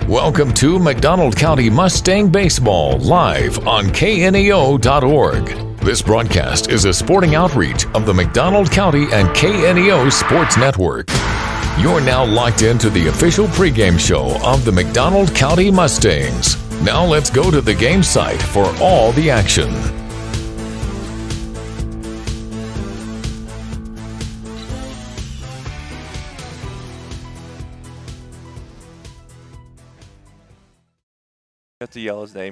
Welcome to McDonald County Mustang Baseball live on kneo.org. This broadcast is a sporting outreach of the McDonald County and KNEO Sports Network. You're now locked into the official pregame show of the McDonald County Mustangs. Now let's go to the game site for all the action. Have to yell his name.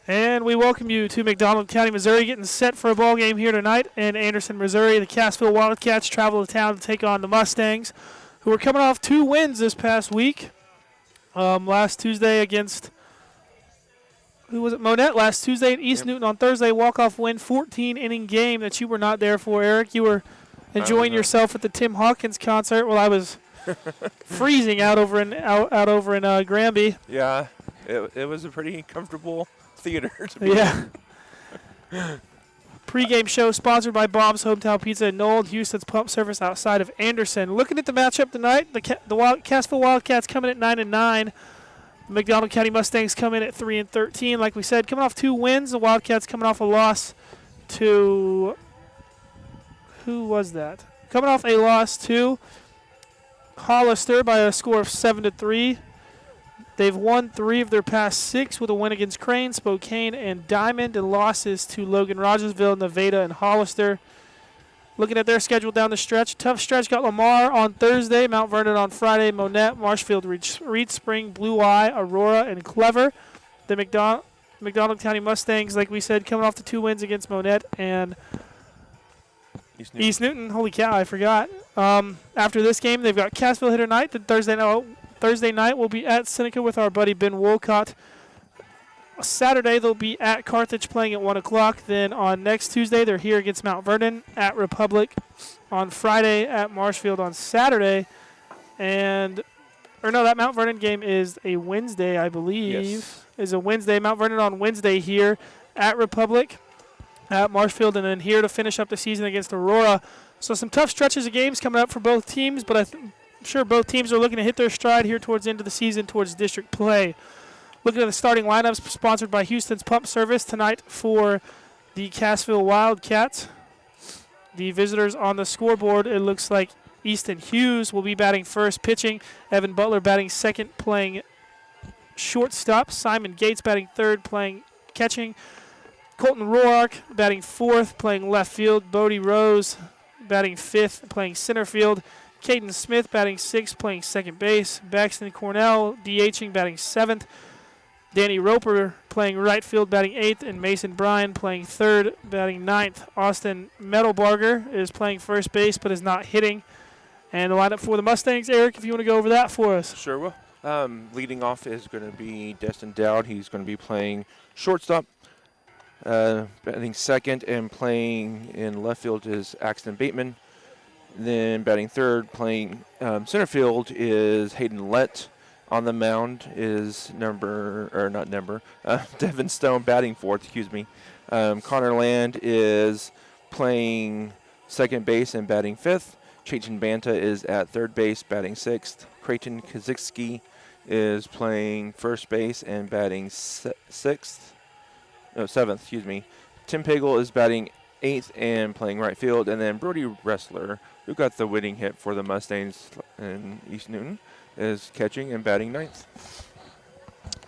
And we welcome you to McDonald County, Missouri, getting set for a ball game here tonight in Anderson, Missouri. The Cassville Wildcats travel to town to take on the Mustangs, who are coming off 2 wins this past week. Last Tuesday against, who was it, Monette last Tuesday at East Newton on Thursday, walk-off win, 14-inning game that you were not there for, Eric. You were enjoying yourself at the Tim Hawkins concert while I was freezing out over in Granby. Yeah, it was a pretty comfortable theater to be in. Pre-game show sponsored by Bob's Hometown Pizza and Knoll, Houston's pump service outside of Anderson. Looking at the matchup tonight, the Cassville Wildcats coming at 9-9. The McDonald County Mustangs come in at 3-13. Like we said, coming off 2 wins. The Wildcats coming off a loss to, who was that? Coming off a loss to Hollister by a score of 7-3. They've won 3 of their past 6 with a win against Crane, Spokane, and Diamond, and losses to Logan, Rogersville, Nevada, and Hollister. Looking at their schedule down the stretch, tough stretch. Got Lamar on Thursday, Mount Vernon on Friday, Monette, Marshfield, Reed Spring, Blue Eye, Aurora, and Clever. The McDonald County Mustangs, like we said, coming off the 2 wins against Monette and East Newton. Holy cow, I forgot. After this game, they've got Cassville hitter night. Then Thursday night, we'll be at Seneca with our buddy Ben Wolcott. Saturday, they'll be at Carthage playing at 1 o'clock. Then on next Tuesday, they're here against Mount Vernon at Republic. On Friday, at Marshfield on Saturday. That Mount Vernon game is a Wednesday, I believe. Yes. Is a Wednesday. Mount Vernon on Wednesday here at Republic, at Marshfield, and then here to finish up the season against Aurora. So some tough stretches of games coming up for both teams, but I'm sure both teams are looking to hit their stride here towards the end of the season, towards district play. Looking at the starting lineups, sponsored by Houston's Pump Service tonight for the Cassville Wildcats. The visitors on the scoreboard, it looks like Easton Hughes will be batting first, pitching. Evan Butler batting second, playing shortstop. Simon Gates batting third, playing catching. Colton Roark batting fourth, playing left field. Bodie Rose batting fifth, playing center field. Caden Smith batting sixth, playing second base. Baxton Cornell DHing, batting seventh. Danny Roper playing right field, batting eighth. And Mason Bryan playing third, batting ninth. Austin Metalbarger is playing first base but is not hitting. And the lineup for the Mustangs, Eric, if you want to go over that for us. Sure will. Leading off is going to be Destin Dowd. He's going to be playing shortstop. Batting second and playing in left field is Axton Bateman. Then batting third, playing center field is Hayden Lett. On the mound is Devin Stone batting fourth, Connor Land is playing second base and batting fifth. Chayton Banta is at third base, batting sixth. Creighton Kazicki is playing first base and batting seventh, Tim Pagel is batting eighth and playing right field. And then Brody Ressler, who got the winning hit for the Mustangs in East Newton, is catching and batting ninth.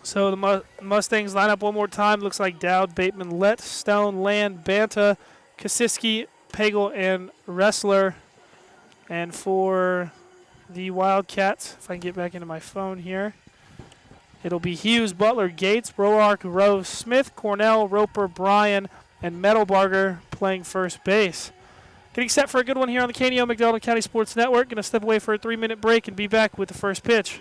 So the Mustangs line up one more time. Looks like Dowd, Bateman, Lett, Stone, Land, Banta, Kasiski, Pagel, and Ressler. And for the Wildcats, if I can get back into my phone here, it'll be Hughes, Butler, Gates, Roark, Rose, Smith, Cornell, Roper, Bryan, and Metalbarger playing first base. Getting set for a good one here on the KNEO McDonald County Sports Network. Going to step away for a 3-minute break and be back with the first pitch.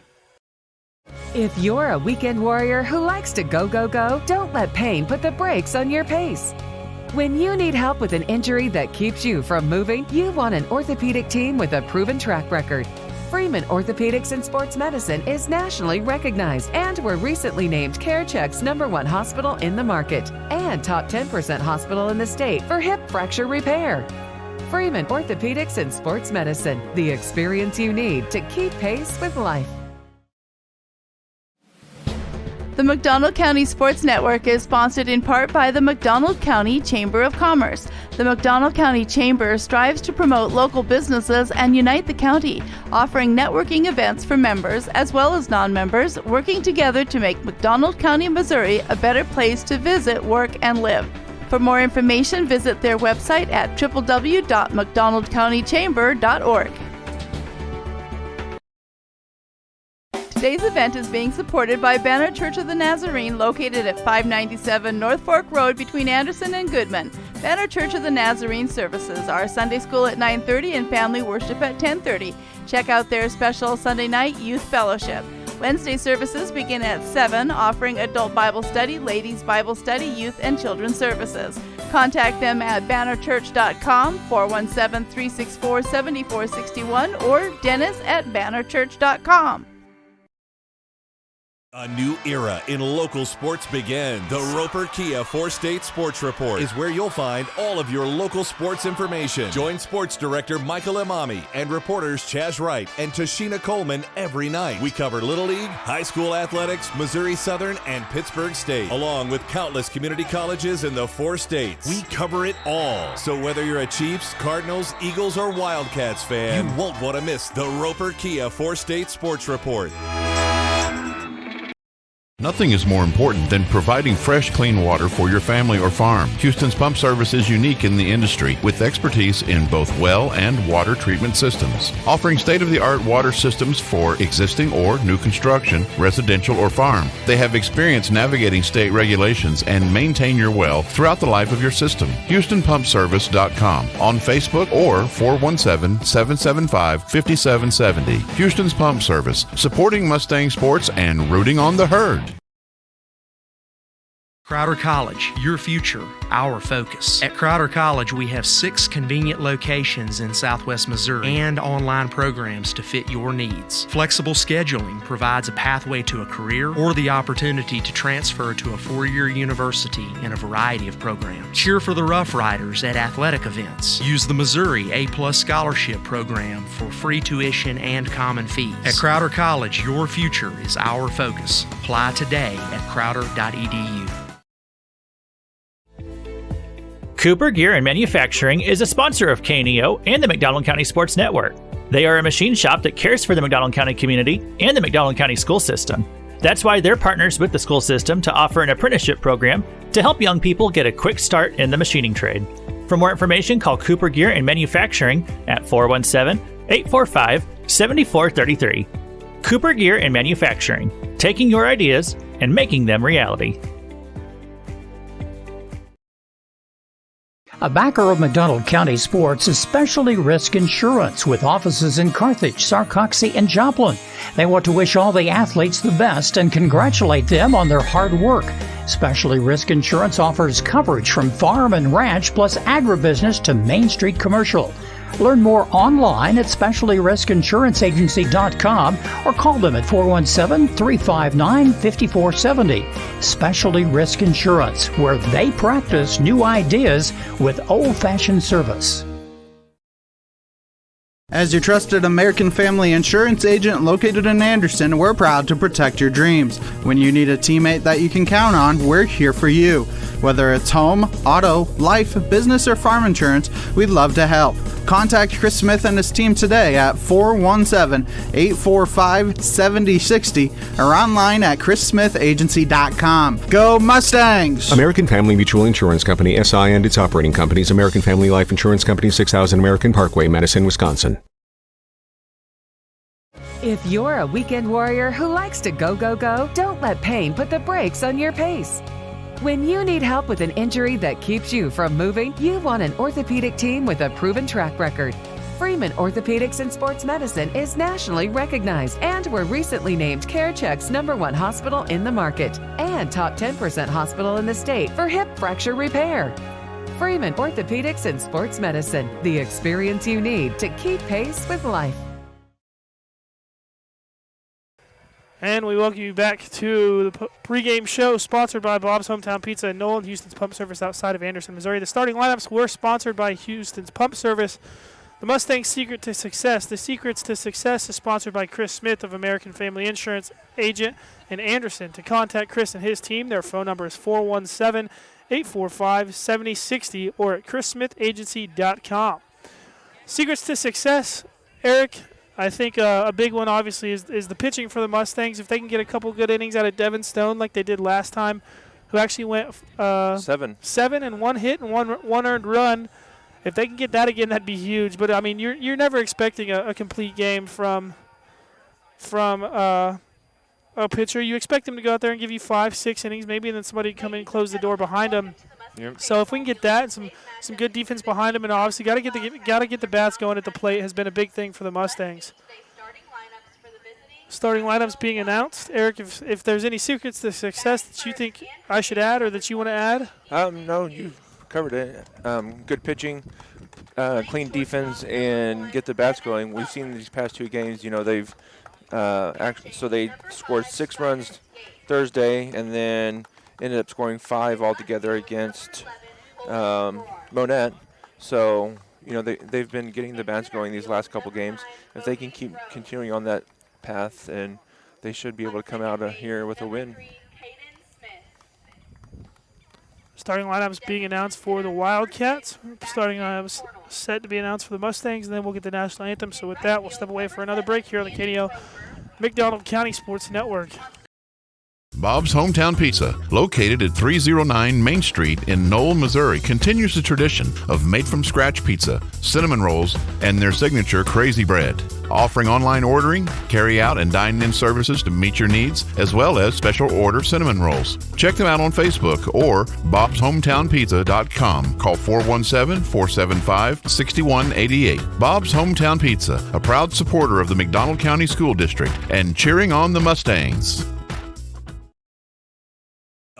If you're a weekend warrior who likes to go, go, go, don't let pain put the brakes on your pace. When you need help with an injury that keeps you from moving, you want an orthopedic team with a proven track record. Freeman Orthopedics and Sports Medicine is nationally recognized and were recently named CareCheck's #1 hospital in the market and top 10% hospital in the state for hip fracture repair. Freeman Orthopedics and Sports Medicine, the experience you need to keep pace with life. The McDonald County Sports Network is sponsored in part by the McDonald County Chamber of Commerce. The McDonald County Chamber strives to promote local businesses and unite the county, offering networking events for members as well as non-members, working together to make McDonald County, Missouri a better place to visit, work, and live. For more information, visit their website at www.mcdonaldcountychamber.org. Today's event is being supported by Banner Church of the Nazarene, located at 597 North Fork Road between Anderson and Goodman. Banner Church of the Nazarene services are Sunday school at 9:30 and family worship at 10:30. Check out their special Sunday night youth fellowship. Wednesday services begin at 7, offering adult Bible study, ladies Bible study, youth and children's services. Contact them at bannerchurch.com, 417-364-7461, or dennis@bannerchurch.com. A new era in local sports begins. The Roper Kia 4-State Sports Report is where you'll find all of your local sports information. Join Sports Director Michael Imami and reporters Chaz Wright and Tashina Coleman every night. We cover Little League, high school athletics, Missouri Southern, and Pittsburgh State, along with countless community colleges in the 4 states. We cover it all. So whether you're a Chiefs, Cardinals, Eagles, or Wildcats fan, you won't want to miss the Roper Kia 4-State Sports Report. Nothing is more important than providing fresh, clean water for your family or farm. Houston's Pump Service is unique in the industry with expertise in both well and water treatment systems, offering state-of-the-art water systems for existing or new construction, residential or farm. They have experience navigating state regulations and maintain your well throughout the life of your system. HoustonPumpService.com on Facebook or 417-775-5770. Houston's Pump Service, supporting Mustang sports and rooting on the herd. Crowder College, your future, our focus. At Crowder College, we have 6 convenient locations in Southwest Missouri and online programs to fit your needs. Flexible scheduling provides a pathway to a career or the opportunity to transfer to a 4-year university in a variety of programs. Cheer for the Rough Riders at athletic events. Use the Missouri A+ Scholarship Program for free tuition and common fees. At Crowder College, your future is our focus. Apply today at crowder.edu. Cooper Gear and Manufacturing is a sponsor of KNEO and the McDonald County Sports Network. They are a machine shop that cares for the McDonald County community and the McDonald County school system. That's why they're partners with the school system to offer an apprenticeship program to help young people get a quick start in the machining trade. For more information, call Cooper Gear and Manufacturing at 417-845-7433. Cooper Gear and Manufacturing, taking your ideas and making them reality. A backer of McDonald County sports is Specialty Risk Insurance with offices in Carthage, Sarcoxie, and Joplin. They want to wish all the athletes the best and congratulate them on their hard work. Specialty Risk Insurance offers coverage from farm and ranch plus agribusiness to Main Street commercial. Learn more online at specialtyriskinsuranceagency.com or call them at 417-359-5470. Specialty Risk Insurance, where they practice new ideas with old-fashioned service. As your trusted American Family Insurance agent located in Anderson, we're proud to protect your dreams. When you need a teammate that you can count on, we're here for you. Whether it's home, auto, life, business, or farm insurance, we'd love to help. Contact Chris Smith and his team today at 417-845-7060 or online at chrissmithagency.com. Go Mustangs! American Family Mutual Insurance Company, SI, and its operating companies, American Family Life Insurance Company, 6000 American Parkway, Madison, Wisconsin. If you're a weekend warrior who likes to go, go, go, don't let pain put the brakes on your pace. When you need help with an injury that keeps you from moving, you want an orthopedic team with a proven track record. Freeman Orthopedics and Sports Medicine is nationally recognized and were recently named CareCheck's #1 hospital in the market and top 10% hospital in the state for hip fracture repair. Freeman Orthopedics and Sports Medicine, the experience you need to keep pace with life. And we welcome you back to the pregame show sponsored by Bob's Hometown Pizza in Nolan, Houston's Pump Service outside of Anderson, Missouri. The starting lineups were sponsored by Houston's Pump Service. The Mustang Secret to Success. The Secrets to Success is sponsored by Chris Smith of American Family Insurance Agent in Anderson. To contact Chris and his team, their phone number is 417-845-7060 or at chrissmithagency.com. Secrets to Success, Eric, I think a big one, obviously, is the pitching for the Mustangs. If they can get a couple good innings out of Devin Stone like they did last time, who actually went 7 and 1 hit and one earned run. If they can get that again, that'd be huge. But, I mean, you're never expecting a complete game from a pitcher. You expect them to go out there and give you 5-6 innings maybe, and then somebody come in and close the door behind them. Yep. So if we can get that and some good defense behind them, and obviously got to get the bats going at the plate has been a big thing for the Mustangs. Starting lineups being announced. Eric, if there's any secrets to success that you think I should add or that you want to add? No, you covered it. Good pitching, clean defense, and get the bats going. We've seen these past 2 games. They've they scored 6 runs Thursday, and then ended up scoring 5 altogether against Monette. So they've been getting the bats going these last couple games. If they can keep continuing on that path, and they should be able to come out of here with a win. Starting lineups being announced for the Wildcats. Starting lineups set to be announced for the Mustangs, and then we'll get the national anthem. So with that, we'll step away for another break here on the KNO McDonald County Sports Network. Bob's Hometown Pizza, located at 309 Main Street in Knoll, Missouri, continues the tradition of made-from-scratch pizza, cinnamon rolls, and their signature crazy bread. Offering online ordering, carry-out, and dine-in services to meet your needs, as well as special order cinnamon rolls. Check them out on Facebook or bobshometownpizza.com. Call 417-475-6188. Bob's Hometown Pizza, a proud supporter of the McDonald County School District and cheering on the Mustangs.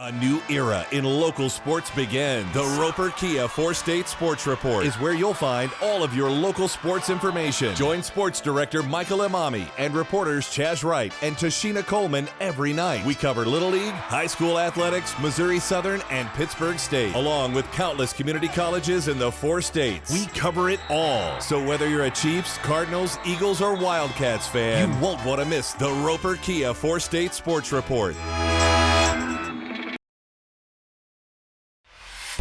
A new era in local sports begins. The Roper Kia 4-State Sports Report is where you'll find all of your local sports information. Join Sports Director Michael Imami and reporters Chaz Wright and Tashina Coleman every night. We cover Little League, high school athletics, Missouri Southern, and Pittsburgh State, along with countless community colleges in the 4 states. We cover it all. So whether you're a Chiefs, Cardinals, Eagles, or Wildcats fan, you won't want to miss the Roper Kia 4-State Sports Report.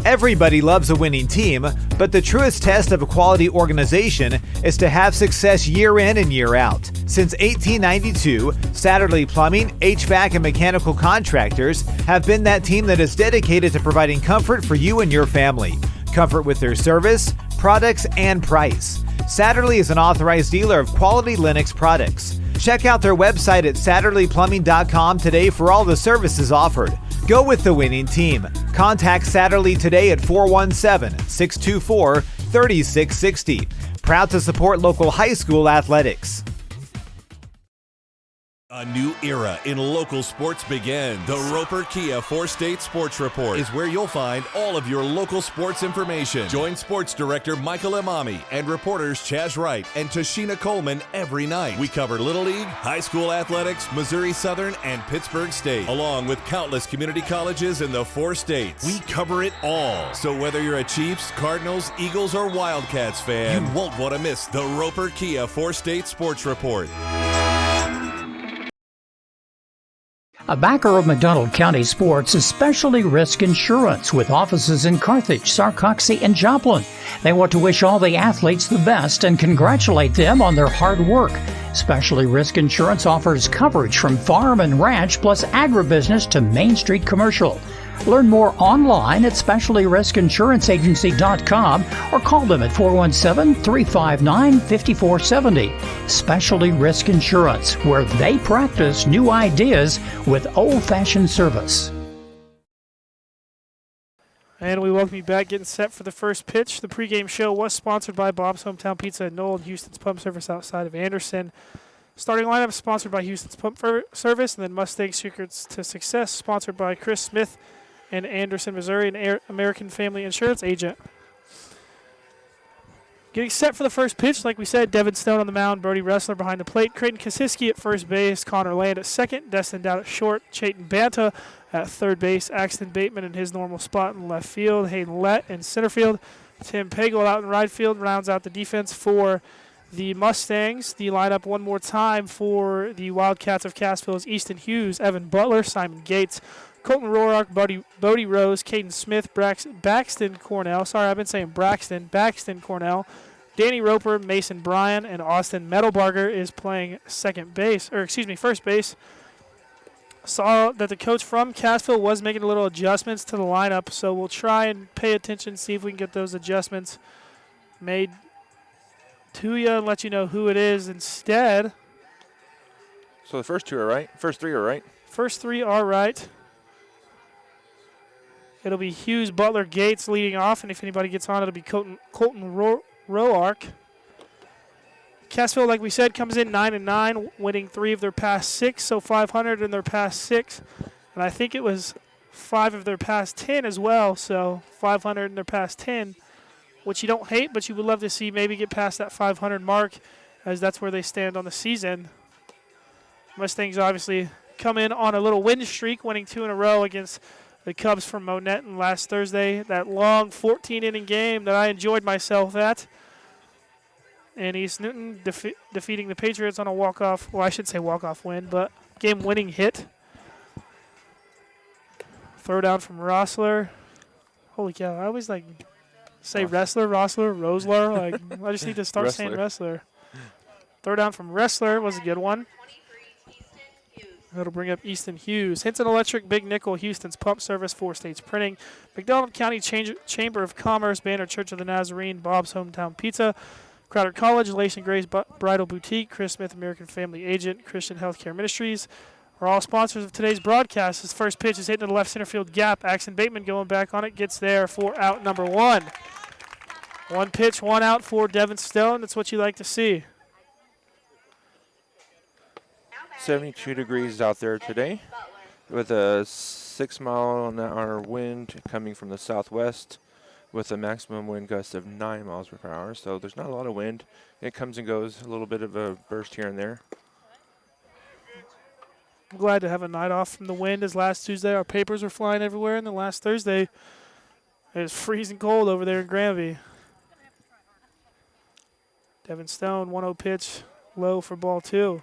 Everybody loves a winning team, but the truest test of a quality organization is to have success year in and year out. Since 1892, Satterley Plumbing, HVAC, and Mechanical Contractors have been that team that is dedicated to providing comfort for you and your family. Comfort with their service, products, and price. Satterley is an authorized dealer of quality Lennox products. Check out their website at SatterleyPlumbing.com today for all the services offered. Go with the winning team. Contact Satterley today at 417-624-3660. Proud to support local high school athletics. A new era in local sports begins. The Roper Kia 4-State Sports Report is where you'll find all of your local sports information. Join Sports Director Michael Imami and reporters Chaz Wright and Tashina Coleman every night. We cover Little League, high school athletics, Missouri Southern, and Pittsburgh State, along with countless community colleges in the 4 states. We cover it all. So whether you're a Chiefs, Cardinals, Eagles, or Wildcats fan, you won't want to miss the Roper Kia 4-State Sports Report. A backer of McDonald County Sports is Specialty Risk Insurance with offices in Carthage, Sarcoxie, and Joplin. They want to wish all the athletes the best and congratulate them on their hard work. Specialty Risk Insurance offers coverage from farm and ranch plus agribusiness to Main Street commercial. Learn more online at specialtyriskinsuranceagency.com or call them at 417-359-5470. Specialty Risk Insurance, where they practice new ideas with old-fashioned service. And we welcome you back, getting set for the first pitch. The pregame show was sponsored by Bob's Hometown Pizza in Knoll and Houston's Pump Service outside of Anderson. Starting lineup sponsored by Houston's Pump Service, and then Mustang Secrets to Success, sponsored by Chris Smith in Anderson, Missouri, an American Family Insurance Agent. Getting set for the first pitch, like we said, Devin Stone on the mound, Brody Ressler behind the plate, Creighton Kasiski at first base, Connor Land at second, Destin Dowd at short, Chayton Banta at third base, Axton Bateman in his normal spot in left field, Hayden Lett in center field, Tim Pagel out in right field rounds out the defense for the Mustangs. The lineup one more time for the Wildcats of Cassville is Easton Hughes, Evan Butler, Simon Gates, Colton Roark, Bodie Rose, Caden Smith, Baxton Cornell. Sorry, I've been saying Braxton. Baxton Cornell, Danny Roper, Mason Bryan, and Austin Metalbarger is playing first base. Saw that the coach from Cassville was making a little adjustments to the lineup, so we'll try and pay attention, see if we can get those adjustments made to you and let you know who it is instead. So the first two are right? First three are right? First three are right. It'll be Hughes, Butler, Gates leading off, and if anybody gets on, it'll be Colton Roark. Cassville, like we said, comes in 9-9, winning 3 of their past 6, so 500 in their past 6. And I think it was 5 of their past 10 as well, so 500 in their past 10, which you don't hate, but you would love to see maybe get past that 500 mark, as that's where they stand on the season. Mustangs obviously come in on a little win streak, winning 2 in a row against the Cubs from Monetten last Thursday. That long 14-inning game that I enjoyed myself at. And East Newton defeating the Patriots on a walk-off, well, I should say walk-off win, but game-winning hit. Throw down from Rossler. Holy cow, I always say Rossler, Rosler. I just need to start saying Wrestler. Throw down from Wrestler was a good one. That'll bring up Easton Hughes. Hinton Electric, Big Nickel, Houston's Pump Service, 4 States Printing, McDonald County Chamber of Commerce, Banner Church of the Nazarene, Bob's Hometown Pizza, Crowder College, Lace and Gray's Bridal Boutique, Chris Smith American Family Agent, Christian Healthcare Ministries are all sponsors of today's broadcast. His first pitch is hitting to the left center field gap. Axton Bateman going back on it, gets there for out number 1. 1 pitch, 1 out for Devin Stone. That's what you like to see. 72 degrees out there today with a 6-mile-an-hour wind coming from the southwest with a maximum wind gust of 9 miles per hour. So there's not a lot of wind. It comes and goes, a little bit of a burst here and there. I'm glad to have a night off from the wind, as last Tuesday our papers were flying everywhere, and then last Thursday it was freezing cold over there in Granby. Devin Stone, 1-0 pitch, low for ball 2.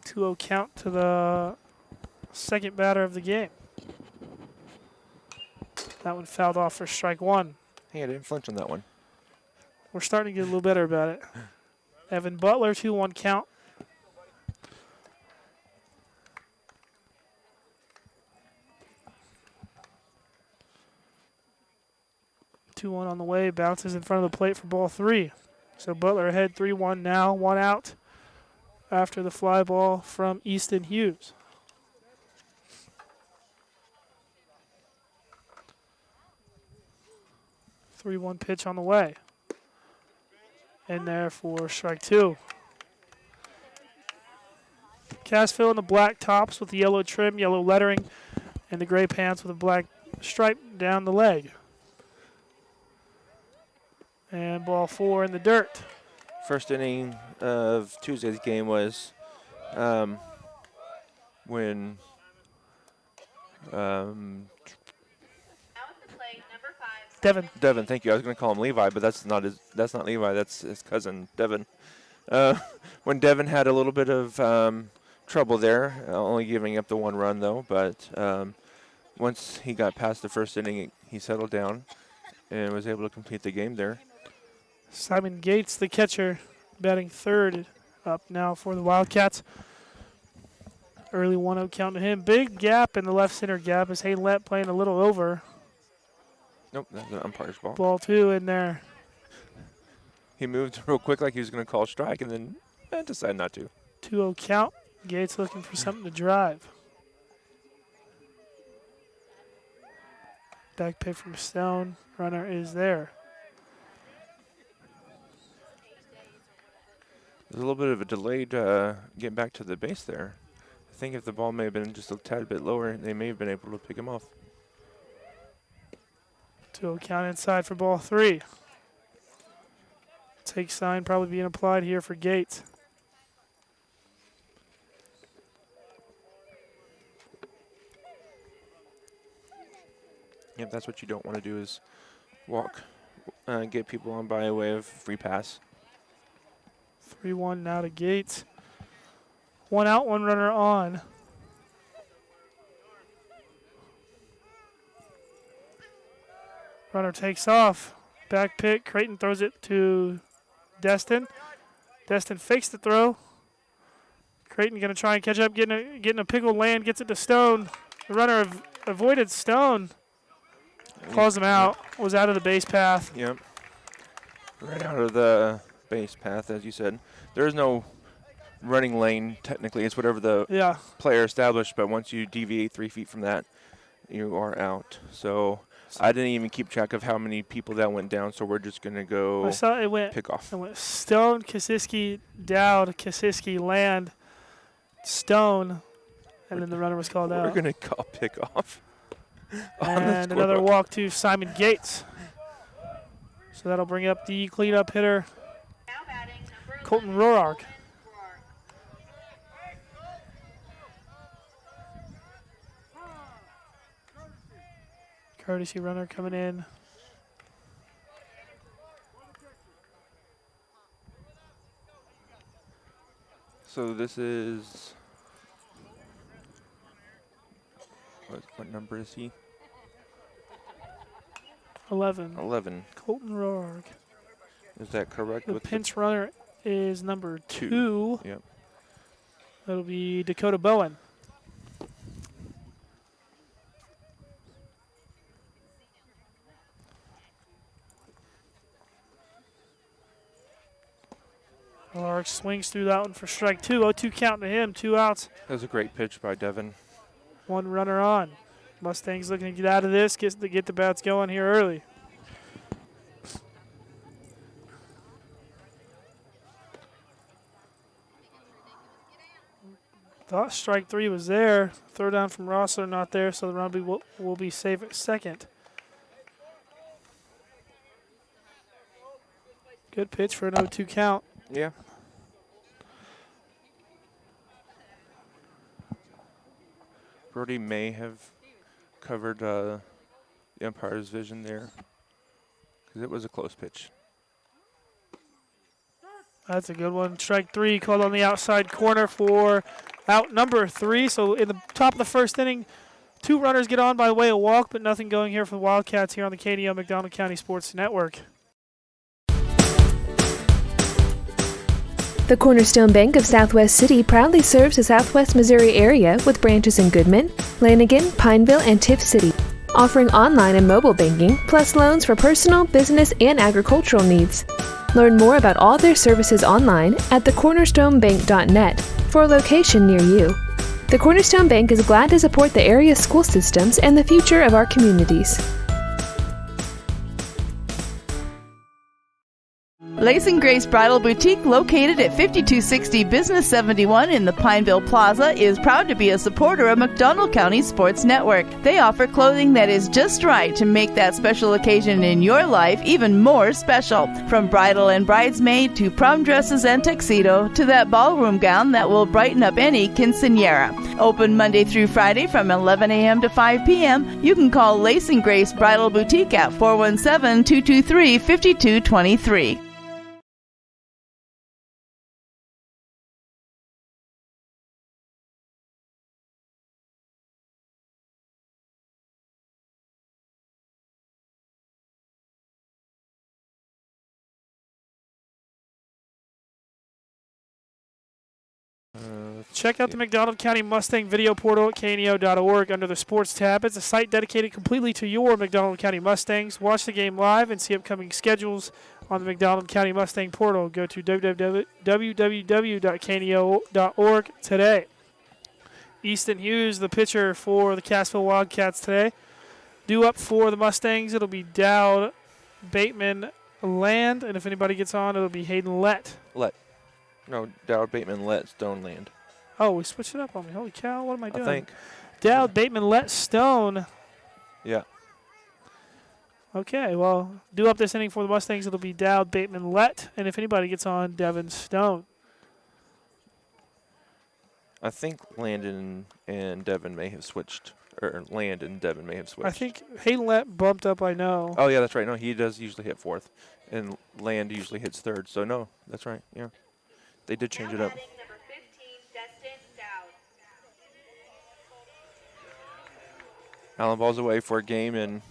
2-0 count to the second batter of the game. That one fouled off for strike 1. Hey, I didn't flinch on that one. We're starting to get a little better about it. Evan Butler, 2-1 count. Two-one on the way, bounces in front of the plate for ball 3. So Butler ahead 3-1 now, 1 out after the fly ball from Easton Hughes. Three-one pitch on the way. In there for strike 2. Cassville in the black tops with the yellow trim, yellow lettering, and the gray pants with a black stripe down the leg. And ball 4 in the dirt. First inning of Tuesday's game was when Devin, thank you. I was going to call him Levi, but that's not Levi. That's his cousin, Devin. When Devin had a little bit of trouble there, only giving up the 1 run though. But once he got past the first inning, he settled down and was able to complete the game there. Simon Gates, the catcher, batting third up now for the Wildcats. Early 1-0 count to him. Big gap in the left center gap as Hayden Lett playing a little over. Nope, that's an umpire's ball. Ball 2 in there. He moved real quick like he was going to call strike and then decided not to. 2-0 count. Gates looking for something to drive. Back pick from Stone. Runner is there. There's a little bit of a delayed getting back to the base there. I think if the ball may have been just a tad bit lower, they may have been able to pick him off. 2-0 count inside for ball 3. Take sign probably being applied here for Gates. Yep, that's what you don't want to do is walk, get people on by way of free pass. 3-1 now to Gates. 1 out, 1 runner on. Runner takes off. Back pick. Creighton throws it to Destin. Destin fakes the throw. Creighton going to try and catch up, getting a pickle land, gets it to Stone. The runner avoided Stone. Calls him out. Was out of the base path. Yep. Right out of the base path, as you said. There is no running lane, technically. It's whatever the player established, but once you deviate 3 feet from that, you are out. So I didn't even keep track of how many people that went down, so we're just going to go pick off. It went Stone, Kasiski, Dowd, Kasiski, Land, Stone, and then the runner was called out. We're going to call pick off. And another walk to Simon Gates. So that'll bring up the cleanup hitter, Colton Roark. Courtesy runner coming in. So this is, what number is he? 11. 11. Colton Roark. Is that correct? The pinch runner is number 2. Yep. That'll be Dakota Bowen. Roark swings through that one for strike 2. 0-2 count to him. 2 outs. That was a great pitch by Devin. 1 runner on. Mustangs looking to get out of this, get the bats going here early. Thought strike 3 was there. Throw down from Rossler, not there, so the run will be safe at second. Good pitch for an 0-2 count. Yeah. Brody may have covered the umpire's vision there because it was a close pitch. That's a good one. Strike 3 called on the outside corner for out number 3. So in the top of the first inning, 2 runners get on by way of walk, but nothing going here for the Wildcats here on the KDO McDonald County Sports Network. The Cornerstone Bank of Southwest City proudly serves the Southwest Missouri area with branches in Goodman, Lanigan, Pineville, and Tiff City, offering online and mobile banking, plus loans for personal, business, and agricultural needs. Learn more about all their services online at thecornerstonebank.net for a location near you. The Cornerstone Bank is glad to support the area's school systems and the future of our communities. Lace and Grace Bridal Boutique, located at 5260 Business 71 in the Pineville Plaza, is proud to be a supporter of McDonald County Sports Network. They offer clothing that is just right to make that special occasion in your life even more special. From bridal and bridesmaid to prom dresses and tuxedo to that ballroom gown that will brighten up any quinceañera. Open Monday through Friday from 11 a.m. to 5 p.m. You can call Lace and Grace Bridal Boutique at 417-223-5223. Check out the McDonald County Mustang video portal at kneo.org under the Sports tab. It's a site dedicated completely to your McDonald County Mustangs. Watch the game live and see upcoming schedules on the McDonald County Mustang portal. Go to www.kneo.org today. Easton Hughes, the pitcher for the Cassville Wildcats today. Due up for the Mustangs, it'll be Dowd, Bateman, Land, and if anybody gets on, it'll be Hayden Lett. No, Dowd, Bateman, Lett, Stone, Land. Oh, we switched it up on me. Holy cow, what am I doing? I think. Dowd, Bateman, Lett, Stone. Yeah. Okay, well, due up this inning for the Mustangs, it'll be Dowd, Bateman, Lett, and if anybody gets on, Devin Stone. I think Landon and Devin may have switched, or Land and Devin may have switched. I think Hayden Lett bumped up, I know. Oh, yeah, that's right. No, he does usually hit fourth, and Land usually hits third. So, no, that's right. Yeah. They did change it up. Allen balls away for a game, and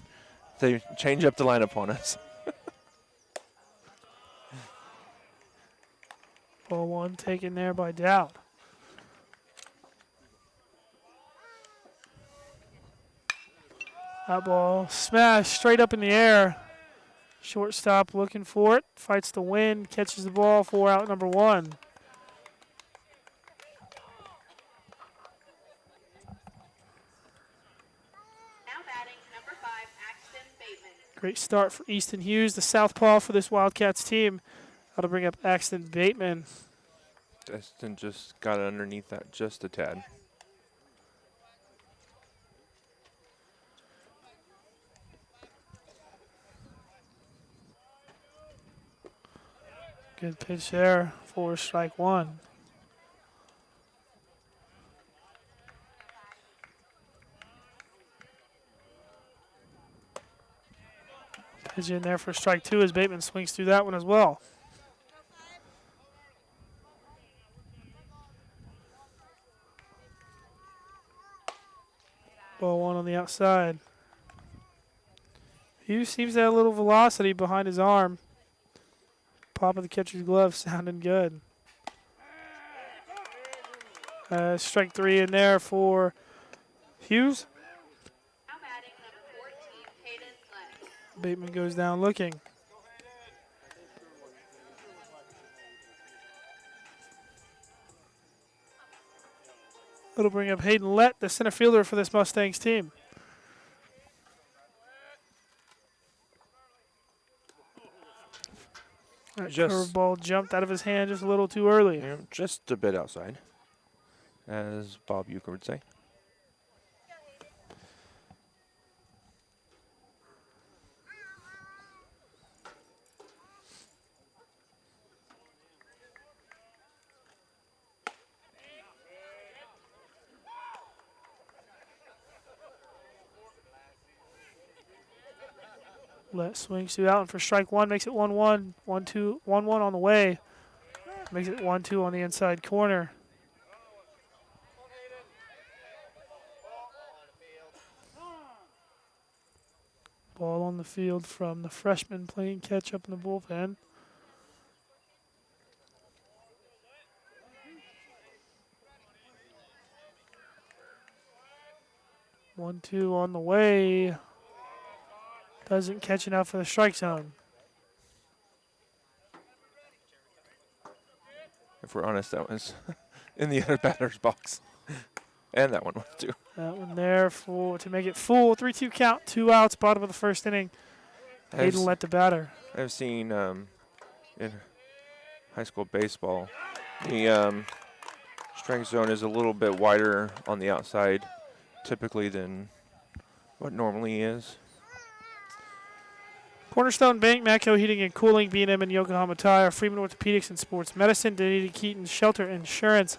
they change up the lineup on us. Ball one taken there by Dowd. That ball smashed straight up in the air. Shortstop looking for it, fights the wind, catches the ball for out number one. Great start for Easton Hughes, the southpaw for this Wildcats team. That'll bring up Axton Bateman. Destin just got underneath that just a tad. Good pitch there for strike one. Pitch in there for strike two as Bateman swings through that one as well. Ball one on the outside. Hughes seems to have a little velocity behind his arm. Pop of the catcher's glove sounding good. Strike three in there for Hughes. Bateman goes down looking. It'll bring up Hayden Lett, the center fielder for this Mustangs team. That curveball jumped out of his hand just a little too early. Yeah, just a bit outside, as Bob Euchre would say. Lett swings through out and for strike one, makes it 1-1. 1-2, 1-1 on the way. Makes it 1-2 on the inside corner. Ball on the field from the freshman playing catch up in the bullpen. One, two on the way. Doesn't catch enough for the strike zone. If we're honest, that was in the other batter's box. And that one was too. That one there to make it full. 3-2 count, 2 outs, bottom of the first inning. Hayden Lett the batter. I've seen in high school baseball, the strike zone is a little bit wider on the outside typically than what normally is. Cornerstone Bank, Matco Heating and Cooling, B&M and Yokohama Tire, Freeman Orthopedics and Sports Medicine, Dunedin Keaton Shelter Insurance,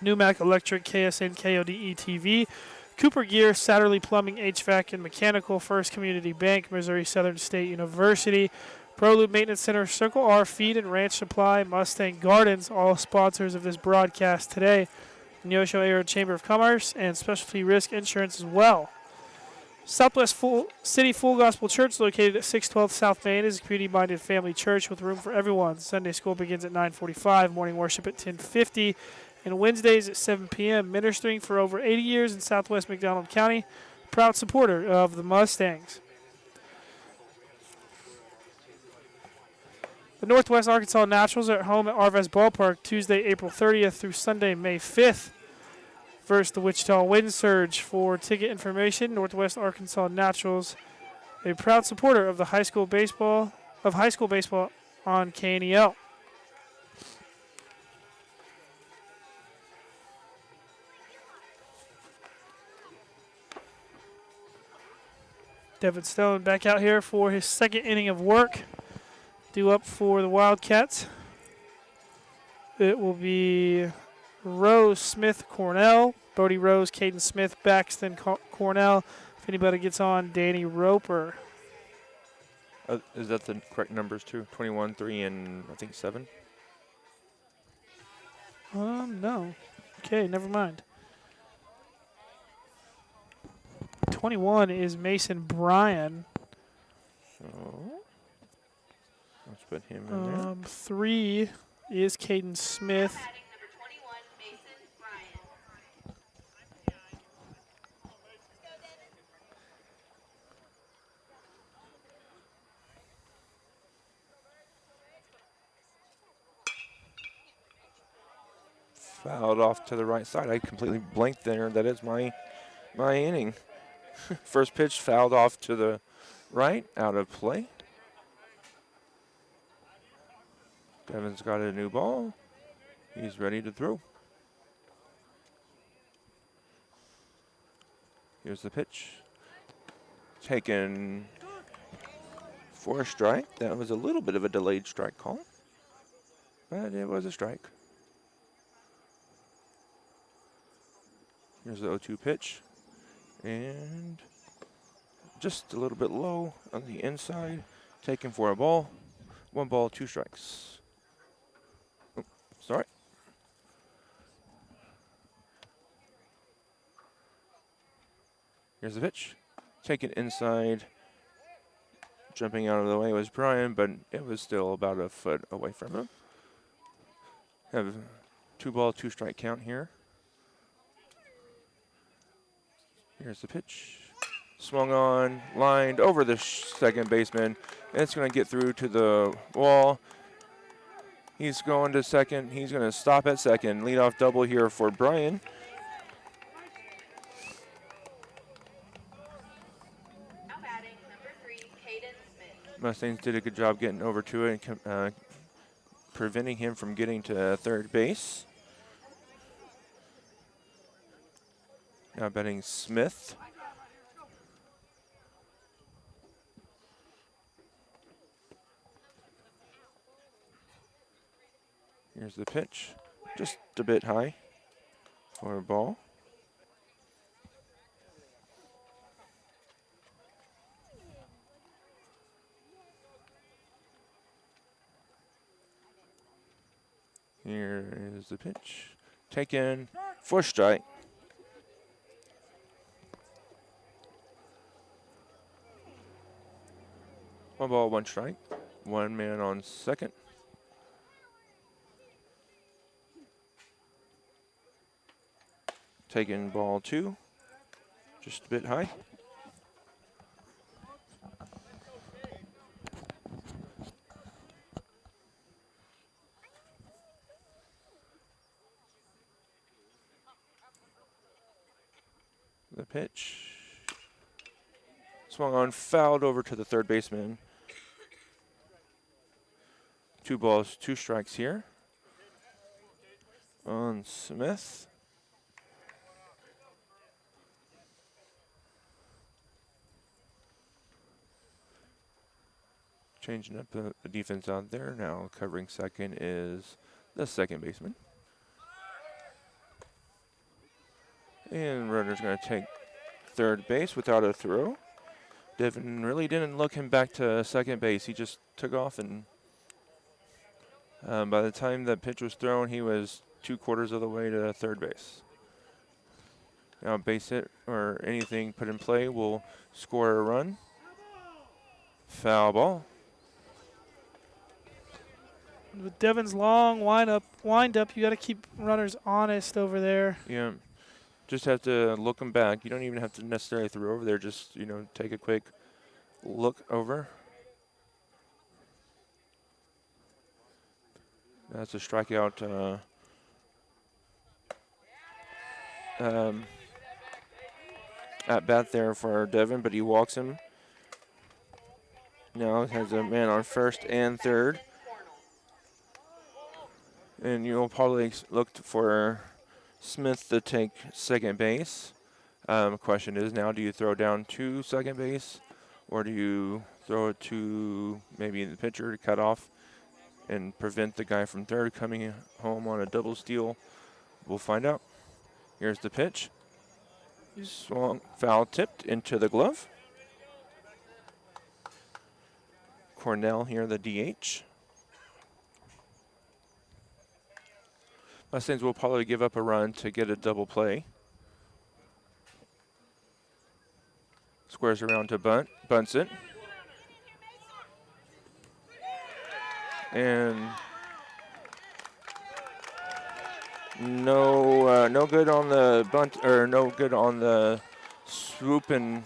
Newmac Electric, KSN KODE TV, Cooper Gear, Satterley Plumbing, HVAC and Mechanical, First Community Bank, Missouri Southern State University, ProLube Maintenance Center, Circle R Feed and Ranch Supply, Mustang Gardens, all sponsors of this broadcast today, Neosho Area Chamber of Commerce, and Specialty Risk Insurance as well. Southwest City Full Gospel Church, located at 612 South Main, is a community-minded family church with room for everyone. Sunday school begins at 9:45, morning worship at 10:50, and Wednesdays at 7 p.m. Ministering for over 80 years in Southwest McDonald County, proud supporter of the Mustangs. The Northwest Arkansas Naturals are at home at Arvez Ballpark Tuesday, April 30th through Sunday, May 5th. Versus the Wichita Wind Surge. For ticket information, Northwest Arkansas Naturals, a proud supporter of the high school baseball on KNEL. Devin Stone back out here for his second inning of work. Due up for the Wildcats. It will be Rose, Smith, Cornell. Bodie Rose, Caden Smith, Baxton, Cornell. If anybody gets on, Danny Roper. Is that the correct numbers too? 21, 3, and I think 7? No. Okay, never mind. 21 is Mason Bryan. So let's put him in there. 3 is Caden Smith. Fouled off to the right side. I completely blanked there. That is my inning. First pitch fouled off to the right, out of play. Devin's got a new ball. He's ready to throw. Here's the pitch. Taken for a strike. That was a little bit of a delayed strike call, but it was a strike. Here's the 0-2 pitch. And just a little bit low on the inside. Taken for a ball. 1 ball, 2 strikes. Oh, sorry. Here's the pitch. Taken inside. Jumping out of the way was Brian, but it was still about a foot away from him. Have a 2 ball, 2 strike count here. Here's the pitch. Swung on, lined over the second baseman. And it's going to get through to the wall. He's going to second. He's going to stop at second. Leadoff double here for Brian. Mustangs did a good job getting over to it and preventing him from getting to third base. Now batting Smith. Here's the pitch. Just a bit high for a ball. Here is the pitch. Taken for strike. One ball, 1 strike. 1 man on second. Taking ball 2. Just a bit high. The pitch. Swung on, fouled over to the third baseman. 2 balls, 2 strikes here on Smith. Changing up the defense out there. Now covering second is the second baseman. And runner's going to take third base without a throw. Devin really didn't look him back to second base. He just took off, and by the time that pitch was thrown, he was 2/4 of the way to third base. Now base hit or anything put in play will score a run. Foul ball. With Devin's long wind up, you got to keep runners honest over there. Yeah. Just have to look them back. You don't even have to necessarily throw over there. Just, take a quick look over. That's a strikeout. At bat there for Devin, but he walks him. Now has a man on first and third. And you'll probably look for Smith to take second base. Question is now, do you throw down to second base Or do you throw it to maybe the pitcher to cut off and prevent the guy from third coming home on a double steal? We'll find out. Here's the pitch. Swung, foul tipped into the glove. Cornell here, the DH. Mustangs will probably give up a run to get a double play. Squares around to bunt, bunts it. And no good on the bunt, or no good on the swoop and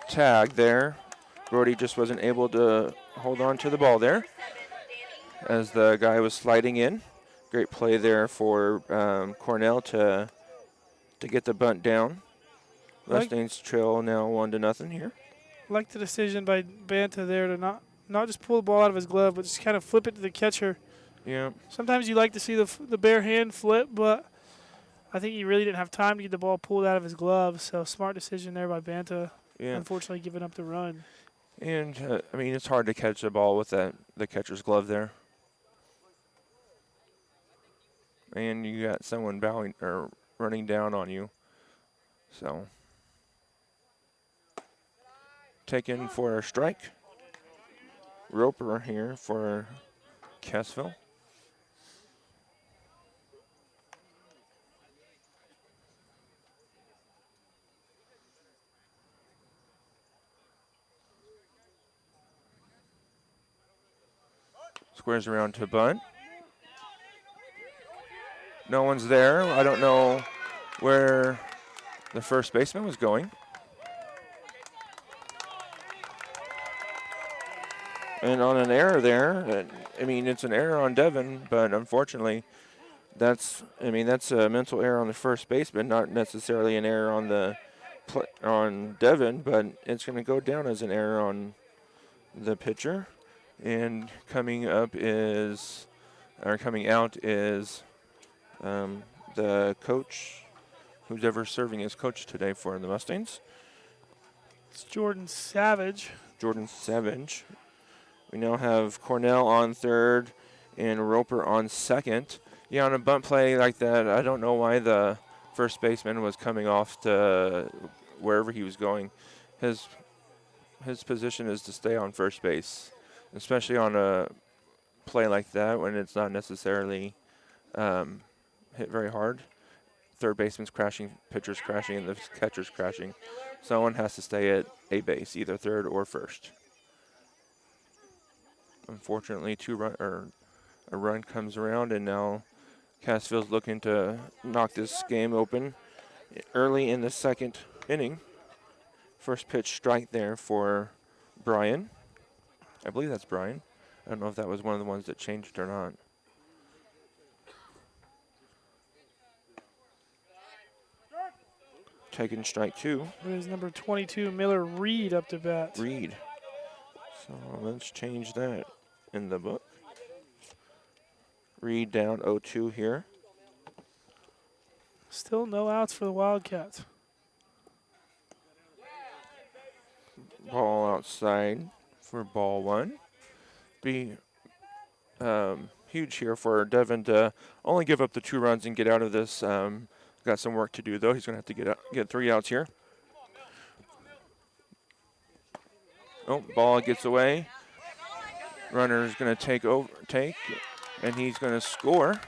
tag there. Brody just wasn't able to hold on to the ball there as the guy was sliding in. Great play there for Cornell to get the bunt down. Mustangs trail now 1-0 here. Like the decision by Banta there to not just pull the ball out of his glove, but just kind of flip it to the catcher. Yeah. Sometimes you like to see the bare hand flip, but I think he really didn't have time to get the ball pulled out of his glove. So smart decision there by Banta. Yeah. Unfortunately, giving up the run. And I mean, it's hard to catch the ball with the catcher's glove there. And you got someone bowing or running down on you. So taken for a strike. Roper here for Cassville. Squares around to bunt. No one's there. I don't know where the first baseman was going. And on an error there, I mean, it's an error on Devin, but unfortunately, that's a mental error on the first baseman, not necessarily an error on Devin, but it's going to go down as an error on the pitcher. And coming out is the coach, who's ever serving as coach today for the Mustangs. It's Jordan Savage. We now have Cornell on third and Roper on second. Yeah, on a bunt play like that, I don't know why the first baseman was coming off to wherever he was going. His position is to stay on first base, especially on a play like that when it's not necessarily hit very hard. Third baseman's crashing, pitcher's crashing, and the catcher's crashing. Someone has to stay at a base, either third or first. Unfortunately, a run comes around, and now Cassville's looking to knock this game open early in the second inning. First pitch strike there for Brian. I believe that's Brian. I don't know if that was one of the ones that changed or not. Taking strike two. There's number 22, Miller Reed, up to bat. Reed. So let's change that in the book. Reed down 0-2 here. Still no outs for the Wildcats. Ball outside for ball one. Be huge here for Devin to only give up the 2 runs and get out of this. Got some work to do, though. He's going to have to get 3 outs here. Oh, ball gets away. Runner's going to take, and he's going to score.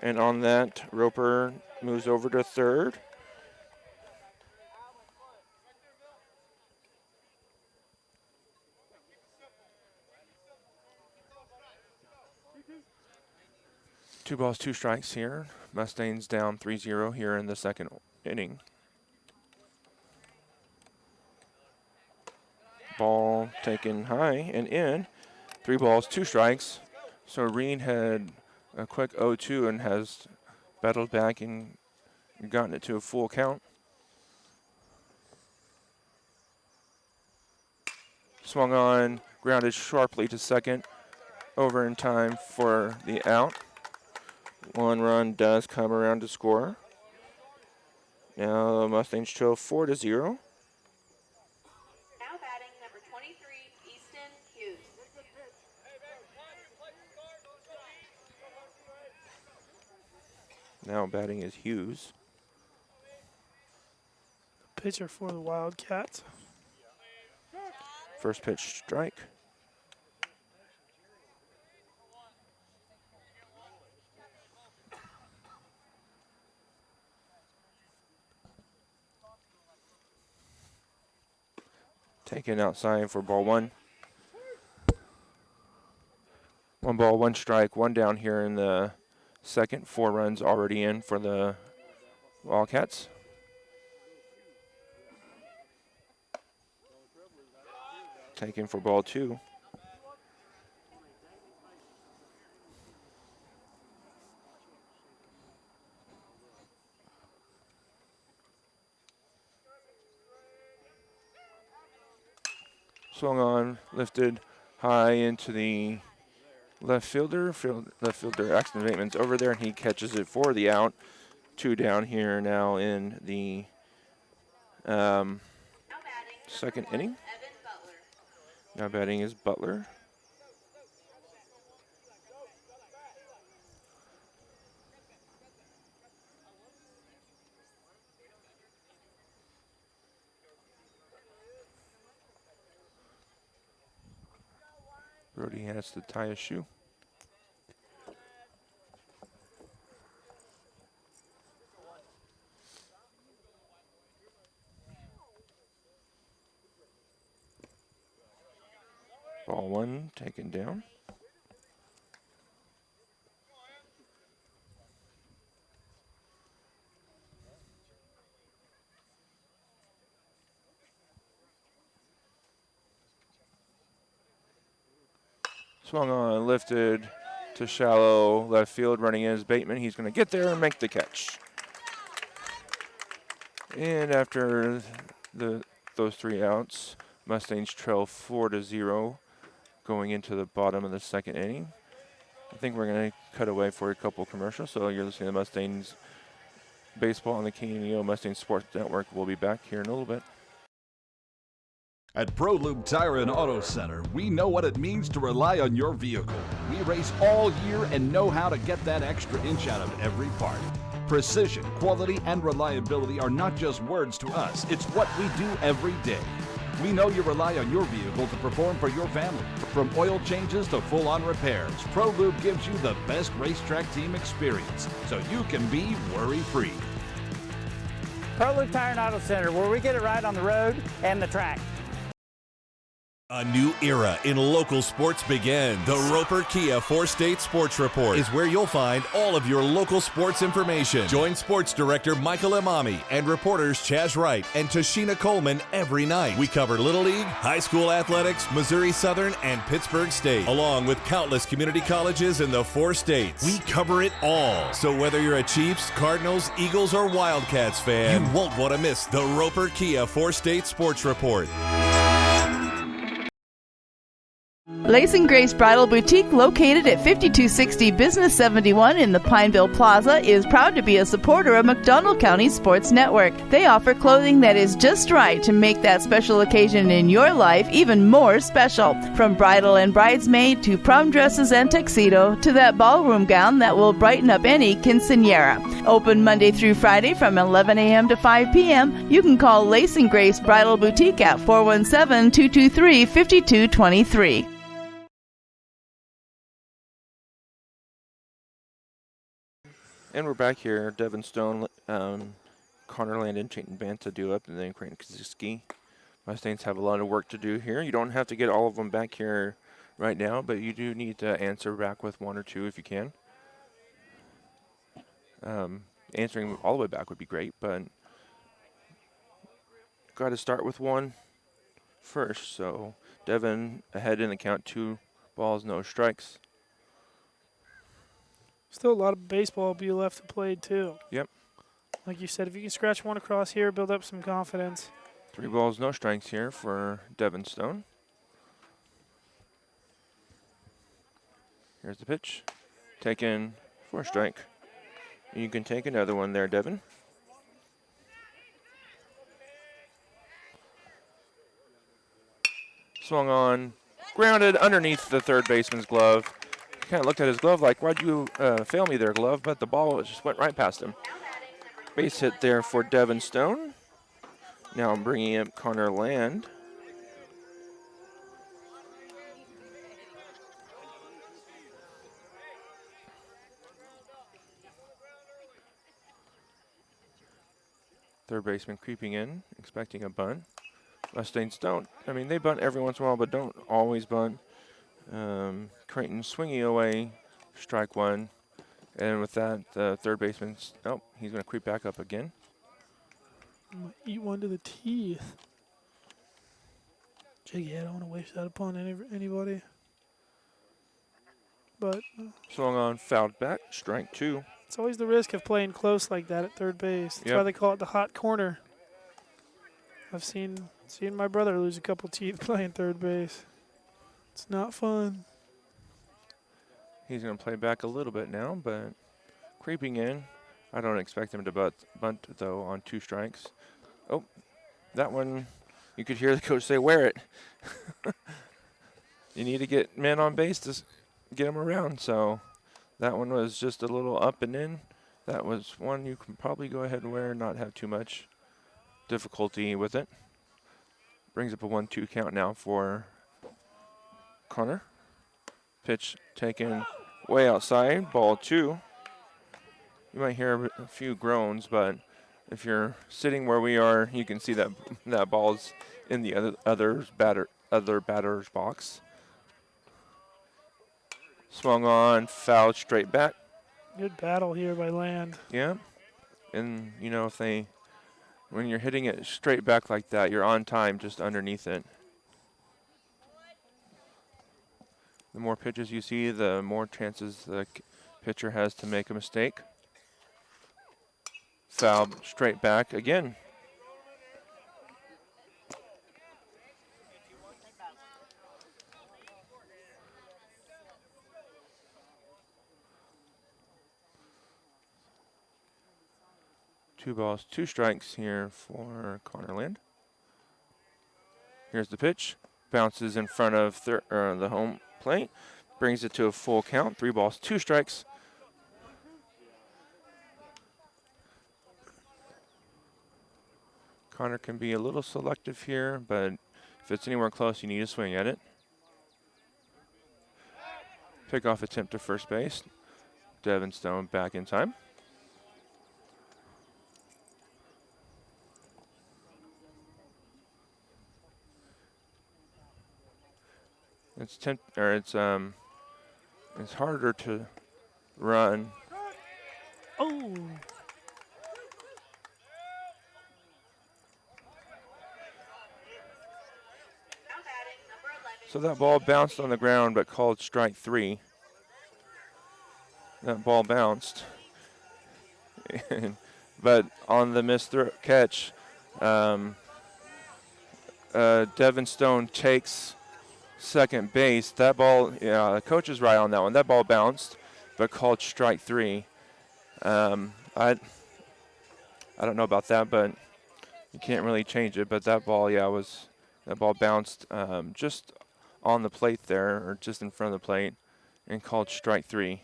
And on that, Roper moves over to third. Two balls, 2 strikes here. Mustangs down 3-0 here in the second inning. Ball taken high and in. 3 balls, 2 strikes. So Reed had a quick 0-2 and has battled back and gotten it to a full count. Swung on, grounded sharply to second. Over in time for the out. 1 run does come around to score. Now the Mustangs trail 4-0. Now batting is Hughes. Pitcher for the Wildcats. First pitch strike. Taken outside for ball one. 1 ball, 1 strike, 1 down here in the second. 4 runs already in for the Wildcats. Taken for ball 2. Swung on, lifted high into the left fielder. Left fielder Axton Bateman's over there, and he catches it for the out. 2 down here now in the second inning. Now batting is Butler. Brody has to tie his shoe. Ball 1 taken down. Swung on, lifted to shallow left field. Running in is Bateman. He's going to get there and make the catch. And after those 3 outs, Mustangs trail 4-0 going into the bottom of the second inning. I think we're going to cut away for a couple commercials. So you're listening to Mustangs baseball on the KNEO Mustangs Sports Network. We'll be back here in a little bit. At ProLube Tire and Auto Center, we know what it means to rely on your vehicle. We race all year and know how to get that extra inch out of every part. Precision, quality, and reliability are not just words to us. It's what we do every day. We know you rely on your vehicle to perform for your family. From oil changes to full-on repairs, ProLube gives you the best racetrack team experience, so you can be worry-free. ProLube Tire and Auto Center, where we get it right on the road and the track. A new era in local sports begins. The Roper Kia 4-State Sports Report is where you'll find all of your local sports information. Join Sports Director Michael Imami and reporters Chaz Wright and Tashina Coleman every night. We cover Little League, high school athletics, Missouri Southern, and Pittsburgh State, along with countless community colleges in the 4 states. We cover it all. So whether you're a Chiefs, Cardinals, Eagles, or Wildcats fan, you won't want to miss the Roper Kia 4-State Sports Report. Lace and Grace Bridal Boutique, located at 5260 Business 71 in the Pineville Plaza, is proud to be a supporter of McDonald County Sports Network. They offer clothing that is just right to make that special occasion in your life even more special. From bridal and bridesmaid to prom dresses and tuxedo to that ballroom gown that will brighten up any quinceañera. Open Monday through Friday from 11 a.m. to 5 p.m. You can call Lace and Grace Bridal Boutique at 417-223-5223. And we're back here. Devin Stone, Connor Landon, Chayton Banta do up, and then Creighton Kaczynski. Mustangs have a lot of work to do here. You don't have to get all of them back here right now, but you do need to answer back with 1 or 2 if you can. Answering all the way back would be great, but got to start with 1 first. So Devin ahead in the count, 2 balls, no strikes. Still a lot of baseball be left to play, too. Yep. Like you said, if you can scratch 1 across here, build up some confidence. 3 balls, no strikes here for Devin Stone. Here's the pitch. Taken for a strike. You can take another one there, Devin. Swung on, grounded underneath the third baseman's glove. kind of looked at his glove like, why'd you fail me there, glove? But the ball just went right past him. Base hit there for Devin Stone. Now I'm bringing up Connor Land. Third baseman creeping in, expecting a bunt. Mustangs don't. I mean, they bunt every once in a while, but don't always bunt. Creighton swinging away, strike one. And with that, the third baseman, he's going to creep back up again. I'm gonna eat one to the teeth. Jiggy, I don't want to wish that upon anybody. But swung on, fouled back, strike two. It's always the risk of playing close like that at third base. That's why they call it the hot corner. I've seen my brother lose a couple teeth playing third base. It's not fun. He's going to play back a little bit now, but creeping in. I don't expect him to bunt, though, on 2 strikes. Oh, that one, you could hear the coach say, wear it. You need to get men on base to get them around. So that one was just a little up and in. That was one you can probably go ahead and wear and not have too much difficulty with it. Brings up a 1-2 count now for Connor. Pitch taken way outside, ball 2. You might hear a few groans, but if you're sitting where we are, you can see that that ball's in the other batter's box. Swung on, fouled straight back. Good battle here by Land. Yeah, and you know when you're hitting it straight back like that, you're on time just underneath it. The more pitches you see, the more chances the pitcher has to make a mistake. Foul straight back again. Two balls, 2 strikes here for Connor Land. Here's the pitch. Bounces in front of the home plate. Brings it to a full count. 3 balls, 2 strikes. Connor can be a little selective here, but if it's anywhere close, you need to swing at it. Pickoff attempt to first base. Devin Stone back in time. It's harder to run. Oh. So that ball bounced on the ground, but called strike 3. That ball bounced. But on the missed catch, Devin Stone takes second base. That ball, the coach is right on that one. That ball bounced, but called strike 3. I don't know about that, but you can't really change it. But that ball, that ball bounced just on the plate there, or just in front of the plate, and called strike 3.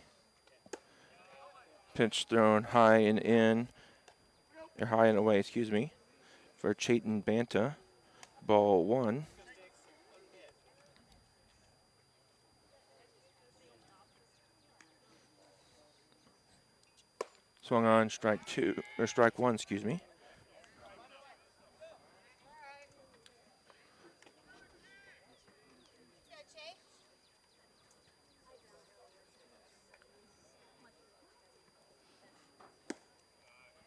Pitch thrown high and away, for Chayton Banta. Ball 1. Swung on, strike 1,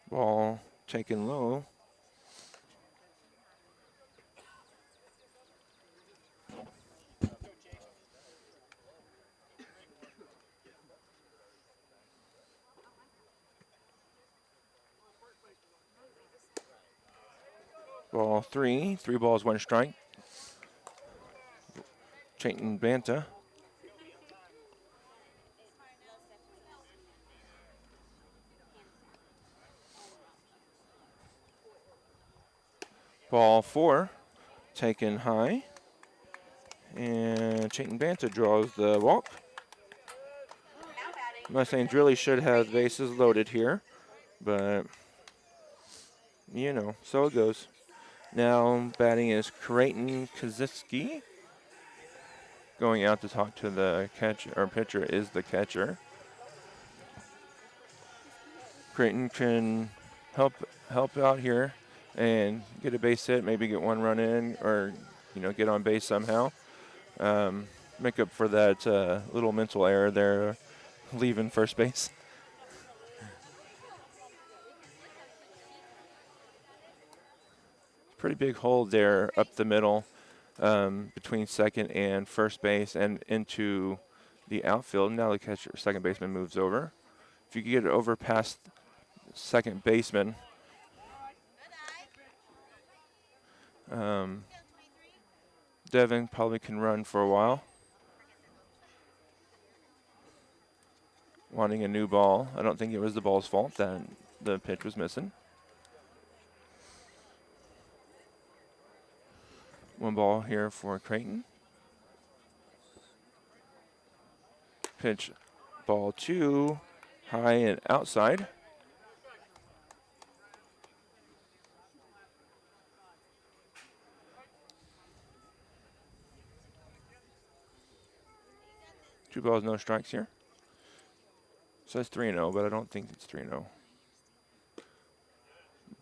Ball taken low. Ball 3. 3 balls, 1 strike. Chayton Banta. Ball 4, taken high. And Chayton Banta draws the walk. Mustangs really should have bases loaded here, but, you know, so it goes. Now batting is Creighton Kaczynski. Going out to talk to the catcher, or pitcher is the catcher. Creighton can help out here and get a base hit, maybe get one run in, or, you know, get on base somehow. Make up for that little mental error there, leaving first base. Pretty big hole there up the middle between second and first base and into the outfield. Now the catcher, second baseman moves over. If you could get it over past second baseman, Devin probably can run for a while. Wanting a new ball. I don't think it was the ball's fault that the pitch was missing. One ball here for Creighton. Pitch ball 2, high and outside. Two balls, no strikes here. Says 3-0, but I don't think it's 3-0.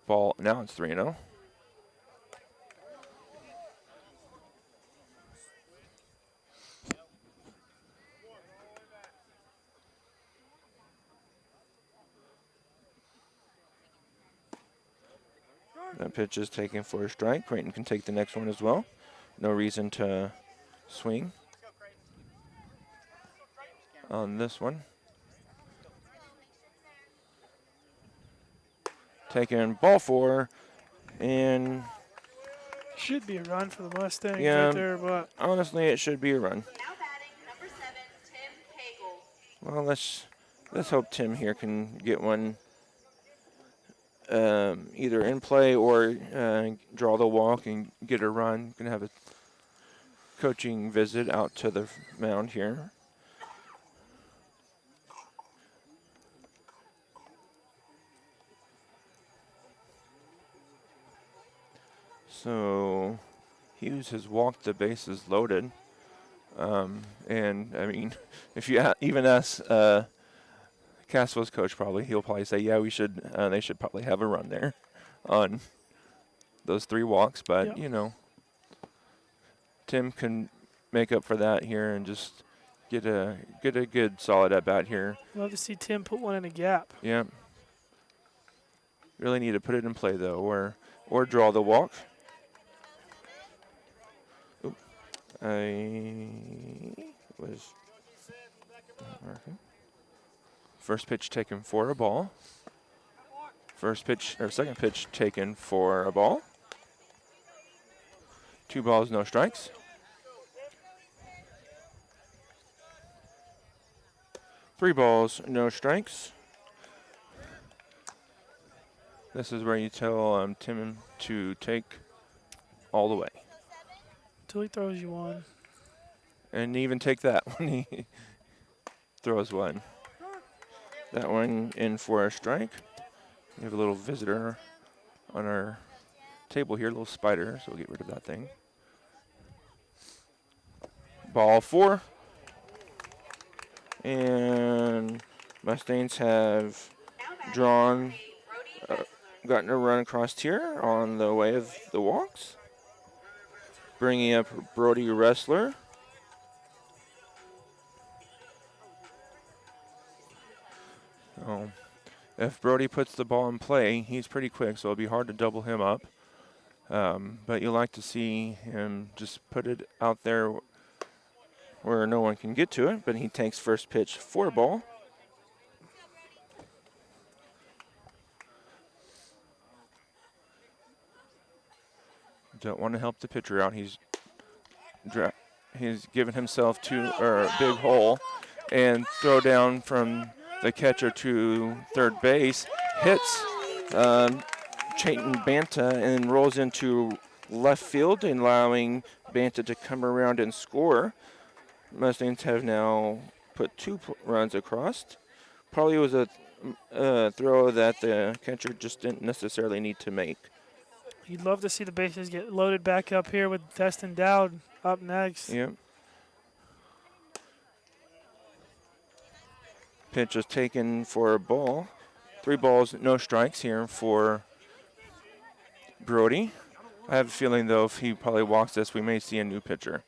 Ball, now it's 3-0. That pitch is taken for a strike. Creighton can take the next one as well. No reason to swing on this one. Taking ball 4, and should be a run for the Mustangs yeah, right there, but honestly, it should be a run. Well, let's hope Tim here can get one either in play or draw the walk and get a run. Gonna have a coaching visit out to the mound here. So Hughes has walked the bases loaded. And, I mean, if you even ask Cassville's coach, he'll probably say, yeah, they should probably have a run there on those 3 walks. But, yep, you know, Tim can make up for that here and just get a good solid at-bat here. Love to see Tim put one in a gap. Yeah. Really need to put it in play, though, or draw the walk. I was marking. First pitch taken for a ball. Second pitch taken for a ball. 2 balls, no strikes. Three balls, no strikes. This is where you tell Tim to take all the way. Until he throws you one. And even take that when he throws one. That one in for a strike. We have a little visitor on our table here, a little spider, so we'll get rid of that thing. Ball 4. And Mustangs have drawn, gotten a run across here on the way of the walks. Bringing up Brody Wrestler. If Brody puts the ball in play, he's pretty quick, so it'll be hard to double him up. But you like to see him just put it out there where no one can get to it, but he takes first pitch for a ball. Don't want to help the pitcher out. He's given himself a big hole, and throw down from the catcher to third base. Hits Chayton Banta and rolls into left field, allowing Banta to come around and score. Mustangs have now put 2 runs across. Probably was a throw that the catcher just didn't necessarily need to make. You'd love to see the bases get loaded back up here with Destin Dowd up next. Yep. Pitch is taken for a ball. 3 balls, no strikes here for Brody. I have a feeling, though, if he probably walks this, we may see a new pitcher.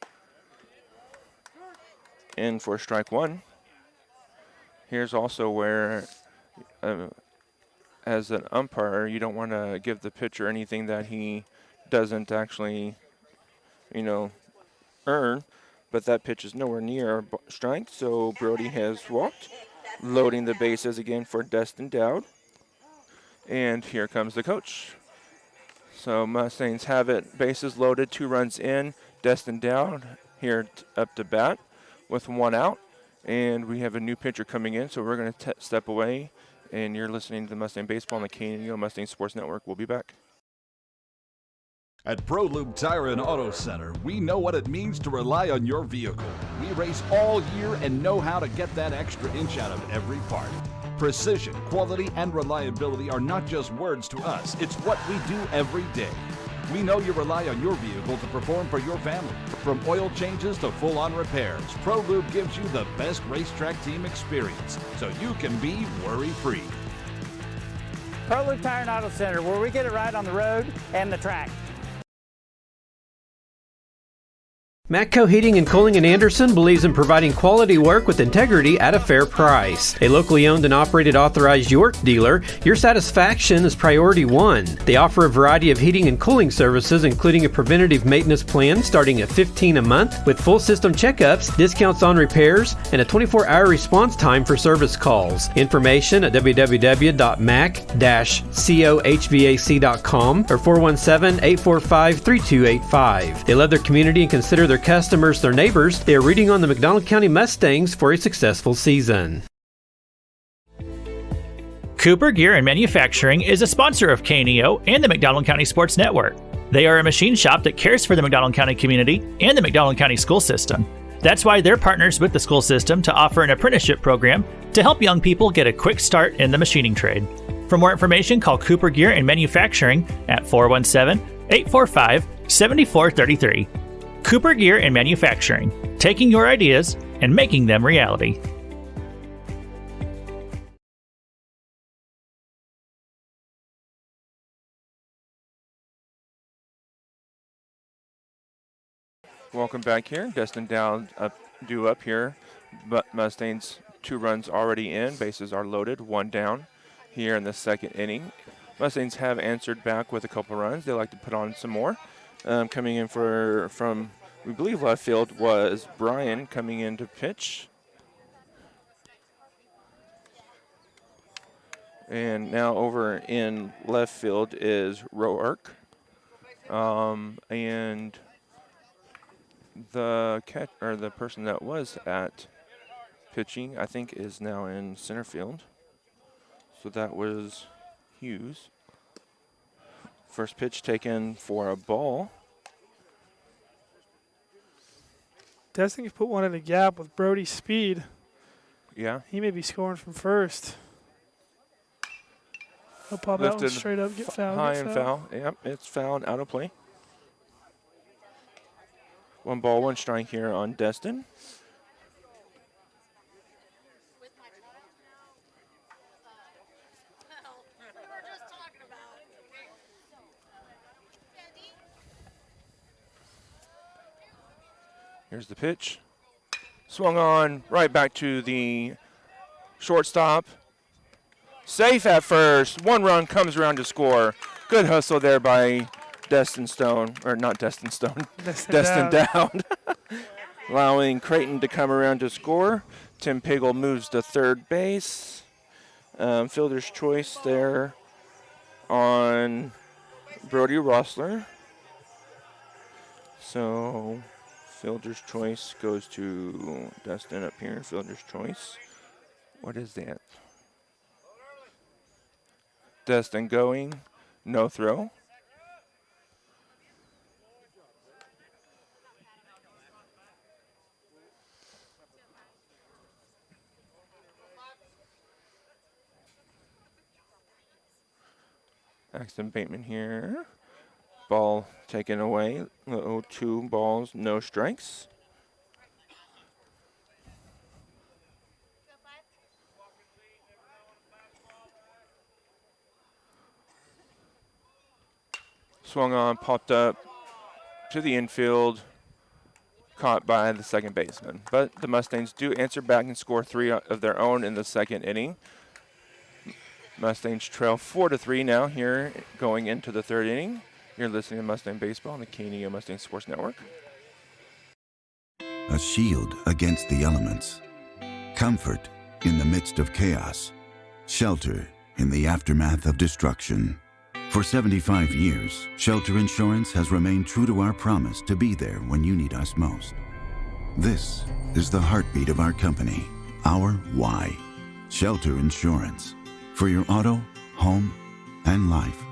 In for strike 1. Here's also where, as an umpire, you don't want to give the pitcher anything that he doesn't actually, earn. But that pitch is nowhere near a strike, so Brody has walked. Loading the bases again for Destin Dowd. And here comes the coach. So Mustangs have it, bases loaded, 2 runs in. Destin Dowd here up to bat with 1 out. And we have a new pitcher coming in, so we're going to step away. And you're listening to Mustang Baseball on the KNEO Mustang Sports Network. We'll be back. At ProLube Tire and Auto Center, we know what it means to rely on your vehicle. We race all year and know how to get that extra inch out of every part. Precision, quality, and reliability are not just words to us. It's what we do every day. We know you rely on your vehicle to perform for your family. From oil changes to full-on repairs, ProLube gives you the best racetrack team experience, so you can be worry-free. ProLube Tire and Auto Center, where we get it right on the road and the track. Matco Heating and Cooling in Anderson believes in providing quality work with integrity at a fair price. A locally owned and operated authorized York dealer, your satisfaction is priority 1. They offer a variety of heating and cooling services, including a preventative maintenance plan starting at $15 a month with full system checkups, discounts on repairs, and a 24-hour response time for service calls. Information at www.mac-cohvac.com or 417-845-3285. They love their community and consider their customers their neighbors. They are rooting on the McDonald County Mustangs for a successful season. Cooper Gear and Manufacturing is a sponsor of KNEO and the McDonald County Sports Network. They are a machine shop that cares for the McDonald County community and the McDonald County school system. That's why they're partners with the school system to offer an apprenticeship program to help young people get a quick start in the machining trade. For more information, call Cooper Gear and Manufacturing at 417-845-7433. Cooper Gear and Manufacturing, taking your ideas and making them reality. Welcome back here. Destin Dowd due up here, but Mustangs 2 runs already in. Bases are loaded, 1 down here in the 2nd inning. Mustangs have answered back with a couple runs. They like to put on some more. Coming in from, we believe, left field was Brian coming in to pitch. And now over in left field is Roark. And the person that was at pitching, I think, is now in center field. So that was Hughes. First pitch taken for a ball. Destin can put one in the gap with Brody's speed. Yeah. He may be scoring from first. He'll pop out and straight up, get fouled. High and foul. Yep, it's fouled, out of play. 1 ball, 1 strike here on Destin. Here's the pitch. Swung on right back to the shortstop. Safe at first. 1 run comes around to score. Good hustle there by Destin Stone, or not Destin Stone, Destin Dowd. Allowing Creighton to come around to score. Tim Pagel moves to third base. Fielder's choice there on Brody Rossler. So fielder's choice goes to Destin up here. Fielder's choice. What is that? Destin going. No throw. Axton Bateman here. Ball taken away. 2 balls, no strikes. Swung on, popped up to the infield, caught by the second baseman. But the Mustangs do answer back and score 3 of their own in the second inning. Mustangs trail 4-3 now here going into the third inning. You're listening to Mustang Baseball on the KNEO Mustang Sports Network. A shield against the elements. Comfort in the midst of chaos. Shelter in the aftermath of destruction. For 75 years, Shelter Insurance has remained true to our promise to be there when you need us most. This is the heartbeat of our company, our why. Shelter Insurance. For your auto, home, and life.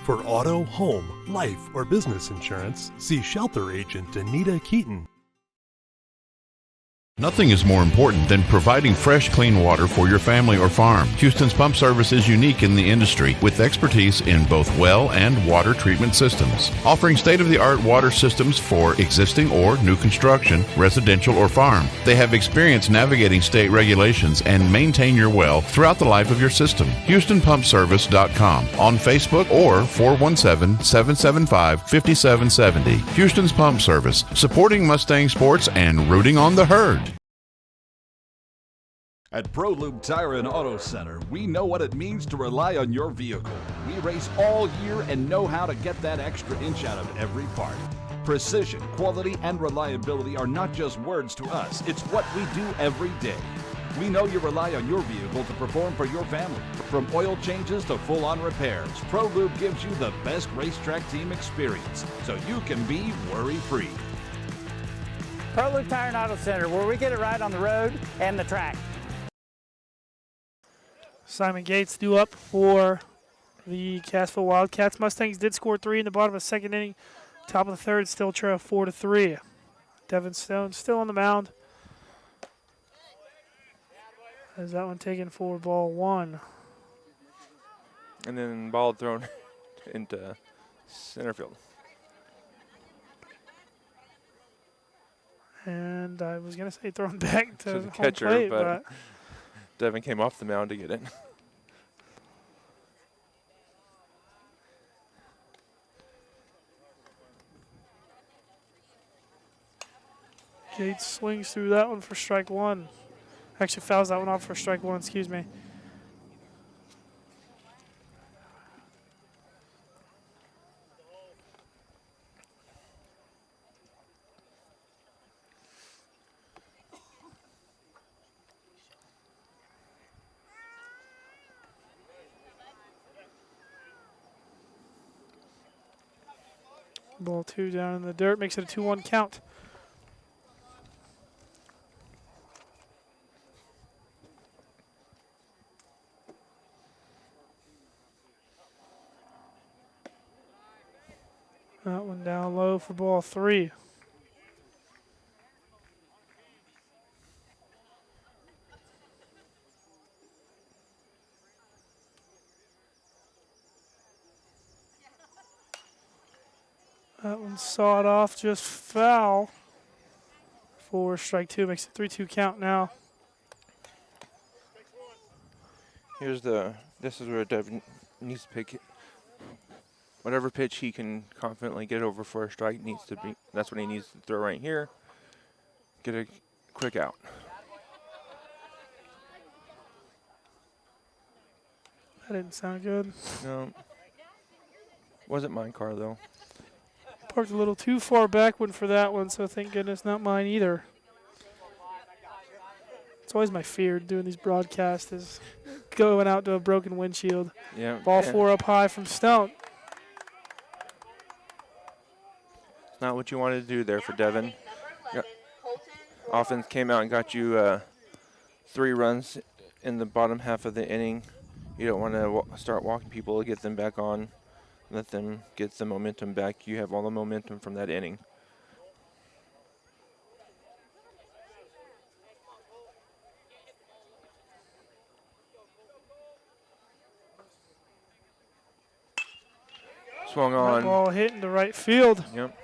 For auto, home, life, or business insurance, see Shelter Agent Anita Keaton. Nothing is more important than providing fresh, clean water for your family or farm. Houston's Pump Service is unique in the industry with expertise in both well and water treatment systems, offering state-of-the-art water systems for existing or new construction, residential or farm. They have experience navigating state regulations and maintain your well throughout the life of your system. HoustonPumpService.com on Facebook or 417-775-5770. Houston's Pump Service, supporting Mustang sports and rooting on the herd. At ProLube Tire and Auto Center, we know what it means to rely on your vehicle. We race all year and know how to get that extra inch out of every part. Precision, quality, and reliability are not just words to us. It's what we do every day. We know you rely on your vehicle to perform for your family. From oil changes to full-on repairs, ProLube gives you the best racetrack team experience, so you can be worry-free. ProLube Tire and Auto Center, where we get it right on the road and the track. Simon Gates due up for the Cassville Wildcats. Mustangs did score 3 in the bottom of the second inning. Top of the third, still trail 4-3. Devin Stone still on the mound. Has that one taken for ball 1. And then ball thrown into center field. And I was going to say thrown back to the catcher, plate, but Devin came off the mound to get it. Gates swings through that one for strike 1. Actually fouls that one off for strike 1, excuse me. Ball 2 down in the dirt, makes it a 2-1 count. That one down low for ball 3. That one sawed off, just foul for strike 2. Makes it 3-2 count now. This is where Devin needs to pick it. Whatever pitch he can confidently get over for a strike that's what he needs to throw right here. Get a quick out. That didn't sound good. No. Wasn't mine car though. Parked a little too far backward for that one, so thank goodness not mine either. It's always my fear doing these broadcasts is going out to a broken windshield. Yeah. Ball 4 up high from Stone. It's not what you wanted to do there for Devin. Offense came out and got you 3 runs in the bottom half of the inning. You don't want to start walking people to get them back on. Let them get the momentum back. You have all the momentum from that inning. swung That on. ball hit into right field. Yep.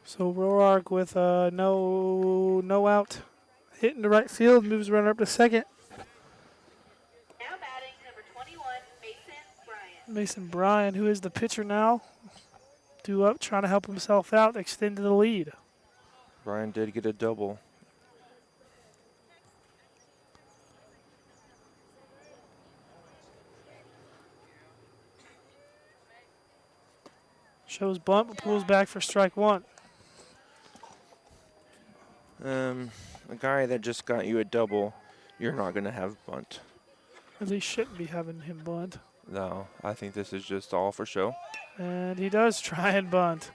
So Roark with no out. Hit into right field, moves runner up to second. Now batting number 21, Mason Bryant. Mason Bryan, who is the pitcher now, due up, trying to help himself out, extend to the lead. Brian did get a double. Shows bunt, but pulls back for strike one. A guy that just got you a double, you're not going to have bunt. They shouldn't be having him bunt. No, I think this is just all for show. And he does try and bunt.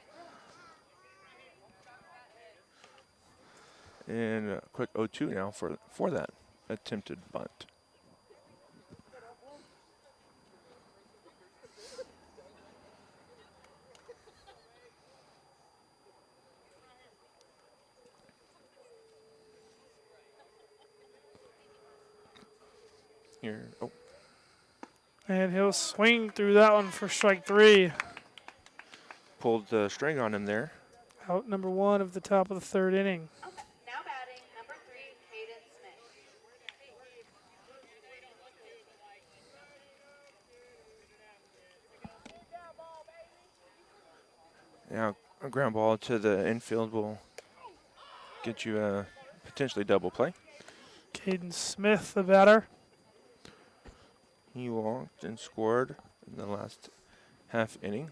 And a quick 0-2 now for that attempted bunt. Here, oh. And he'll swing through that one for strike three. Pulled the string on him there. Out number one of the top of the third inning. Now batting number 3, Hayden Smith. Now a ground ball to the infield will get you a potentially double play. Caden Smith, the batter. He walked and scored in the last half inning.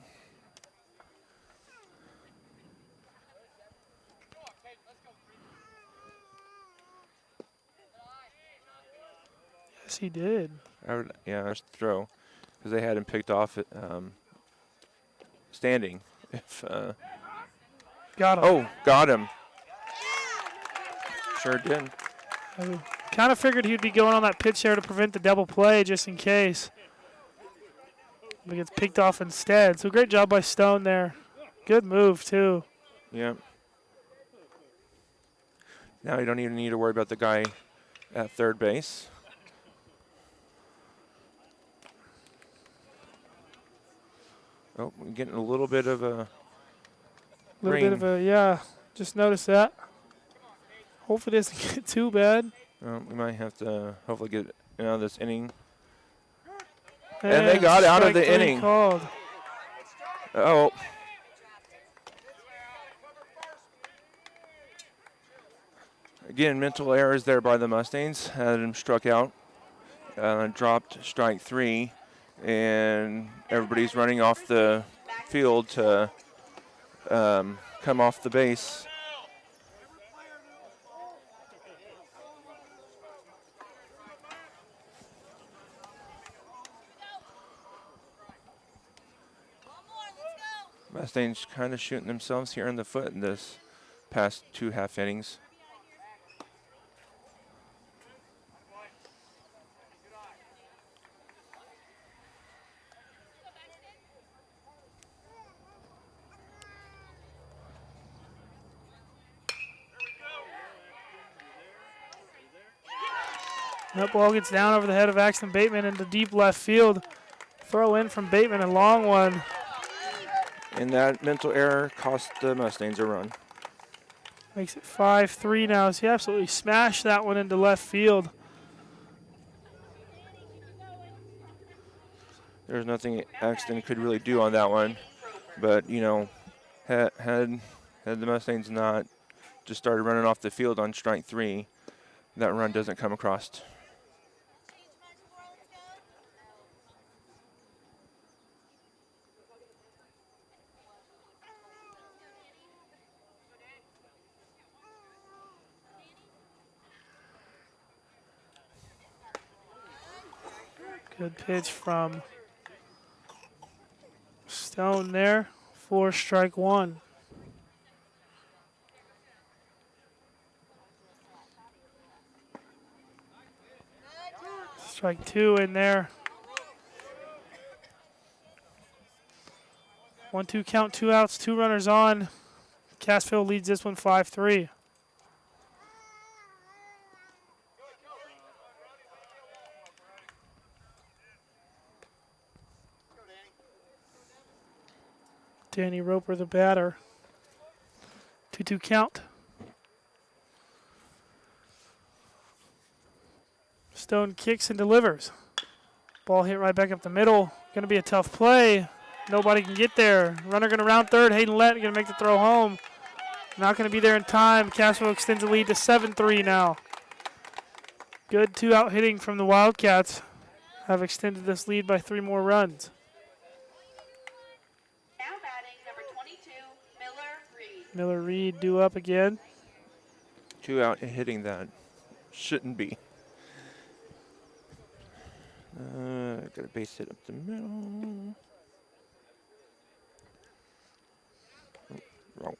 Yes, he did. Nice throw, because they had him picked off at standing. If got him. Oh, got him. Sure did. I kind of figured he'd be going on that pitch there to prevent the double play just in case. But he gets picked off instead. So great job by Stone there. Good move, too. Yep. Now you don't even need to worry about the guy at third base. Oh, we're getting a little bit of a rain. Yeah, just noticed that. Hopefully it doesn't get too bad. We might have to hopefully get out of this inning. And they got out of the inning. Called. Oh. Again, mental errors there by the Mustangs. Had him struck out. Dropped strike three. And everybody's running off the field to come off the base. Mustangs kind of shooting themselves here in the foot in this past two half innings. That ball gets down over the head of Axton Bateman into deep left field. Throw in from Bateman, a long one. And that mental error cost the Mustangs a run. Makes it 5-3 now. So he absolutely smashed that one into left field. There's nothing Axton could really do on that one. But, you know, had the Mustangs not just started running off the field on strike three, that run doesn't come across. Good pitch from Stone there for strike one. Strike two in there. 1-2 count, 2 outs, 2 runners on. Cassville leads this one 5-3. Danny Roper, the batter. 2-2 count. Stone kicks and delivers. Ball hit right back up the middle. Going to be a tough play. Nobody can get there. Runner going to round third. Hayden Lett going to make the throw home. Not going to be there in time. Cassville extends the lead to 7-3 now. Good 2-out hitting from the Wildcats. Have extended this lead by 3 more runs. Now batting number 22, Miller Reed. Miller Reed due up again. 2-out hitting that shouldn't be. Got a base hit up the middle. Oh, wrong.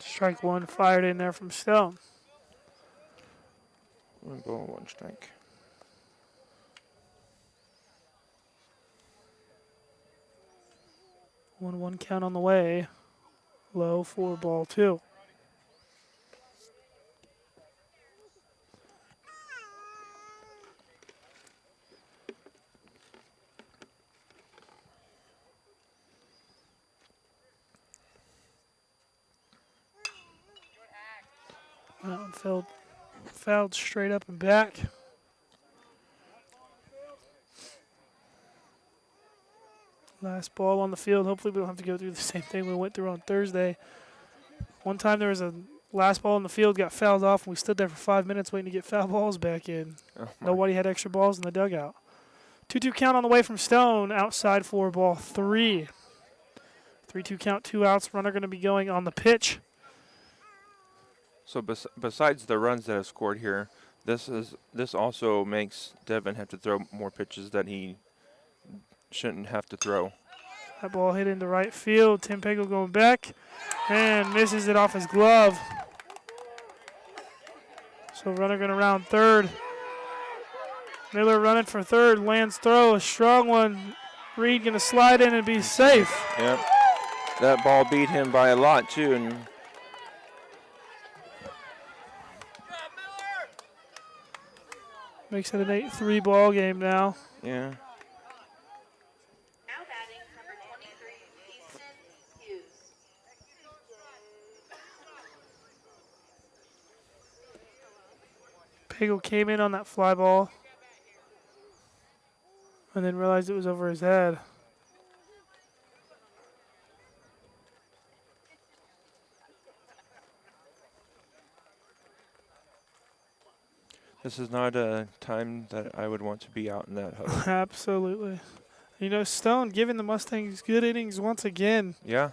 Strike one fired in there from Stone. 1 ball, 1 strike. One count on the way. Low 4-2. That one fouled straight up and back. Last ball on the field. Hopefully we don't have to go through the same thing we went through on Thursday. One time there was a last ball in the field, got fouled off, and we stood there for 5 minutes waiting to get foul balls back in. Oh, nobody had extra balls in the dugout. 2-2 count on the way from Stone. Outside for ball 3. 3-2 count, 2 outs. Runner going to be going on the pitch. So besides the runs that have scored here, this also makes Devin have to throw more pitches that he shouldn't have to throw. That ball hit into right field. Tim Pagel going back and misses it off his glove. So runner going to round third. Miller running for third. Lands throw, a strong one. Reed going to slide in and be safe. Yep. That ball beat him by a lot too. And makes it an 8-3 ball game now. yeah. Now batting number 23, Easton Hughes. Pagel came in on that fly ball and then realized it was over his head. This is not a time that I would want to be out in that huddle. Absolutely. You know, Stone giving the Mustangs good innings once again. Yeah.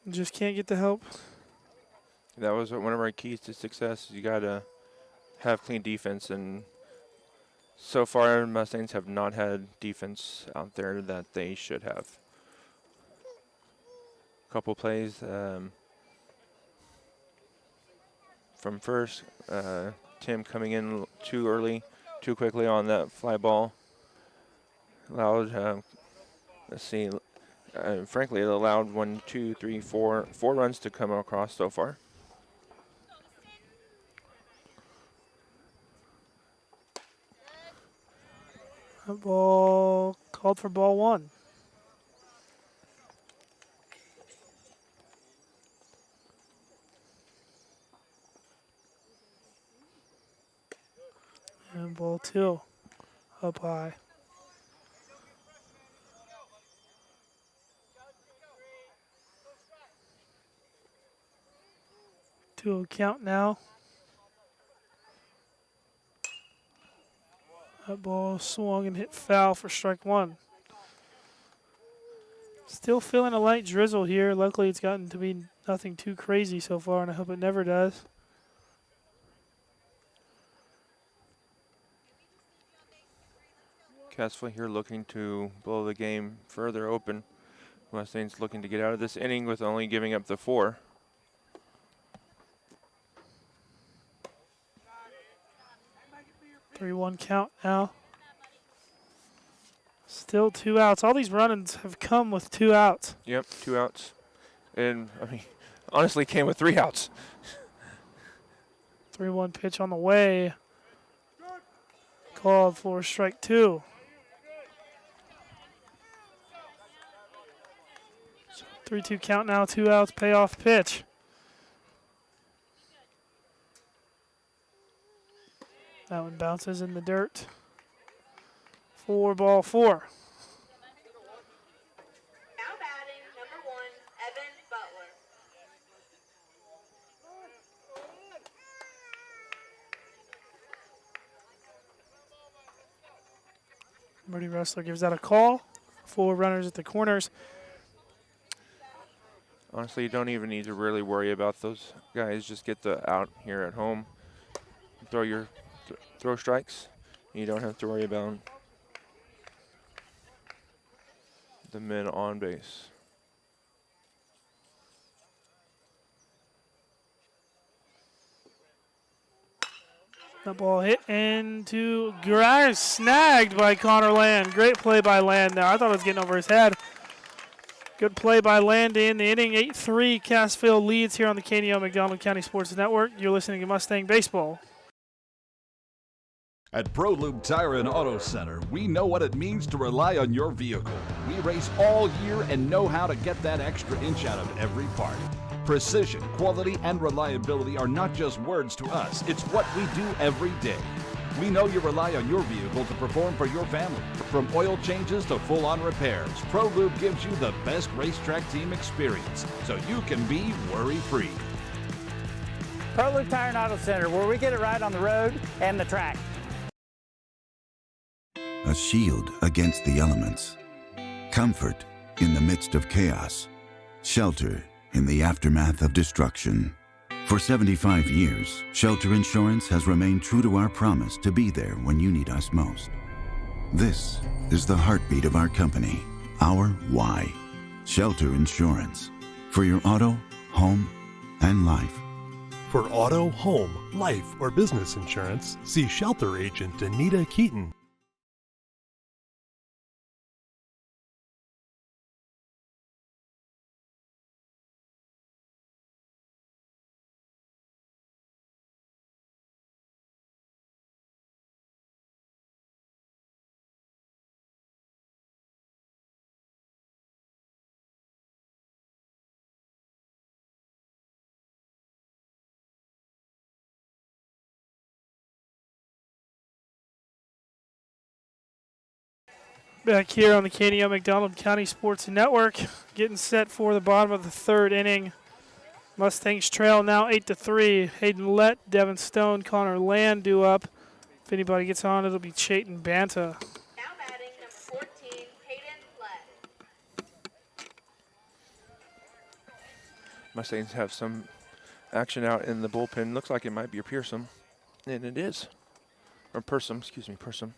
Just can't get the help. That was one of our keys to success. You got to have clean defense, and so far Mustangs have not had defense out there that they should have. Couple plays from first. Tim coming in too early, too quickly on that fly ball. Allowed, frankly, it allowed 1, 2, 3, 4 runs to come across so far. That ball called for ball 1. And ball 2 up high. 2-0 count now. That ball swung and hit foul for strike 1. Still feeling a light drizzle here. Luckily, it's gotten to be nothing too crazy so far, and I hope it never does. Cassville here looking to blow the game further open. Mustangs looking to get out of this inning with only giving up the 4. 3-1 count now. Still 2 outs. All these run-ins have come with 2 outs. Yep, 2 outs. And, I mean, honestly came with 3 outs. 3-1 pitch on the way. Called for strike 2. So 3-2 count now, 2 outs, payoff pitch. That one bounces in the dirt. 4-4. Now batting, number 1, Evan Butler. Moody Wrestler gives out a call. 4 runners at the corners. Honestly, you don't even need to really worry about those guys. Just get the out here at home. Throw your throw strikes. You don't have to worry about the men on base. That ball hit into grass, snagged by Connor Land. Great play by Land there. I thought it was getting over his head. Good play by Land in the inning. 8-3, Cassville leads here on the KNO McDonald County Sports Network. You're listening to Mustang Baseball. At ProLube Tire and Auto Center, we know what it means to rely on your vehicle. We race all year and know how to get that extra inch out of every part. Precision, quality, and reliability are not just words to us. It's what we do every day. We know you rely on your vehicle to perform for your family. From oil changes to full-on repairs, ProLube gives you the best racetrack team experience, so you can be worry-free. ProLube Tire and Auto Center, where we get it right on the road and the track. A shield against the elements. Comfort in the midst of chaos. Shelter in the aftermath of destruction. For 75 years, Shelter Insurance has remained true to our promise to be there when you need us most. This is the heartbeat of our company, our why. Shelter Insurance. For your auto, home, and life. For auto, home, life, or business insurance, see Shelter Agent Anita Keaton. Back here on the KNO McDonald County Sports Network, getting set for the bottom of the 3rd inning. Mustangs trail now 8-3. Hayden Lett, Devin Stone, Connor Land due up. If anybody gets on, it'll be Chayton Banta. Now batting, number 14, Hayden Lett. Mustangs have some action out in the bullpen. Looks like it might be a Pearson, and it is. Or Pearson, excuse me, Pearson.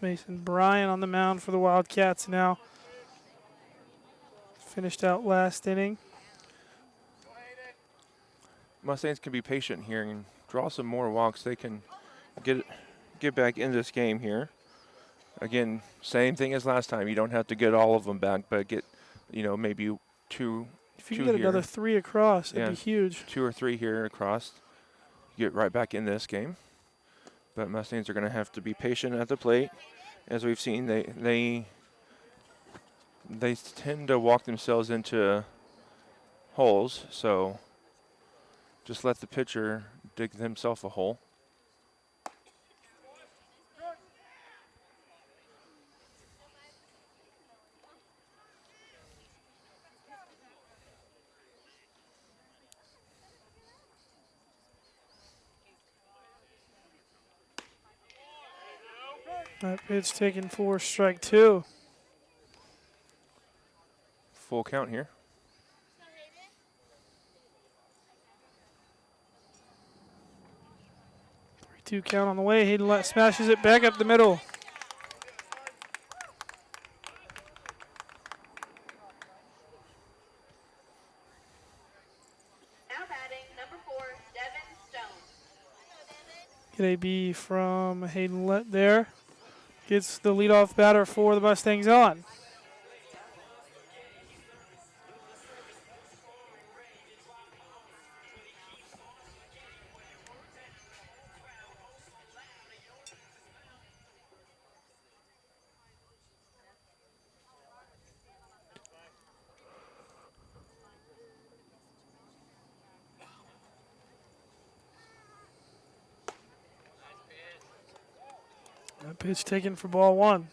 Mason Bryan on the mound for the Wildcats now. Finished out last inning. Mustangs can be patient here and draw some more walks. They can get back in this game here. Again, same thing as last time. You don't have to get all of them back, but get, maybe two. If you can get here. another 3 across, it'd be huge. 2 or 3 here across. Get right back in this game. But Mustangs are going to have to be patient at the plate. As we've seen, they tend to walk themselves into holes, so just let the pitcher dig himself a hole. That pitch taken for strike 2. Full count here. Two count on the way. Hayden Lett smashes it back up the middle. Now batting, number 4, Get a B from Hayden Lett there. Gets the leadoff batter for the Mustangs on. That pitch taken for ball one.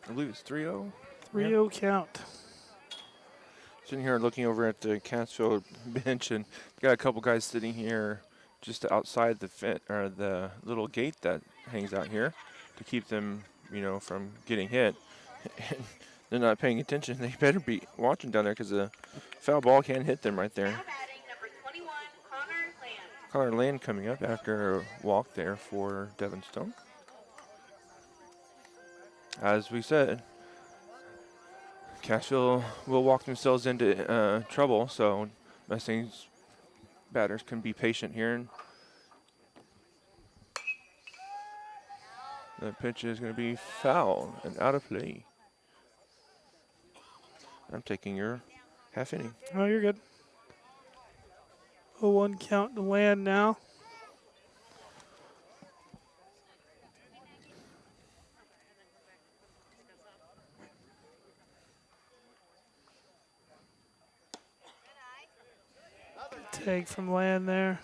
I believe it's 3-0. 3-0 count. Sitting here looking over at the Cassville bench, and got a couple guys sitting here just outside the little gate that hangs out here to keep them, from getting hit. And they're not paying attention. They better be watching down there because the foul ball can hit them right there. Connor Land coming up after a walk there for Devin Stone. As we said, Cassville will walk themselves into trouble, so Mustangs batters can be patient here. And the pitch is going to be foul and out of play. I'm taking your half inning. Oh, you're good. 0-1 count to Land now. Take from Land there.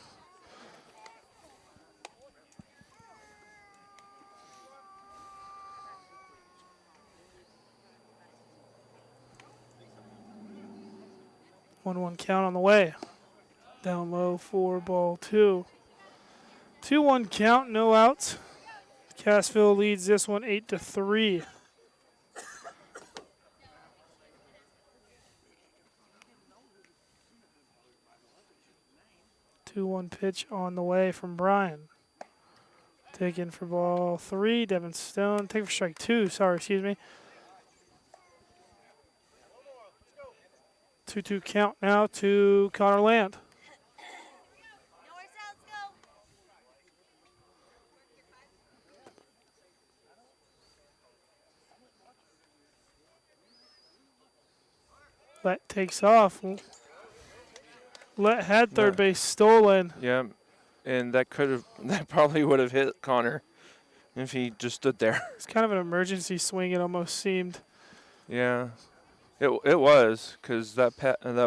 1-1 count on the way. Down low for ball two. 2-1 count, no outs. Cassville leads this one 8-3. 2-1 pitch on the way from Brian. Taken for ball three. Devin Stone. Taken for strike two. Sorry, excuse me. 2-2 count now to Connor Land. Lett takes off. Lett had third base stolen. Yeah, and that probably would have hit Connor if he just stood there. It's kind of an emergency swing, it almost seemed. Yeah, it was, because that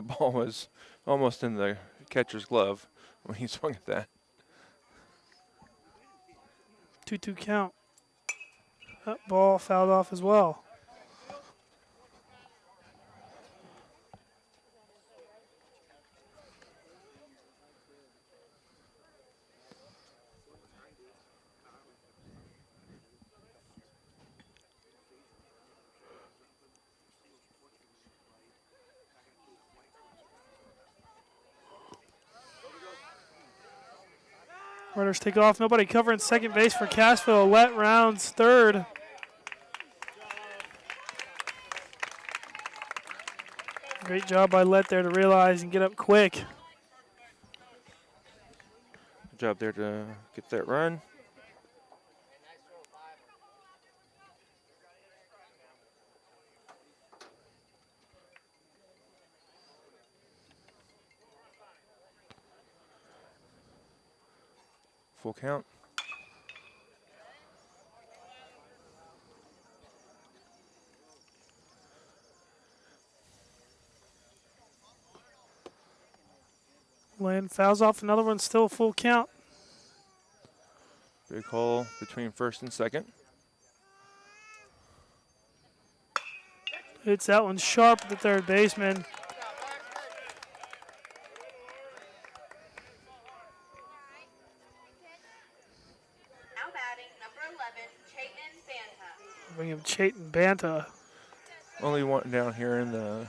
ball was almost in the catcher's glove when he swung at that. 2-2 count. That ball fouled off as well. Runners take off. Nobody covering second base for Cassville. Lett rounds third. Great job by Lett there to realize and get up quick. Good job there to get that run. Full count. Land fouls off another one, still a full count. Big hole between first and second. Hits that one sharp at the third baseman. bring up Chayton Banta. Only one down here in the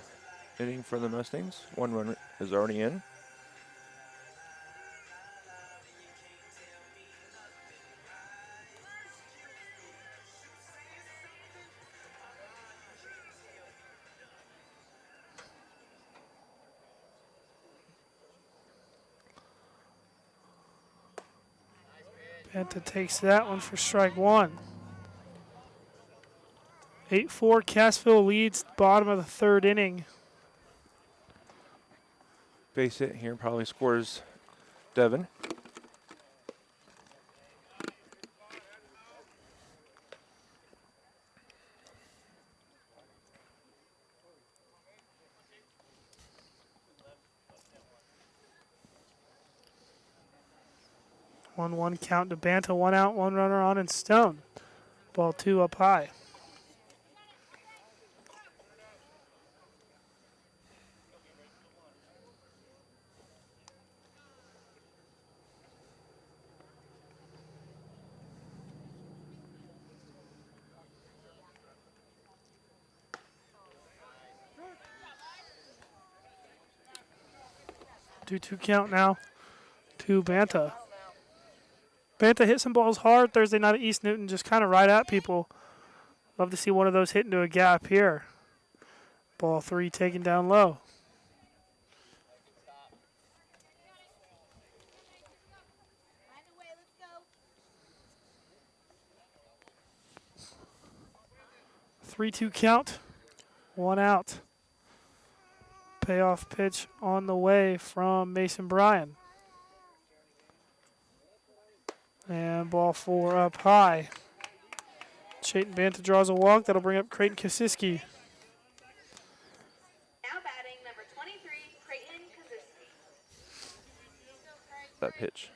inning for the Mustangs. One run is already in. Banta takes that one for strike one. 8-4, Cassville leads bottom of the third inning. Base hit here probably scores Devin. One count to Banta, 1 out, 1 runner on and Stone. Ball 2 up high. Two count now to Banta. Banta hit some balls hard Thursday night at East Newton, just kind of right at people. Love to see one of those hit into a gap here. Ball 3 taken down low. Three-two count, 1 out. Payoff pitch on the way from Mason Bryan. And ball 4 up high. Chayton Banta draws a walk. That'll bring up Creighton Kasiski. Now batting number 23, Creighton Kaczynski. That pitch.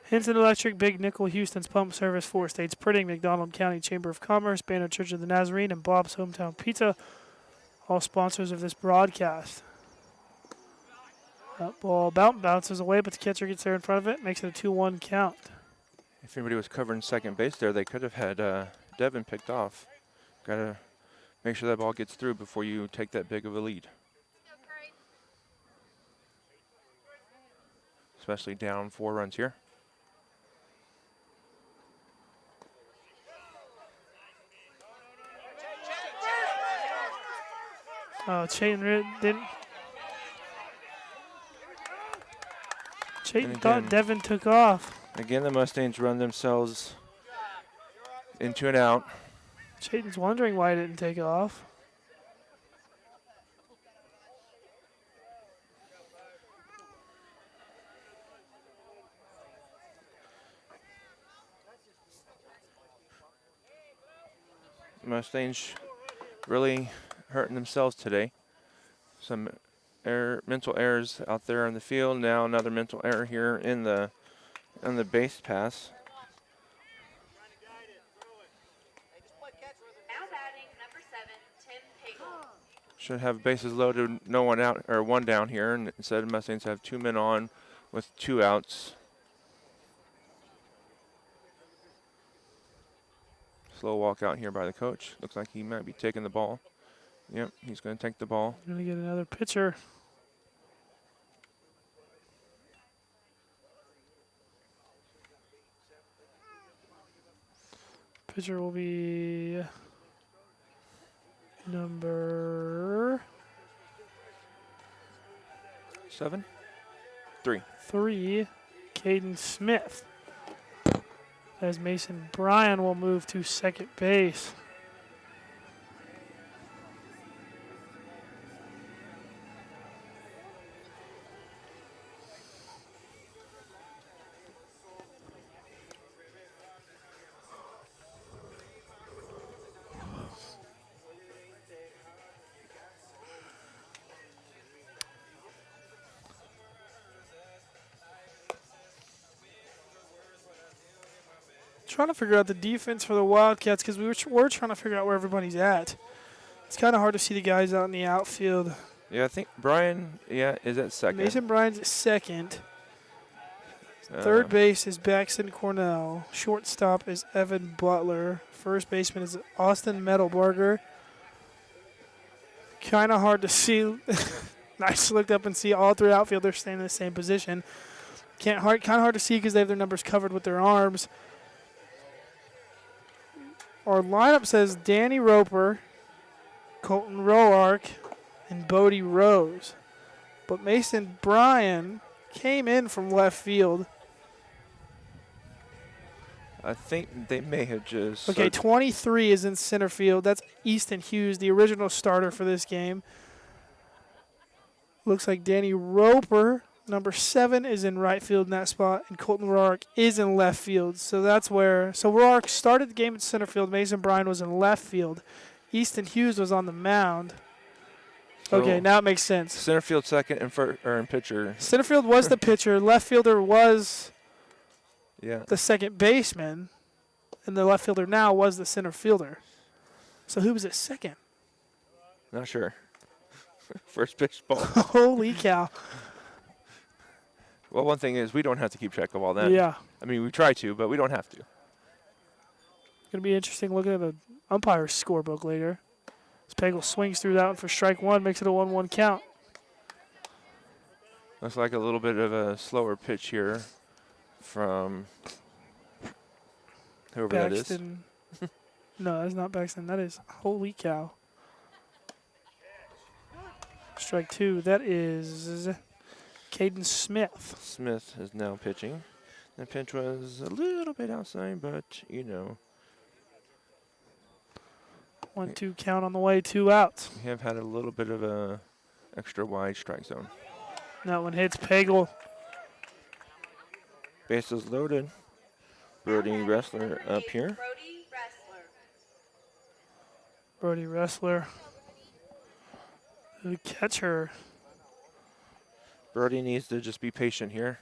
Hinton Electric, Big Nickel, Houston's Pump Service, 4 States Printing, McDonald County Chamber of Commerce, Banner Church of the Nazarene, and Bob's Hometown Pizza, all sponsors of this broadcast. That ball bounces away, but the catcher gets there in front of it, makes it a 2-1 count. If anybody was covering second base there, they could have had Devin picked off. Got to make sure that ball gets through before you take that big of a lead. Especially down 4 runs here. Chayton didn't. Chayton thought Devin took off. Again, the Mustangs run themselves into an out. Chayton's wondering why it didn't take off. Mustangs really hurting themselves today. Some mental errors out there on the field. Now another mental error here on the base pass. Now batting number 7, Tim Pagel. Should have bases loaded, no one out or 1 down here, and instead Mustangs have 2 men on with 2 outs. Slow walk out here by the coach. Looks like he might be taking the ball. Yep, he's going to take the ball. Going to get another pitcher. Pitcher will be number 3, Caden Smith. As Mason Bryan will move to second base. Trying to figure out the defense for the Wildcats because we're trying to figure out where everybody's at. It's kind of hard to see the guys out in the outfield. Yeah, I think Bryan, is at second. Mason Bryan's at second. Third base is Baxton Cornell. Shortstop is Evan Butler. First baseman is Austin Metalberger. Kind of hard to see. Nice to look up and see all three outfielders staying in the same position. Kind of hard to see because they have their numbers covered with their arms. Our lineup says Danny Roper, Colton Roark, and Bodie Rose. But Mason Bryan came in from left field. I think they may have just... Okay, 23 is in center field. That's Easton Hughes, the original starter for this game. Looks like Danny Roper, number 7, is in right field in that spot, and Colton Roark is in left field. So that's where... So Roark started the game in center field. Mason Bryan was in left field. Easton Hughes was on the mound. Okay, now it makes sense. Center field second and pitcher. Center field was the pitcher. Left fielder was Yeah. the second baseman, and the left fielder now was the center fielder. So who was at second? Not sure. First pitch ball. Holy cow. Well, one thing is we don't have to keep track of all that. Yeah. I mean, we try to, but we don't have to. It's going to be interesting looking at the umpire's scorebook later. As Pagel swings through that one for strike one, makes it a 1-1 count. Looks like a little bit of a slower pitch here from whoever Baxton. that is. No, that's not Baxton. That is, holy cow. Strike two. That is Caden Smith. Smith is now pitching. The pitch was a little bit outside, but, you know. 1-2 count on the way, 2 outs. We have had a little bit of a extra wide strike zone. That one hits Pagel. Bases loaded. Brody Wrestler up here. Brody Wrestler. The catcher. Brody needs to just be patient here.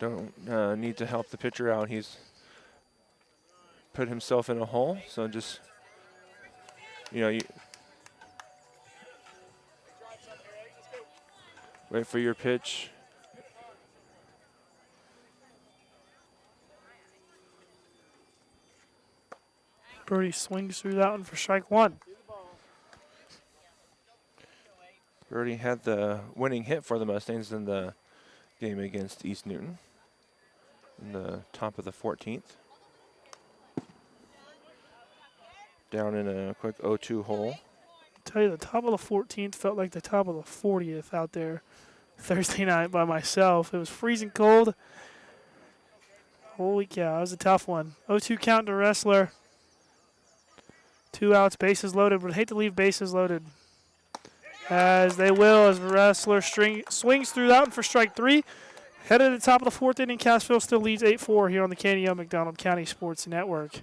Don't need to help the pitcher out. He's put himself in a hole, so just, you know, wait for your pitch. Brody swings through that one for strike one. Brody had the winning hit for the Mustangs in the game against East Newton in the top of the 14th. Down in a quick 0-2 hole. Tell you, the top of the 14th felt like the top of the 40th out there Thursday night by myself. It was freezing cold. Holy cow, that was a tough one. 0-2 count to Wrestler. 2 outs, bases loaded. Would hate to leave bases loaded. As they will, as Wrestler swings through that one for strike three. Headed to the top of the 4th inning, Cassville still leads 8-4 here on the KNEO McDonald County Sports Network.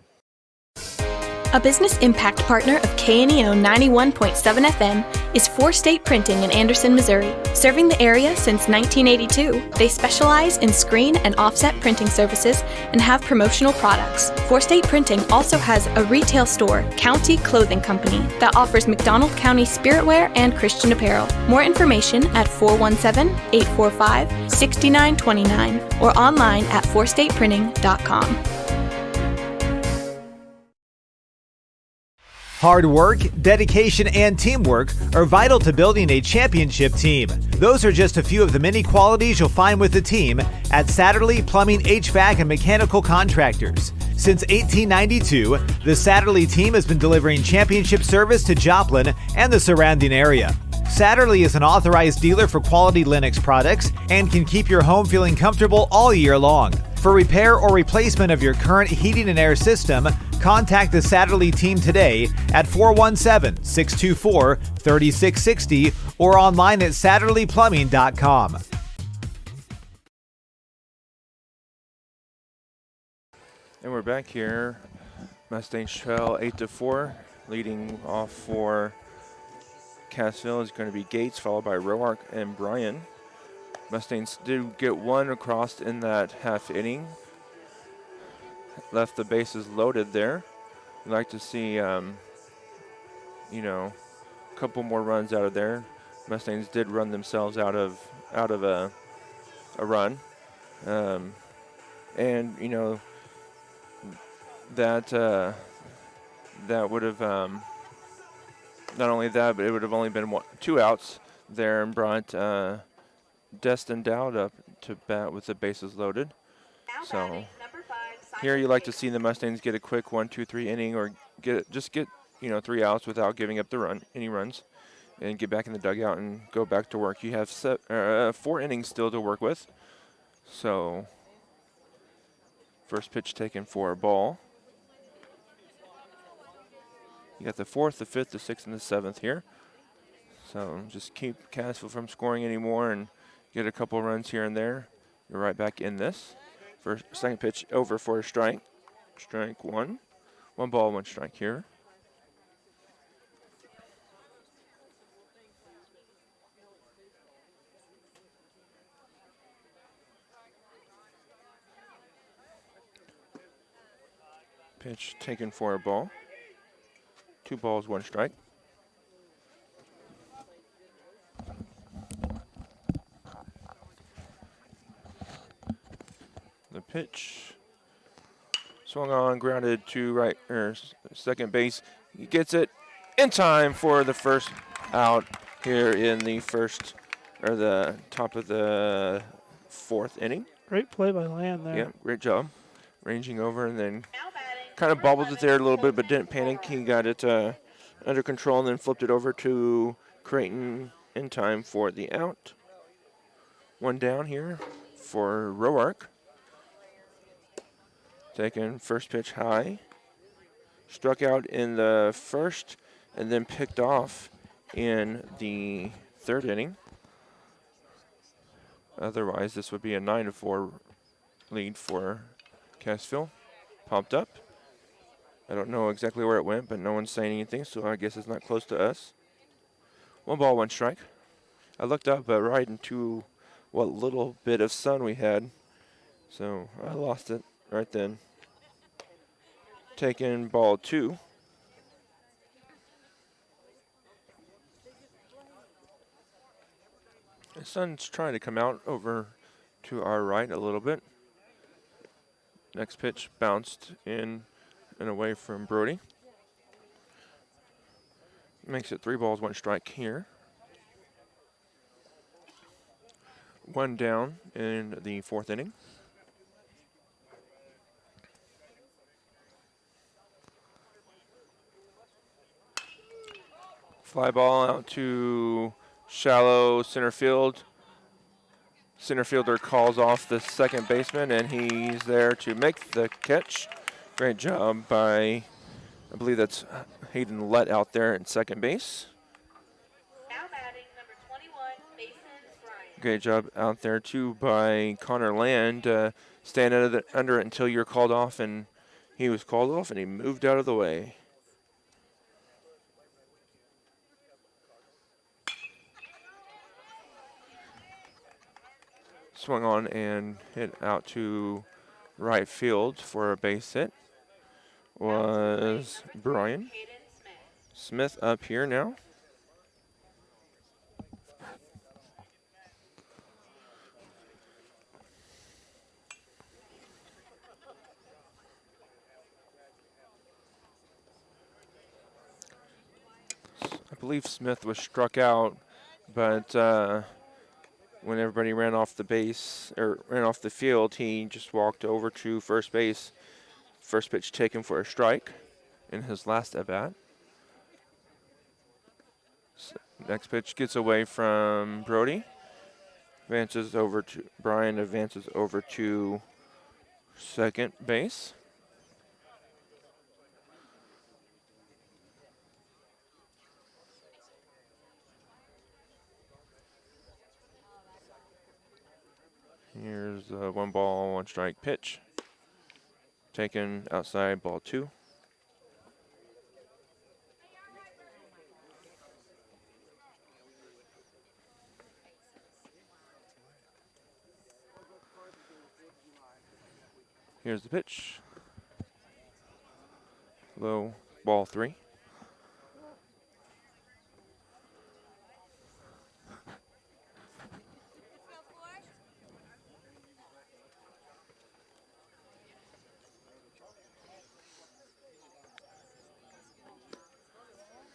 A business impact partner of KNEO 91.7 FM is 4State Printing in Anderson, Missouri. Serving the area since 1982, they specialize in screen and offset printing services and have promotional products. 4State Printing also has a retail store, County Clothing Company, that offers McDonald County spiritwear and Christian apparel. More information at 417-845-6929 or online at 4stateprinting.com. Hard work, dedication, and teamwork are vital to building a championship team. Those are just a few of the many qualities you'll find with the team at Satterley Plumbing, HVAC, and Mechanical Contractors. Since 1892, the Satterley team has been delivering championship service to Joplin and the surrounding area. Satterley is an authorized dealer for quality Lennox products and can keep your home feeling comfortable all year long. For repair or replacement of your current heating and air system, contact the Satterley team today at 417-624-3660 or online at satterleyplumbing.com. And we're back here. Mustangs trail 8-4. Leading off for Cassville is going to be Gates, followed by Roark and Bryan. Mustangs did get one across in that half inning. Left the bases loaded there. We'd like to see, you know, a couple more runs out of there. Mustangs did run themselves out of a run. And, you know, that would have, not only that, but it would have only been 2 outs there and brought Destin Dowd up to bat with the bases loaded. So here you like to see the Mustangs get a quick 1-2-3 inning, or get 3 outs without giving up any runs, and get back in the dugout and go back to work. You have 4 innings still to work with. So first pitch taken for a ball. You got the 4th, the 5th, the 6th, and the 7th here. So just keep Cassville from scoring anymore and get a couple runs here and there. You're right back in this. Second pitch over for a strike. Strike 1. 1 ball, 1 strike here. Pitch taken for a ball. 2 balls, 1 strike. The pitch swung on, grounded to second base. He gets it in time for the first out here in the top of the 4th inning. Great play by Land there. Yeah, great job. Ranging over and then kind of bobbled it there a little bit, but didn't panic. He got it under control and then flipped it over to Creighton in time for the out. 1 down here for Roark. Taking first pitch high. Struck out in the first and then picked off in the 3rd inning. Otherwise, this would be a 9-4 lead for Cassville. Popped up. I don't know exactly where it went, but no one's saying anything, so I guess it's not close to us. 1 ball, 1 strike. I looked up right into what little bit of sun we had, so I lost it right then. Taking ball 2. The sun's trying to come out over to our right a little bit. Next pitch bounced in and away from Brody. Makes it 3 balls, 1 strike here. 1 down in the 4th inning. Fly ball out to shallow center field. Center fielder calls off the second baseman, and he's there to make the catch. Great job by, I believe that's Hayden Lett out there at second base. Now batting number 21, Mason Bryant. Great job out there, too, by Connor Land. Stand under it until you're called off, and he was called off, and he moved out of the way. Swung on and hit out to right field for a base hit was Brian Smith up here now. I believe Smith was struck out, but when everybody ran off the base or ran off the field, he just walked over to first base. First pitch taken for a strike in his last at bat. Next pitch gets away from Brody. Advances over to Brian. Advances over to second base. Here's a 1 ball, 1 strike pitch. Taken outside, ball 2. Here's the pitch. Low, ball 3.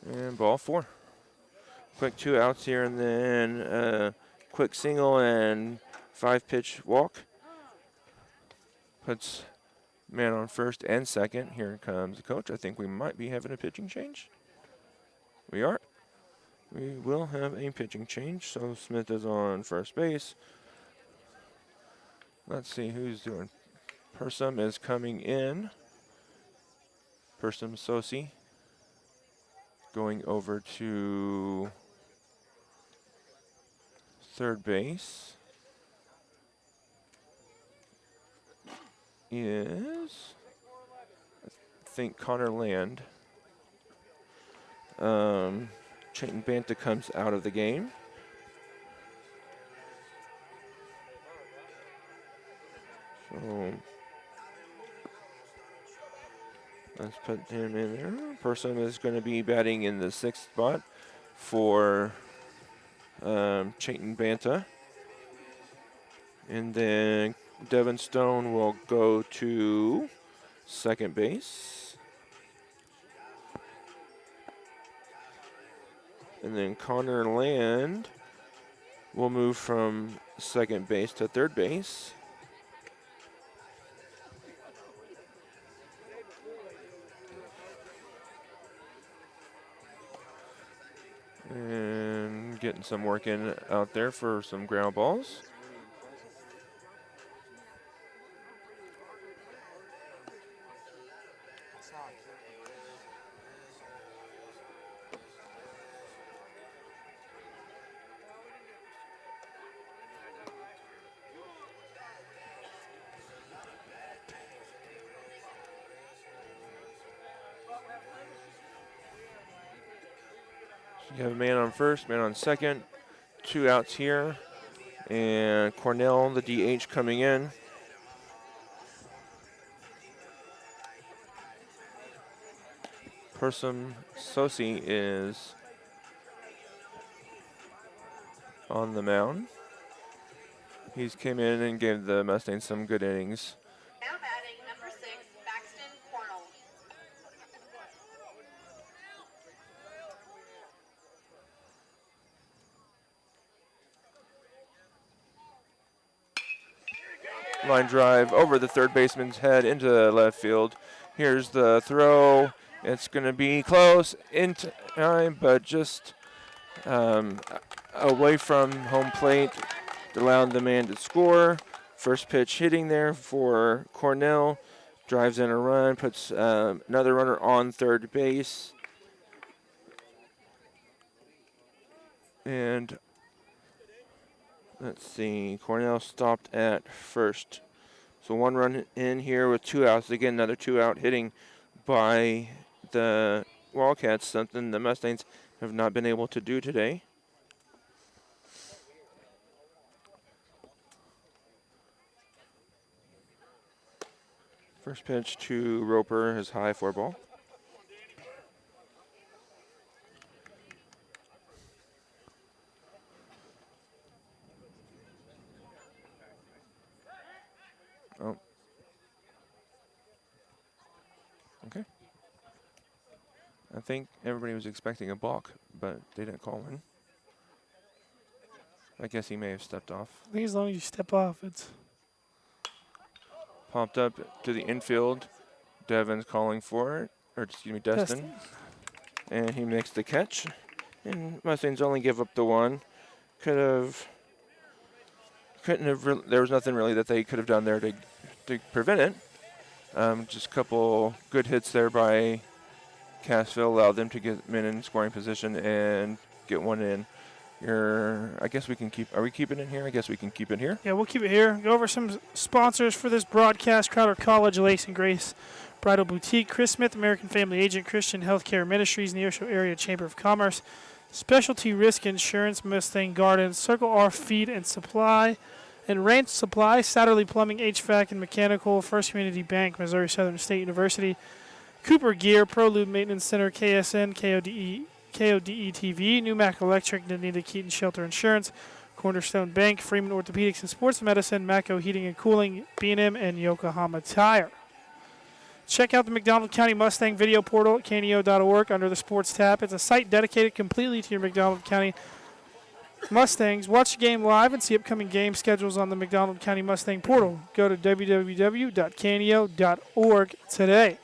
And ball 4. Quick 2 outs here, and then quick single and 5-pitch walk. Puts man on first and second. Here comes the coach. I think we might be having a pitching change. We are. We will have a pitching change. So Smith is on first base. Let's see who's doing. Persum is coming in. Persum Sosi going over to third base is, I think, Connor Land. Chayton Banta comes out of the game. So let's put him in there. Person is going to be batting in the 6th spot for Chayton Banta. And then Devin Stone will go to second base. And then Connor Land will move from second base to third base. And getting some work in out there for some ground balls. You have a man on first, man on second, 2 outs here, and Cornell, the DH, coming in. Persum Sosi is on the mound. He's came in and gave the Mustangs some good innings. Now batting number 6, Baxton Cornell. Line drive over the third baseman's head into left field. Here's the throw. It's going to be close in time, but just away from home plate, allowing the man to score. First pitch hitting there for Cornell. Drives in a run, puts another runner on third base. And let's see, Cornell stopped at first. So 1 run in here with 2 outs. Again, another 2-out hitting by the Wildcats, something the Mustangs have not been able to do today. First pitch to Roper is high for ball. Oh. Okay. I think everybody was expecting a balk, but they didn't call one. I guess he may have stepped off. I think as long as you step off, it's Popped up to the infield. Devin's calling for it, or excuse me, Destin. And he makes the catch. And Mustangs only give up the 1. There was nothing really that they could have done there to prevent it. Just a couple good hits there by Cassville allowed them to get men in scoring position and get 1 in. I guess we can keep. Are we keeping it here? I guess we can keep it here. Yeah, we'll keep it here. Go over some sponsors for this broadcast. Crowder College, Lace and Grace Bridal Boutique, Chris Smith, American Family Agent, Christian Healthcare Ministries, Neosho Area Chamber of Commerce, Specialty Risk Insurance, Mustang Gardens, Circle R Feed and Supply, and Ranch Supply, Satterley Plumbing, HVAC and Mechanical, First Community Bank, Missouri Southern State University, Cooper Gear, ProLube Maintenance Center, KSN, KODE TV, Newmac Electric, Danita Keaton Shelter Insurance, Cornerstone Bank, Freeman Orthopedics and Sports Medicine, Matco Heating and Cooling, B&M, and Yokohama Tire. Check out the McDonald County Mustang video portal at kneo.org under the Sports tab. It's a site dedicated completely to your McDonald County Mustangs. Watch the game live and see upcoming game schedules on the McDonald County Mustang portal. Go to www.kneo.org today.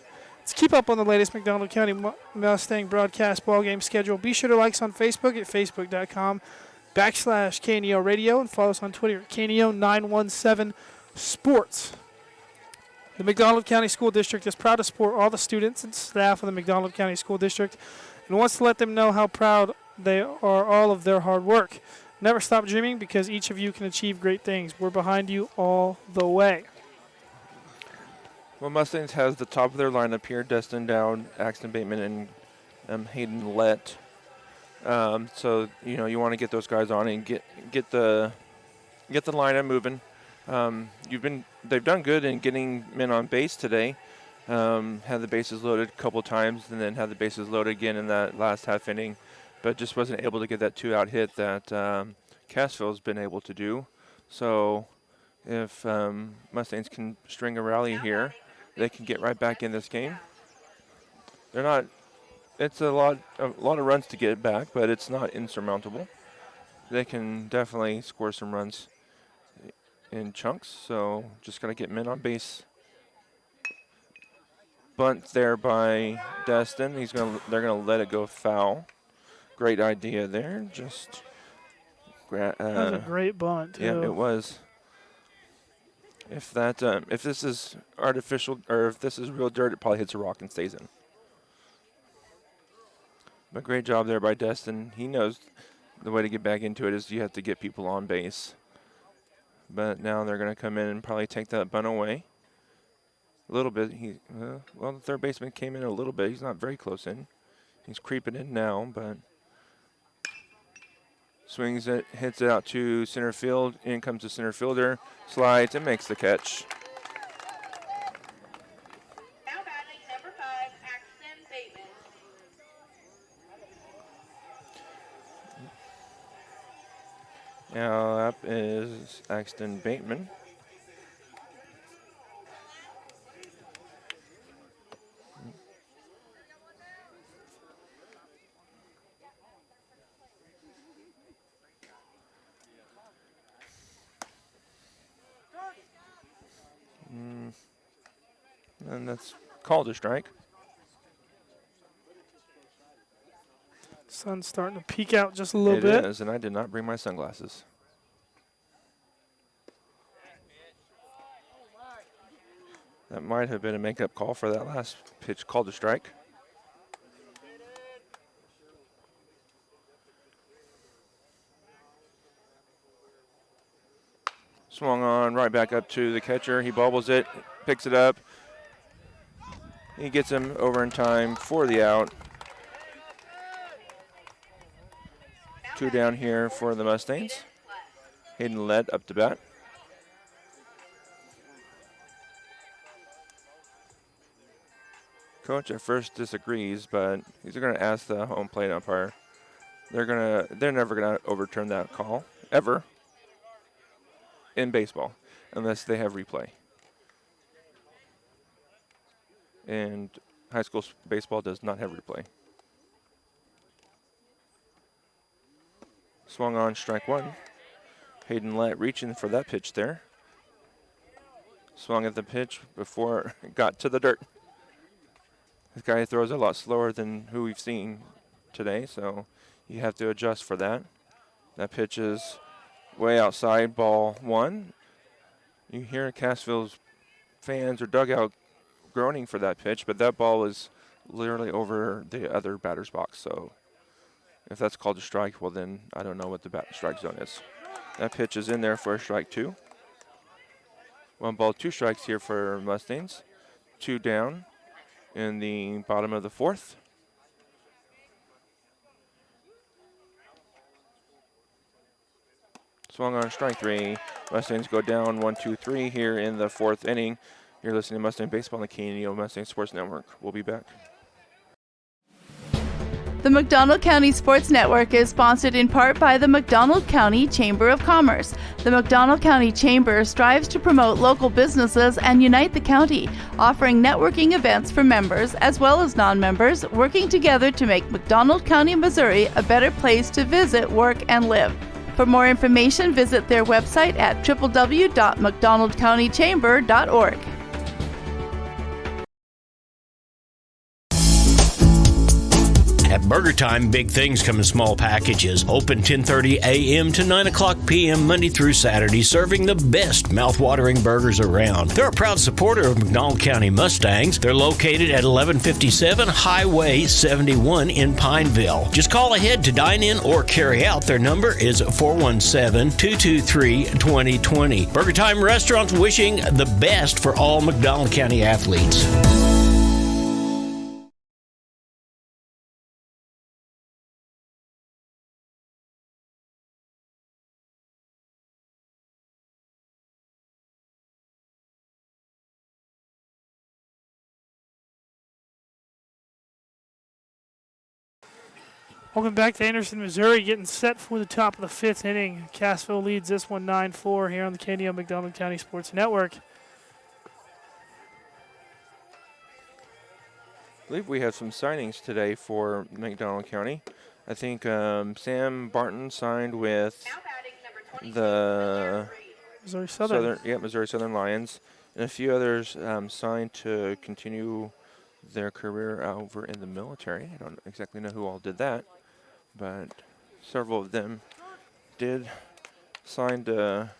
To keep up on the latest McDonald County Mustang broadcast ball game schedule, be sure to like us on Facebook at facebook.com/KNEO Radio and follow us on Twitter at KNEO917 Sports. The McDonald County School District is proud to support all the students and staff of the McDonald County School District and wants to let them know how proud they are all of their hard work. Never stop dreaming because each of you can achieve great things. We're behind you all the way. Well, Mustangs has the top of their lineup here: Destin Dowd, Axton Bateman, and Hayden Lett. So you want to get those guys on and get the lineup moving. They've done good in getting men on base today. Had the bases loaded a couple times, and then had the bases loaded again in that last half inning, but just wasn't able to get that 2-out hit that Cassville's been able to do. So if Mustangs can string a rally here, they can get right back in this game. It's a lot of runs to get back, but it's not insurmountable. They can definitely score some runs in chunks, so just got to get men on base. Bunt there by Destin. They're gonna let it go foul. Great idea there. That was a great bunt, too. Yeah, it was. If this is artificial, or if this is real dirt, it probably hits a rock and stays in. But great job there by Destin. He knows the way to get back into it is you have to get people on base. But now they're going to come in and probably take that bunt away. A little bit. The third baseman came in a little bit. He's not very close in. He's creeping in now, but swings it, hits it out to center field. In comes the center fielder, slides, and makes the catch. Now batting number 5, Axton Bateman. Now up is Axton Bateman. And that's called a strike. Sun's starting to peek out just a little bit. It is, and I did not bring my sunglasses. That might have been a make-up call for that last pitch called a strike. Swung on right back up to the catcher. He bobbles it, picks it up. He gets him over in time for the out. 2 down here for the Mustangs. Hayden Lett up to bat. Coach at first disagrees, but he's going to ask the home plate umpire. They're never going to overturn that call ever in baseball unless they have replay. And high school baseball does not have replay. Swung on, strike 1. Hayden Lett reaching for that pitch there. Swung at the pitch before it got to the dirt. This guy throws a lot slower than who we've seen today, so you have to adjust for that. That pitch is way outside, ball 1. You hear Cassville's fans or dugout groaning for that pitch, but that ball was literally over the other batter's box. So if that's called a strike, well then I don't know what the strike zone is. That pitch is in there for a strike 2. 1 ball, 2 strikes here for Mustangs. 2 down in the bottom of the 4th. Swung on, strike 3. Mustangs go down 1-2-3 here in the 4th inning. You're listening to Mustang Baseball on the KNEO Mustang Sports Network. We'll be back. The McDonald County Sports Network is sponsored in part by the McDonald County Chamber of Commerce. The McDonald County Chamber strives to promote local businesses and unite the county, offering networking events for members as well as non-members, working together to make McDonald County, Missouri a better place to visit, work, and live. For more information, visit their website at www.mcdonaldcountychamber.org. At Burger Time, big things come in small packages. Open 10:30 a.m. to 9 o'clock p.m. Monday through Saturday, serving the best mouth-watering burgers around. They're a proud supporter of McDonald County Mustangs. They're located at 1157 Highway 71 in Pineville. Just call ahead to dine in or carry out. Their number is 417-223-2020. Burger Time Restaurants wishing the best for all McDonald County athletes. Welcome back to Anderson, Missouri, getting set for the top of the 5th inning. Cassville leads this one 9-4 here on the KNO McDonald County Sports Network. I believe we have some signings today for McDonald County. I think Sam Barton signed with the Missouri Southern. Missouri Southern Lions, and a few others signed to continue their career over in the military. I don't exactly know who all did that, but several of them did sign to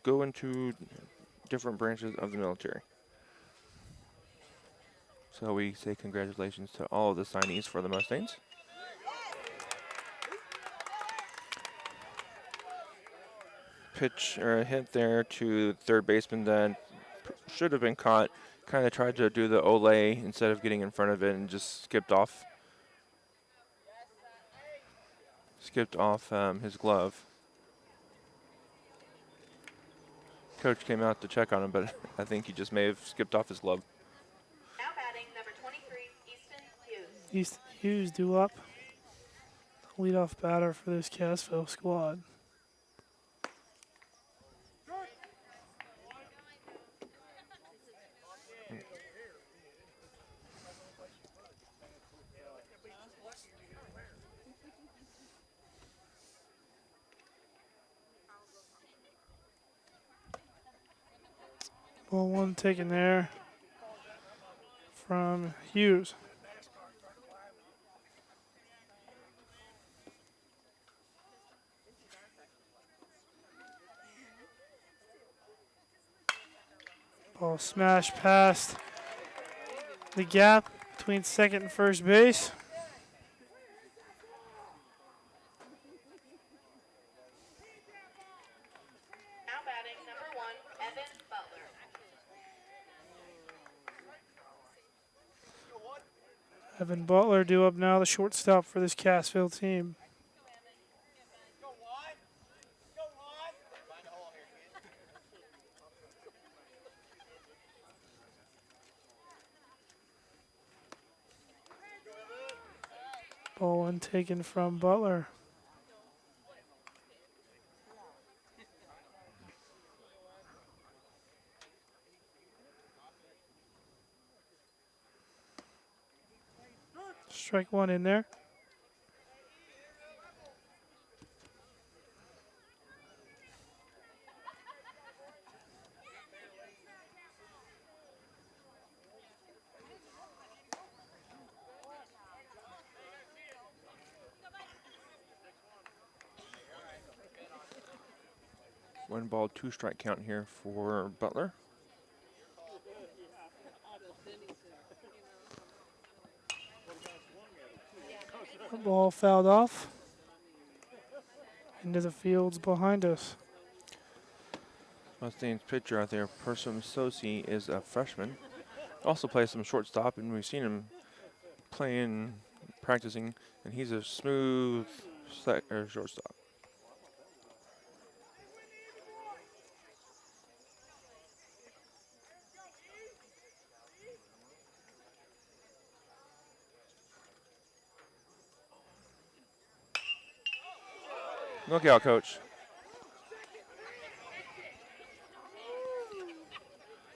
go into different branches of the military. So we say congratulations to all of the signees for the Mustangs. Pitch or a hit there to third baseman that should have been caught. Kind of tried to do the ole instead of getting in front of it and just skipped off. His glove. Coach came out to check on him, but I think he just may have skipped off his glove. Now batting number 23, Easton Hughes. Easton Hughes due up. Leadoff batter for this Cassville squad. Ball one taken there from Hughes. Ball smashed past the gap between second and first base. Now batting number 1, Evan Butler. Evan Butler due up now, the shortstop for this Cassville team. Ball one taken from Butler. Strike one in there. One ball, two strike count here for Butler. Ball fouled off into the fields behind us. Mustangs pitcher out there, Persum Sosi, is a freshman. Also plays some shortstop, and we've seen him playing, practicing, and he's a smooth shortstop. Look out, coach.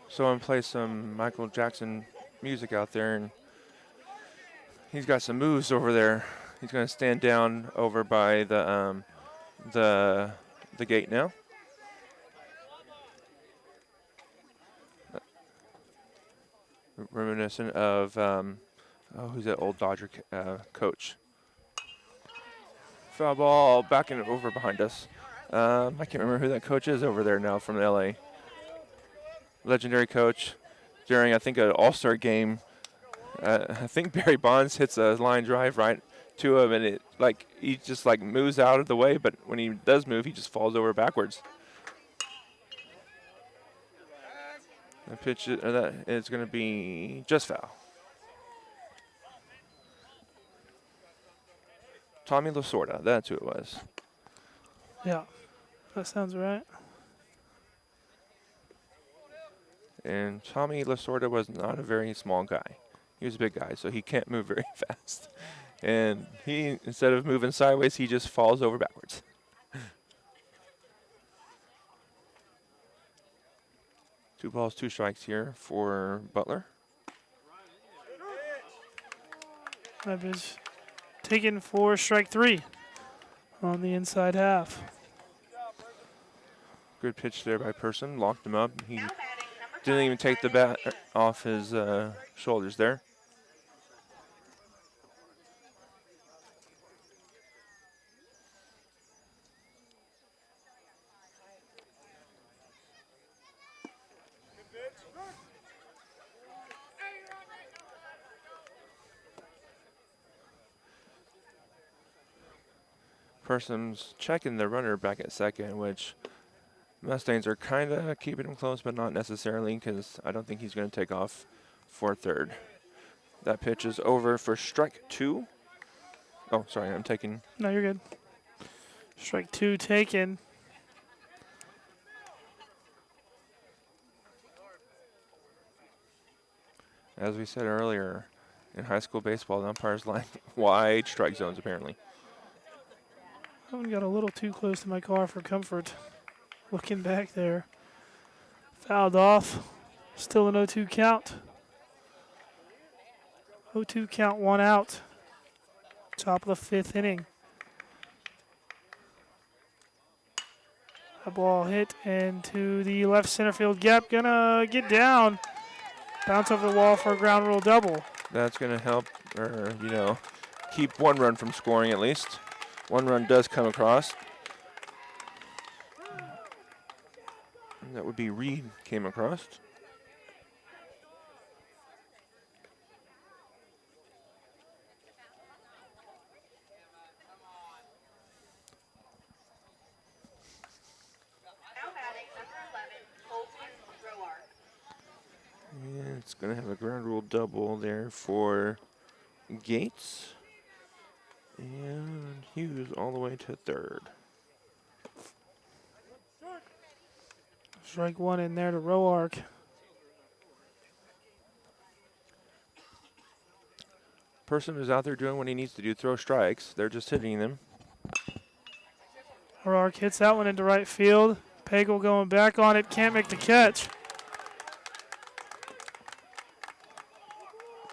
Someone play some Michael Jackson music out there, and he's got some moves over there. He's going to stand down over by the gate now. Reminiscent of who's that old Dodger coach? Foul ball back and over behind us. I can't remember who that coach is over there now from LA. Legendary coach during, I think, an All-Star game. I think Barry Bonds hits a line drive right to him, and he just moves out of the way. But when he does move, he just falls over backwards. The pitch that is going to be just foul. Tommy Lasorda, that's who it was. Yeah, that sounds right. And Tommy Lasorda was not a very small guy. He was a big guy, so he can't move very fast. And he, instead of moving sideways, he just falls over backwards. 2 balls, 2 strikes here for Butler. That is taken for strike 3 on the inside half. Good pitch there by Person, locked him up. He didn't even take the bat off his shoulders there. Person's checking the runner back at second, which Mustangs are kind of keeping him close, but not necessarily, because I don't think he's going to take off for third. That pitch is over for strike 2. Oh, sorry, I'm taking. No, you're good. Strike 2 taken. As we said earlier, in high school baseball, the umpires like wide strike zones, apparently. I got a little too close to my car for comfort. Looking back there. Fouled off. Still an 0-2 count. 0-2 count, 1 out. Top of the 5th inning. A ball hit into the left center field gap. Gonna get down. Bounce over the wall for a ground rule double. That's going to help, keep 1 run from scoring at least. 1 run does come across. And that would be Reed came across. And it's going to have a ground rule double there for Gates. And Hughes all the way to third. Strike 1 in there to Roark. Person is out there doing what he needs to do, throw strikes. They're just hitting them. Roark hits that one into right field. Pagel going back on it, can't make the catch.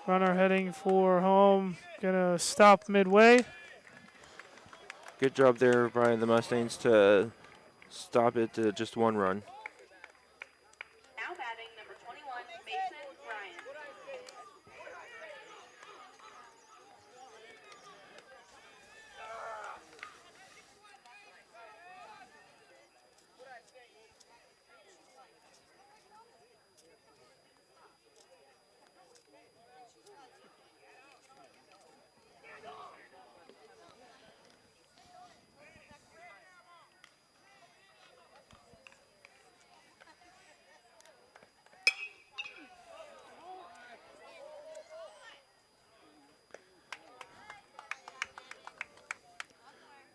Runner heading for home, gonna stop midway. Good job there by the Mustangs to stop it to just 1 run. Now batting number 21, Mason Ryan.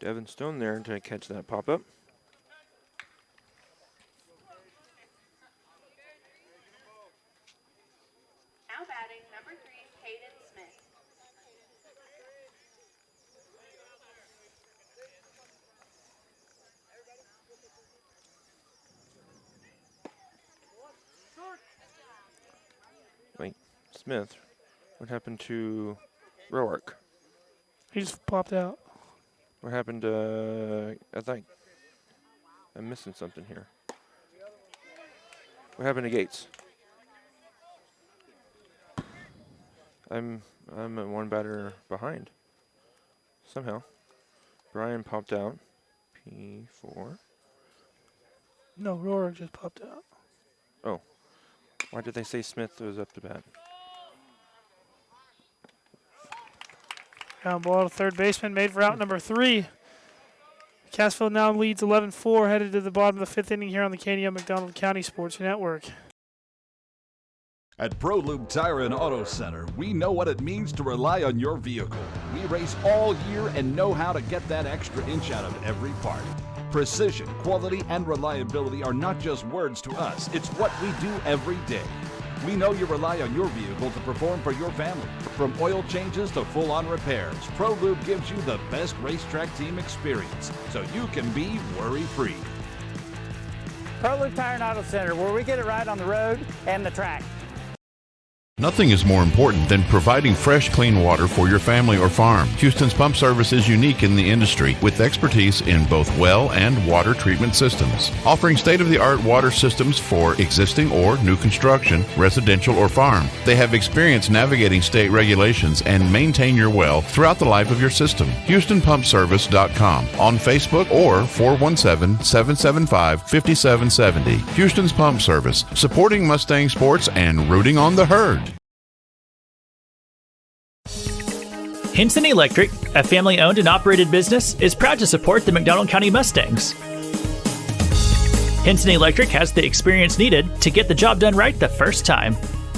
Devin Stone there to catch that pop-up. Now batting number 3, Hayden Smith. Smith. What happened to Roark? He just popped out. What happened to, I think I'm missing something here. What happened to Gates? I'm one batter behind. Somehow. Brian popped out. P4. No, Roark just popped out. Oh. Why did they say Smith was up to bat? Ground ball to third baseman, made for out number 3. Cassville now leads 11-4, headed to the bottom of the 5th inning here on the KNO McDonald County Sports Network. At ProLube Tire and Auto Center, we know what it means to rely on your vehicle. We race all year and know how to get that extra inch out of every part. Precision, quality, and reliability are not just words to us. It's what we do every day. We know you rely on your vehicle to perform for your family. From oil changes to full-on repairs, ProLube gives you the best racetrack team experience, so you can be worry-free. ProLube Tire and Auto Center, where we get it right on the road and the track. Nothing is more important than providing fresh, clean water for your family or farm. Houston's Pump Service is unique in the industry with expertise in both well and water treatment systems, offering state-of-the-art water systems for existing or new construction, residential or farm. They have experience navigating state regulations and maintain your well throughout the life of your system. HoustonPumpService.com on Facebook or 417-775-5770. Houston's Pump Service, supporting Mustang sports and rooting on the herd. Hinson Electric, a family-owned and operated business, is proud to support the McDonald County Mustangs. Hinson Electric has the experience needed to get the job done right the first time.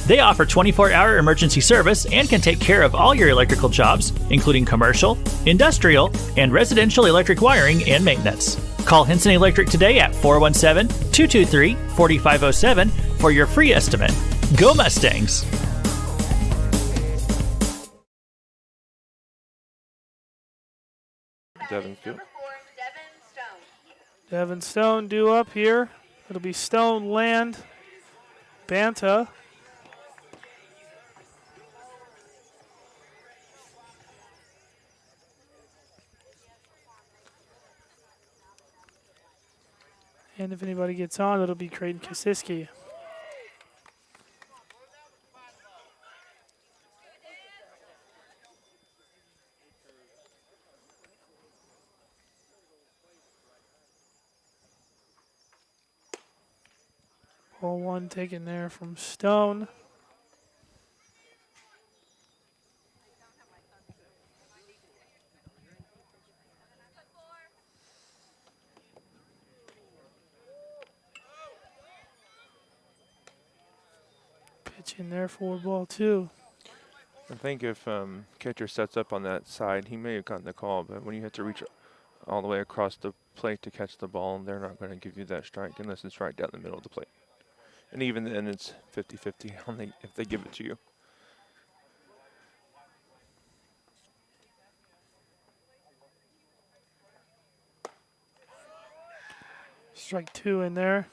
They offer 24-hour emergency service and can take care of all your electrical jobs, including commercial, industrial, and residential electric wiring and maintenance. Call Hinson Electric today at 417-223-4507 for your free estimate. Go Mustangs! Devin Stone due up here. It'll be Stone, Land, Banta. And if anybody gets on, it'll be Creighton Kasiski. Ball one taken there from Stone. Pitch in there for ball 2. I think if catcher sets up on that side, he may have gotten the call, but when you have to reach all the way across the plate to catch the ball, they're not going to give you that strike unless it's right down the middle of the plate. And even then, it's 50-50 if they give it to you. Strike 2 in there.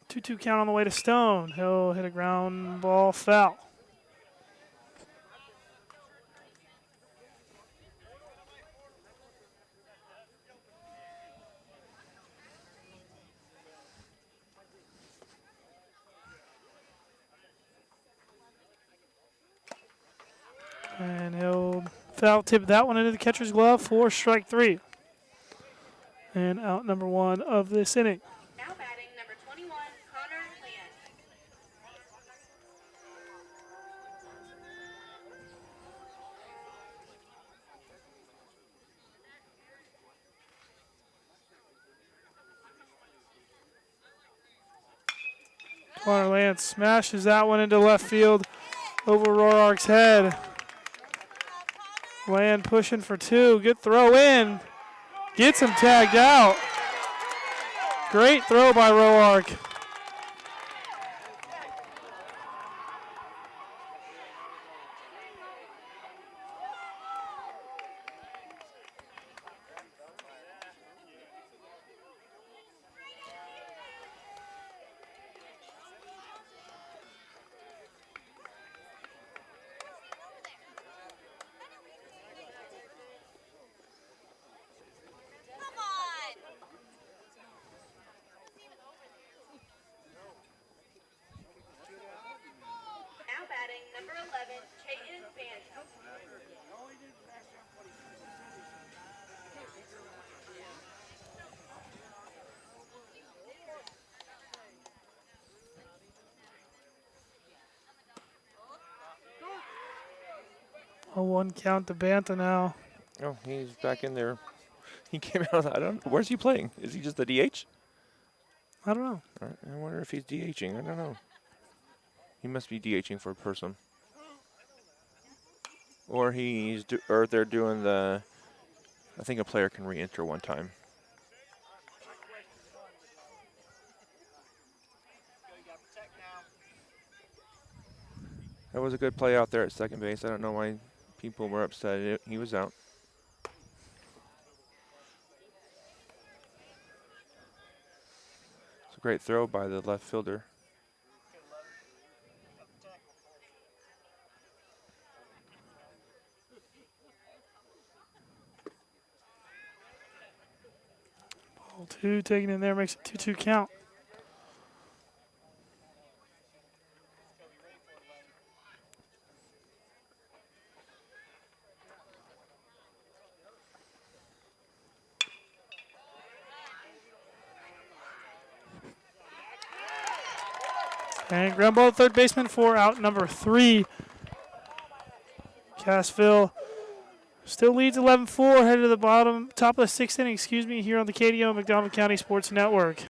Two count on the way to Stone. He'll hit a ground ball foul. And he'll foul tip that one into the catcher's glove for strike 3. And out number 1 of this inning. Now batting number 21, Connor Land. Connor Lance smashes that one into left field over Roark's head. Land pushing for 2. Good throw in. Gets him tagged out. Great throw by Roark. A 1 count to Banta now. Oh, he's back in there. He came out. I don't. Where's he playing? Is he just the DH? I don't know. I wonder if he's DHing. I don't know. He must be DHing for a person. Or or they're doing the. I think a player can re-enter one time. That was a good play out there at second base. I don't know why people were upset. He was out. It's a great throw by the left fielder. Ball 2 taken in there makes it 2-2 count. And ground ball to third baseman for out number 3. Cassville still leads 11-4, headed to the top of the 6th inning, here on the KDO McDonald County Sports Network.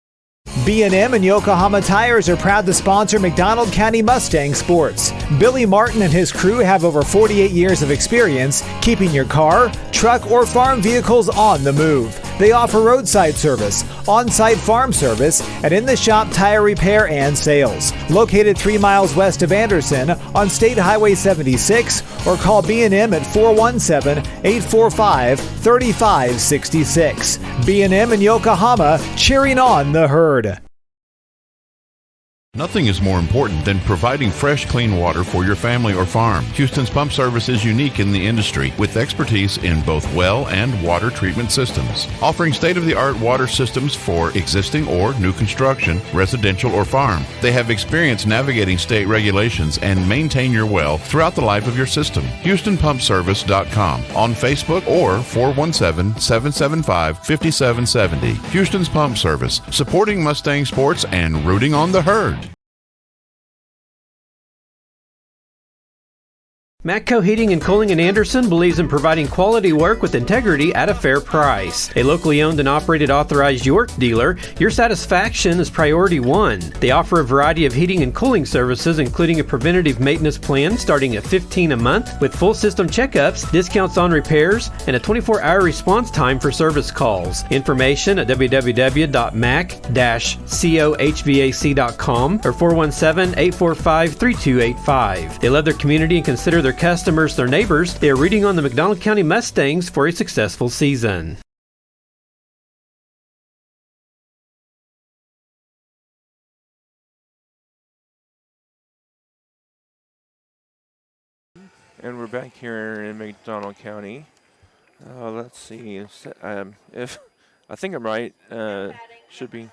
B&M and Yokohama Tires are proud to sponsor McDonald County Mustang Sports. Billy Martin and his crew have over 48 years of experience keeping your car, truck, or farm vehicles on the move. They offer roadside service, on-site farm service, and in-the-shop tire repair and sales. Located 3 miles west of Anderson on State Highway 76, or call B&M at 417-845-3566. B&M and Yokohama, cheering on the herd. Nothing is more important than providing fresh, clean water for your family or farm. Houston's Pump Service is unique in the industry with expertise in both well and water treatment systems, offering state-of-the-art water systems for existing or new construction, residential or farm. They have experience navigating state regulations and maintain your well throughout the life of your system. HoustonPumpService.com on Facebook or 417-775-5770. Houston's Pump Service, supporting Mustang sports and rooting on the herd. Matco Heating and Cooling in Anderson believes in providing quality work with integrity at a fair price. A locally owned and operated authorized York dealer, your satisfaction is priority one. They offer a variety of heating and cooling services, including a preventative maintenance plan starting at $15 a month with full system checkups, discounts on repairs, and a 24-hour response time for service calls. Information at www.mac-cohvac.com or 417-845-3285. They love their community and consider their customers their neighbors. They are rooting on the McDonald County Mustangs for a successful season. And we're back here in McDonald County. Let's see if I think I'm right. Should be.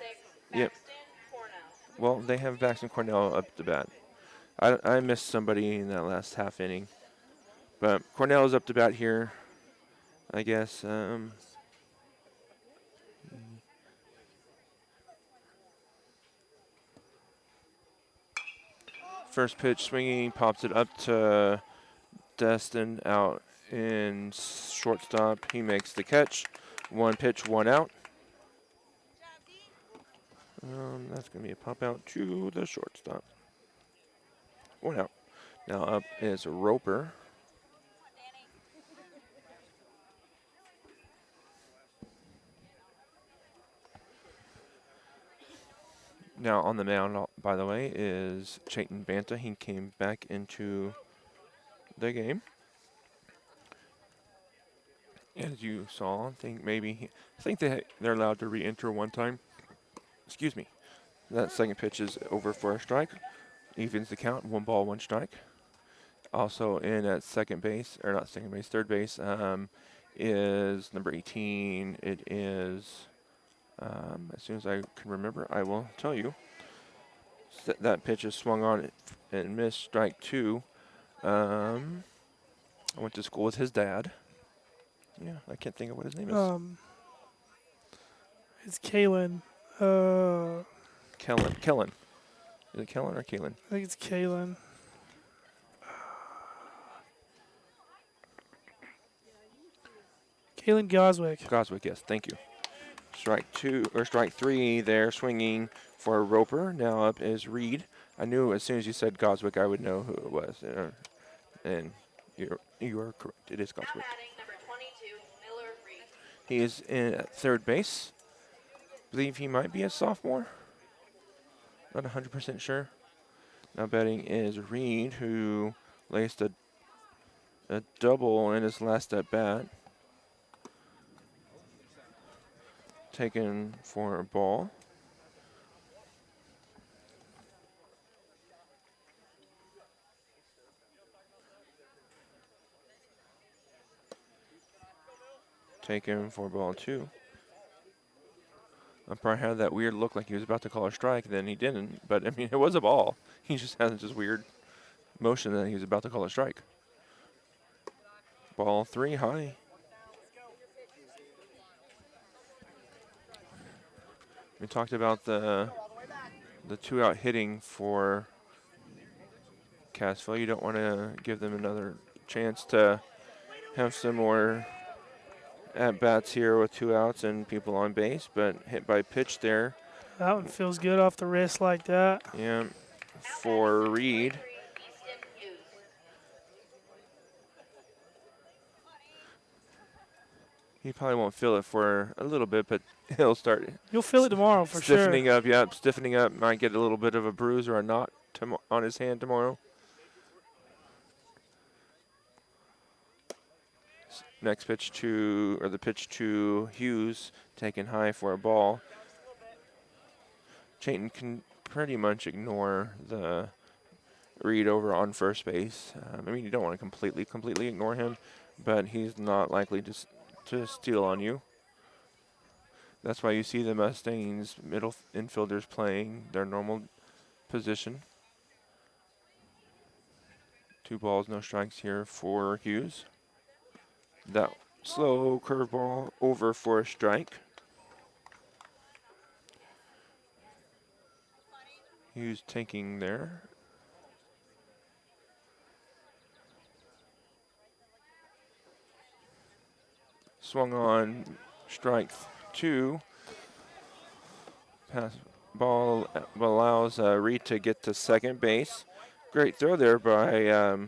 Yep. Well, they have Baxton Cornell up to bat. I missed somebody in that last half inning. But Cornell is up to bat here, I guess. First pitch swinging, pops it up to Destin out in shortstop. He makes the catch. 1 pitch, 1 out. That's going to be a pop out to the shortstop. 1 out. Now up is Roper. Now on the mound, by the way, is Chayton Banta. He came back into the game. As you saw, I think they're allowed to re-enter one time. Excuse me. That second pitch is over for a strike. Evens the count, 1 ball, 1 strike. Also in at third base, is number 18. It is, as soon as I can remember, I will tell you. That pitch is swung on and missed, strike 2. I went to school with his dad. Yeah, I can't think of what his name is. It's Kalen. Kellen. Is it Kellen or Kalen? I think it's Kalen. Kalen Goswick. Goswick, yes, thank you. Strike three there, swinging for Roper. Now up is Reed. I knew as soon as you said Goswick, I would know who it was. And you are correct. It is Goswick. He is in at third base. Believe he might be a sophomore. Not 100% sure. Now batting is Reed, who laced a double in his last at bat. Taken for a ball. Taken for ball 2. Umpire had that weird look like he was about to call a strike, then he didn't. But I mean, it was a ball. He just had this weird motion that he was about to call a strike. Ball 3 high. We talked about the 2-out hitting for Cassville. You don't want to give them another chance to have some more at-bats here with 2 outs and people on base, but hit by pitch there. That one feels good off the wrist like that. Yeah, for Reed. He probably won't feel it for a little bit, but he'll start. You'll feel it tomorrow for sure. Stiffening up, yeah, stiffening up. Might get a little bit of a bruise or a knot on his hand tomorrow. Next pitch the pitch to Hughes, taken high for a ball. Chayton can pretty much ignore the Reed over on first base. I mean, you don't want to completely ignore him, but he's not likely to steal on you. That's why you see the Mustangs middle infielders playing their normal position. 2 balls, no strikes here for Hughes. That slow curveball over for a strike. Hughes taking there. Swung on strike 2. Pass ball allows Reed to get to second base. Great throw there by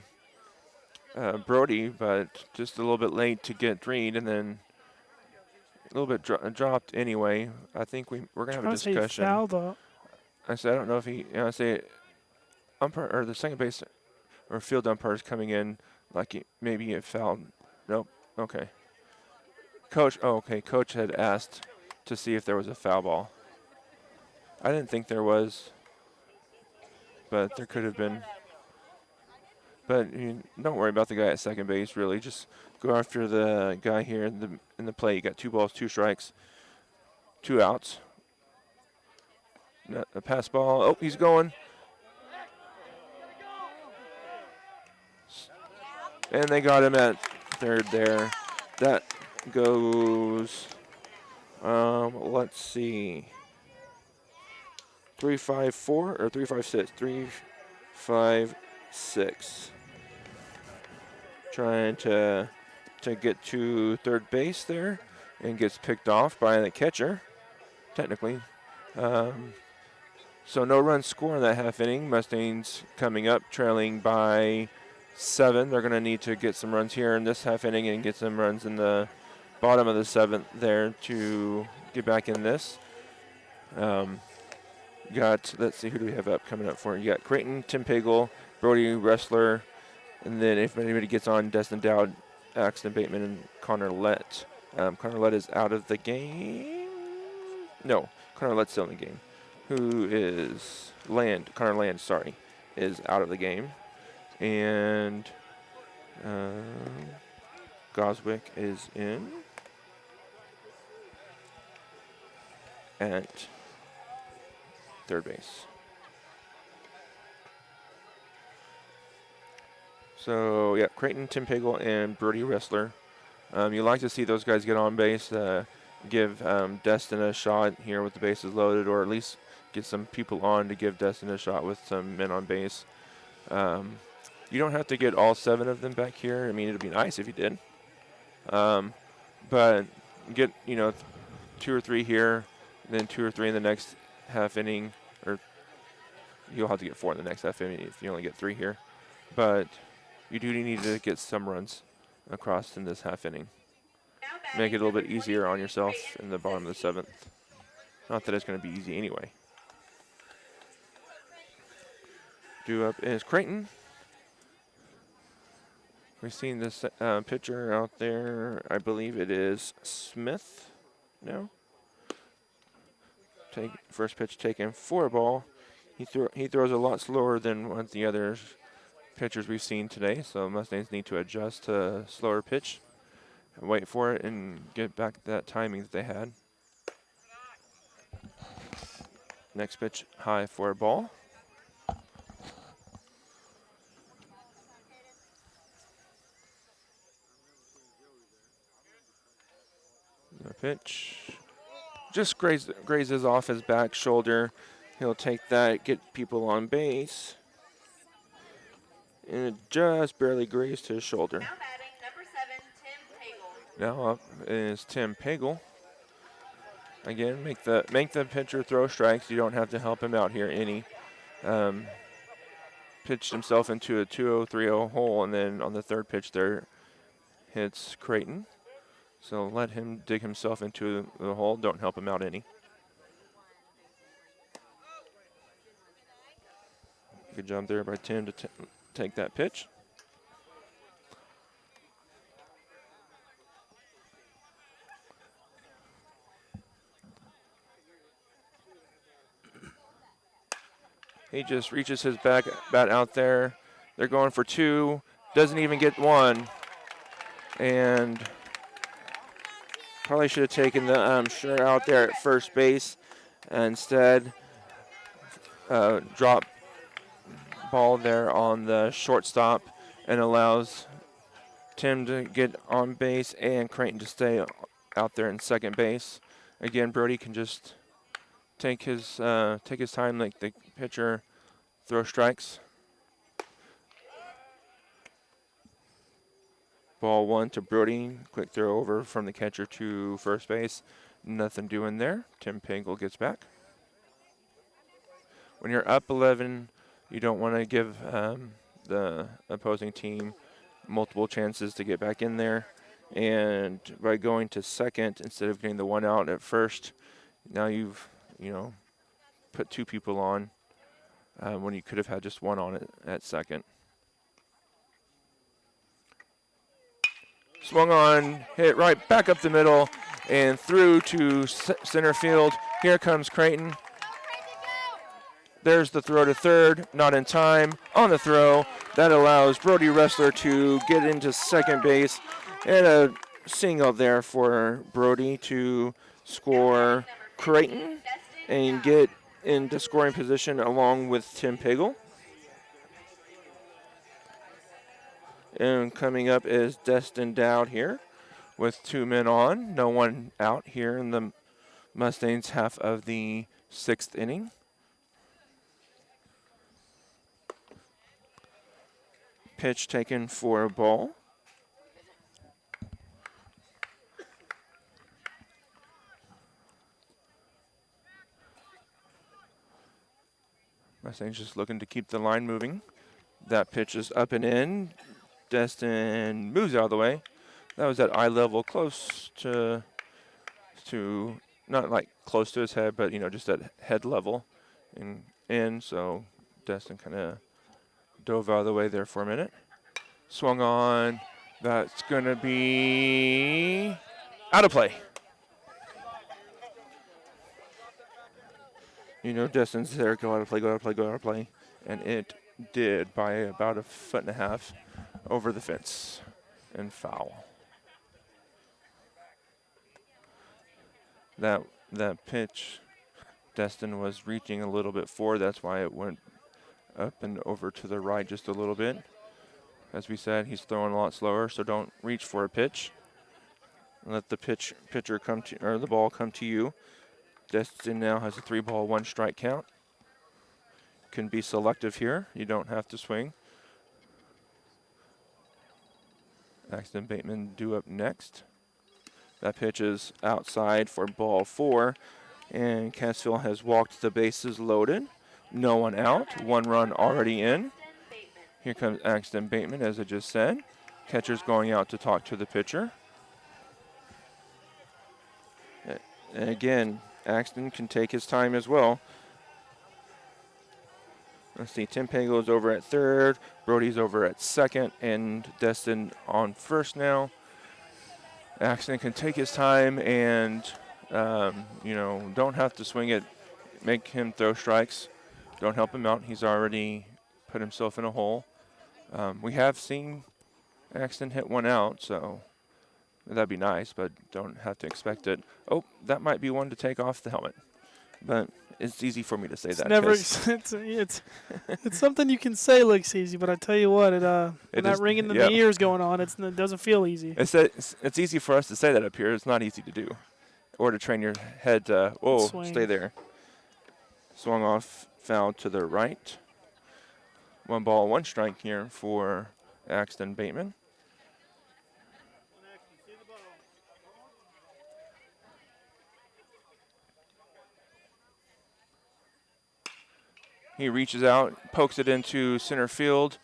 Brody, but just a little bit late to get Reed, and then a little bit dropped anyway. I think we're gonna have a discussion. I said I don't know if he. I say umpire or the second base or field umpire is coming in like maybe it fouled. Nope. Okay. Coach. Oh, okay. Coach had asked to see if there was a foul ball. I didn't think there was, but there could have been. But don't worry about the guy at second base, really. Just go after the guy here in the play. You got 2 balls, 2 strikes, 2 outs. A pass ball. Oh, he's going. And they got him at third there. That goes, let's see, 3-5-4 or 3-5-6? 3-5-6. Trying to get to third base there, and gets picked off by the catcher, technically. So no runs scored in that half inning. Mustangs coming up, trailing by 7. They're going to need to get some runs here in this half inning and get some runs in the bottom of the 7th there to get back in this. Let's see, who do we have up coming up for? You got Creighton, Tim Pagel, Brody Wrestler, and then if anybody gets on, Destin Dowd, Axton Bateman, and Connor Lett. Connor Lett is out of the game. No, Connor Lett's still in the game. Who is Connor Land, sorry, is out of the game. And Goswick is in at third base. So, yeah, Creighton, Tim Pagel, and Brody Wrestler. You like to see those guys get on base, give Destin a shot here with the bases loaded, or at least get some people on to give Destin a shot with some men on base. You don't have to get all 7 of them back here. I mean, it would be nice if you did. but get 2 or 3 here, then 2 or 3 in the next half inning, or you'll have to get 4 in the next half inning if you only get 3 here. But you do need to get some runs across in this half inning. Make it a little bit easier on yourself in the bottom of the 7th. Not that it's going to be easy anyway. Due up is Creighton. We've seen this pitcher out there. I believe it is Smith now. First pitch taken for a ball. He throws a lot slower than what the other pitchers we've seen today, so Mustangs need to adjust to a slower pitch and wait for it and get back that timing that they had. Next pitch high for a ball. The pitch just grazes off his back shoulder. He'll take that, get people on base. And it just barely grazed his shoulder. Now batting, number 7, Tim Pagel. Now up is Tim Pagel. Again, make the pitcher throw strikes. You don't have to help him out here any. Pitched himself into a 2-0, 3-0 hole, and then on the third pitch there hits Creighton. So let him dig himself into the hole. Don't help him out any. Good job there by Tim to take that pitch. He just reaches his bat out there. They're going for 2. Doesn't even get 1. And probably should have taken the shirt out there at first base. Instead, drop ball there on the shortstop and allows Tim to get on base and Creighton to stay out there in second base. Again, Brody can just take his time, like the pitcher, throw strikes. Ball 1 to Brody. Quick throw over from the catcher to first base. Nothing doing there. Tim Pagel gets back. When you're up 11, you don't want to give the opposing team multiple chances to get back in there. And by going to second instead of getting the 1 out at first, now you've put 2 people on when you could have had just 1 on it at second. Swung on, hit right back up the middle and through to center field. Here comes Creighton. There's the throw to third, not in time. On the throw, that allows Brody Ressler to get into second base. And a single there for Brody to score Creighton and get into scoring position along with Tim Pagel. And coming up is Destin Dowd here with 2 men on. No one out here in the Mustangs half of the 6th inning. Pitch taken for a ball. Mustangs just looking to keep the line moving. That pitch is up and in. Destin moves out of the way. That was at eye level, close to not like close to his head, but just at head level, and in. So Destin kind of dove out of the way there for a minute. Swung on. That's gonna be out of play. Destin's there. Go out of play. Go out of play. Go out of play, and it did by about 1.5 feet over the fence and foul. That pitch, Destin was reaching a little bit forward. That's why it went up and over to the right just a little bit. As we said, he's throwing a lot slower, so don't reach for a pitch. Let the pitcher come to, or the ball come to you. Destin now has a 3-ball, 1-strike count. Can be selective here. You don't have to swing. Axton Bateman due up next. That pitch is outside for ball 4, and Cassville has walked the bases loaded. No one out, 1 run already in. Here comes Axton Bateman, as I just said. Catcher's going out to talk to the pitcher. And again, Axton can take his time as well. Let's see, Tim Pagel is over at third, Brody's over at second, and Destin on first now. Axton can take his time and, don't have to swing it, make him throw strikes. Don't help him out. He's already put himself in a hole. We have seen Axton hit 1 out, so that'd be nice, but don't have to expect it. Oh, that might be one to take off the helmet. But it's easy for me to say it's that. Never. It's something you can say looks easy, but I tell you what, when that ringing in the ears going on, it doesn't feel easy. It's easy for us to say that up here. It's not easy to do, or to train your head to stay there. Swung off, foul to the right. 1 ball, 1 strike here for Axton Bateman. He reaches out, pokes it into center field.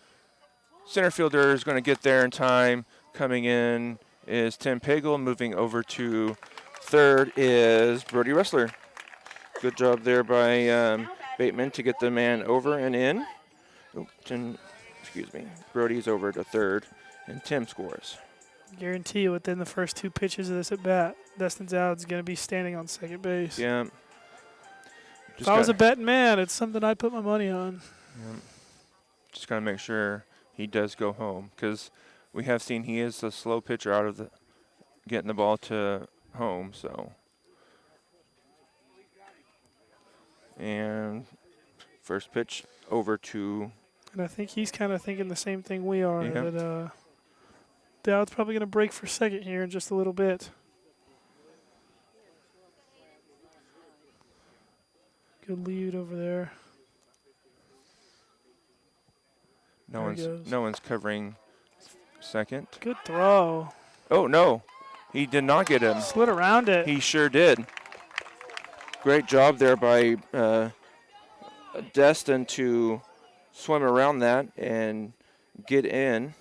Center fielder is going to get there in time. Coming in is Tim Pagel. Moving over to third is Brody Ressler. Good job there by Bateman to get the man over and in. Brody's over to third, and Tim scores. Guarantee you within the first 2 pitches of this at bat, Destin Dowd's going to be standing on second base. Yeah. If I was a betting man, it's something I'd put my money on. Yeah. Just got to make sure he does go home, because we have seen he is a slow pitcher out of getting the ball to home. So, and first pitch over to. And I think he's kind of thinking the same thing we are. Yeah. That Dowd's probably going to break for second here in just a little bit. Good lead over there. No one's covering second. Good throw. Oh, no. He did not get him. Slid around it. He sure did. Great job there by Destin to swim around that and get in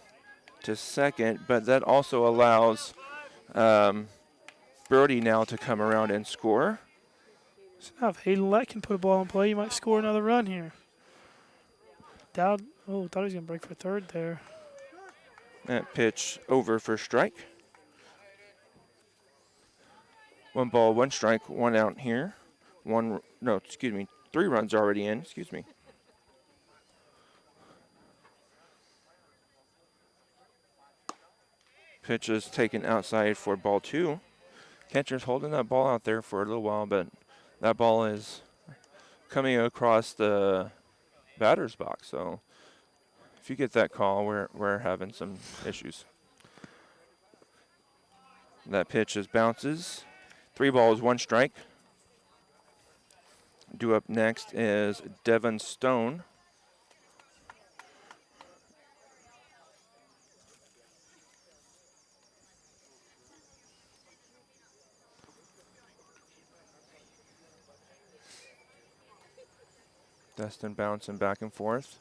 to second, but that also allows Brody now to come around and score. So now if Hayden Lett can put a ball in play, you might score another run here. Dowd, thought he was going to break for third there. That pitch over for strike. 1 ball, 1 strike, 1 out here. 3 runs already in, Pitch is taken outside for ball 2. Catcher's holding that ball out there for a little while, but that ball is coming across the batter's box. So if you get that call, we're having some issues. That pitch bounces. 3 balls, 1 strike. Due up next is Devin Stone. Destin bouncing back and forth.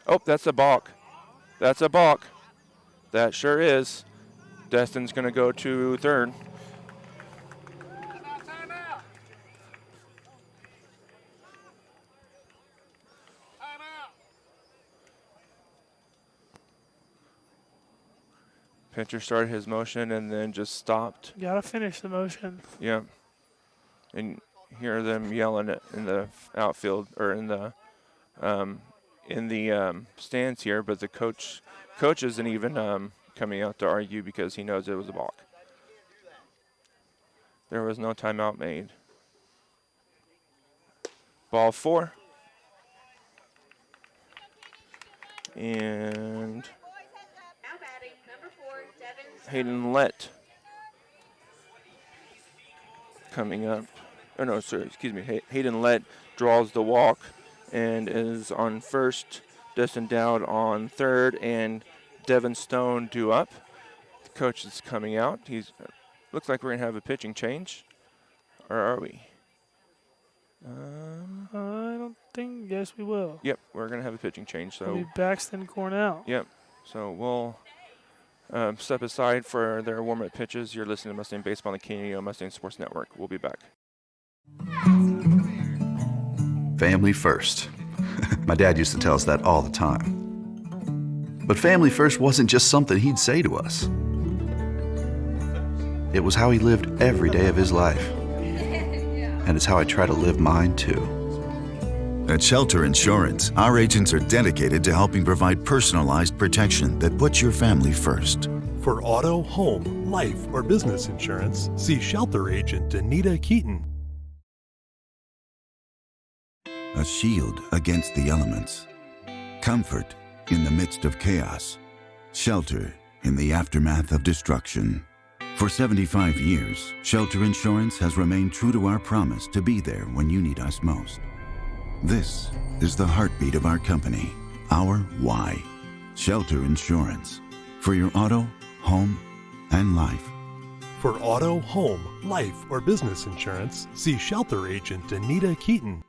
Oh, that's a balk. That's a balk. That sure is. Destin's going to go to third. Pitcher started his motion and then just stopped. Got to finish the motion. Yeah. And hear them yelling in the outfield or in the stands here, but the coach isn't even coming out to argue because he knows it was a balk. There was no timeout made. Ball 4. And Hayden Lett coming up. Oh, no, sorry, excuse me. Hayden Lett draws the walk and is on first. Destin Dowd on third, and Devin Stone due up. The coach is coming out. He's Looks like we're going to have a pitching change. Or are we? I don't think. Yes, we will. Yep, we're going to have a pitching change. So It'll be Baxton Cornell. Yep. So we'll step aside for their warm-up pitches. You're listening to Mustang Baseball on the KNEO Mustang Sports Network. We'll be back. Family first. My dad used to tell us that all the time. But family first wasn't just something he'd say to us. It was how he lived every day of his life. And it's how I try to live mine too. At Shelter Insurance, our agents are dedicated to helping provide personalized protection that puts your family first. For auto, home, life, or business insurance, see Shelter Agent Anita Keaton. A shield against the elements. Comfort in the midst of chaos. Shelter in the aftermath of destruction. For 75 years, Shelter Insurance has remained true to our promise to be there when you need us most. This is the heartbeat of our company, our why. Shelter Insurance. For your auto, home, and life. For auto, home, life, or business insurance, see Shelter Agent Anita Keaton.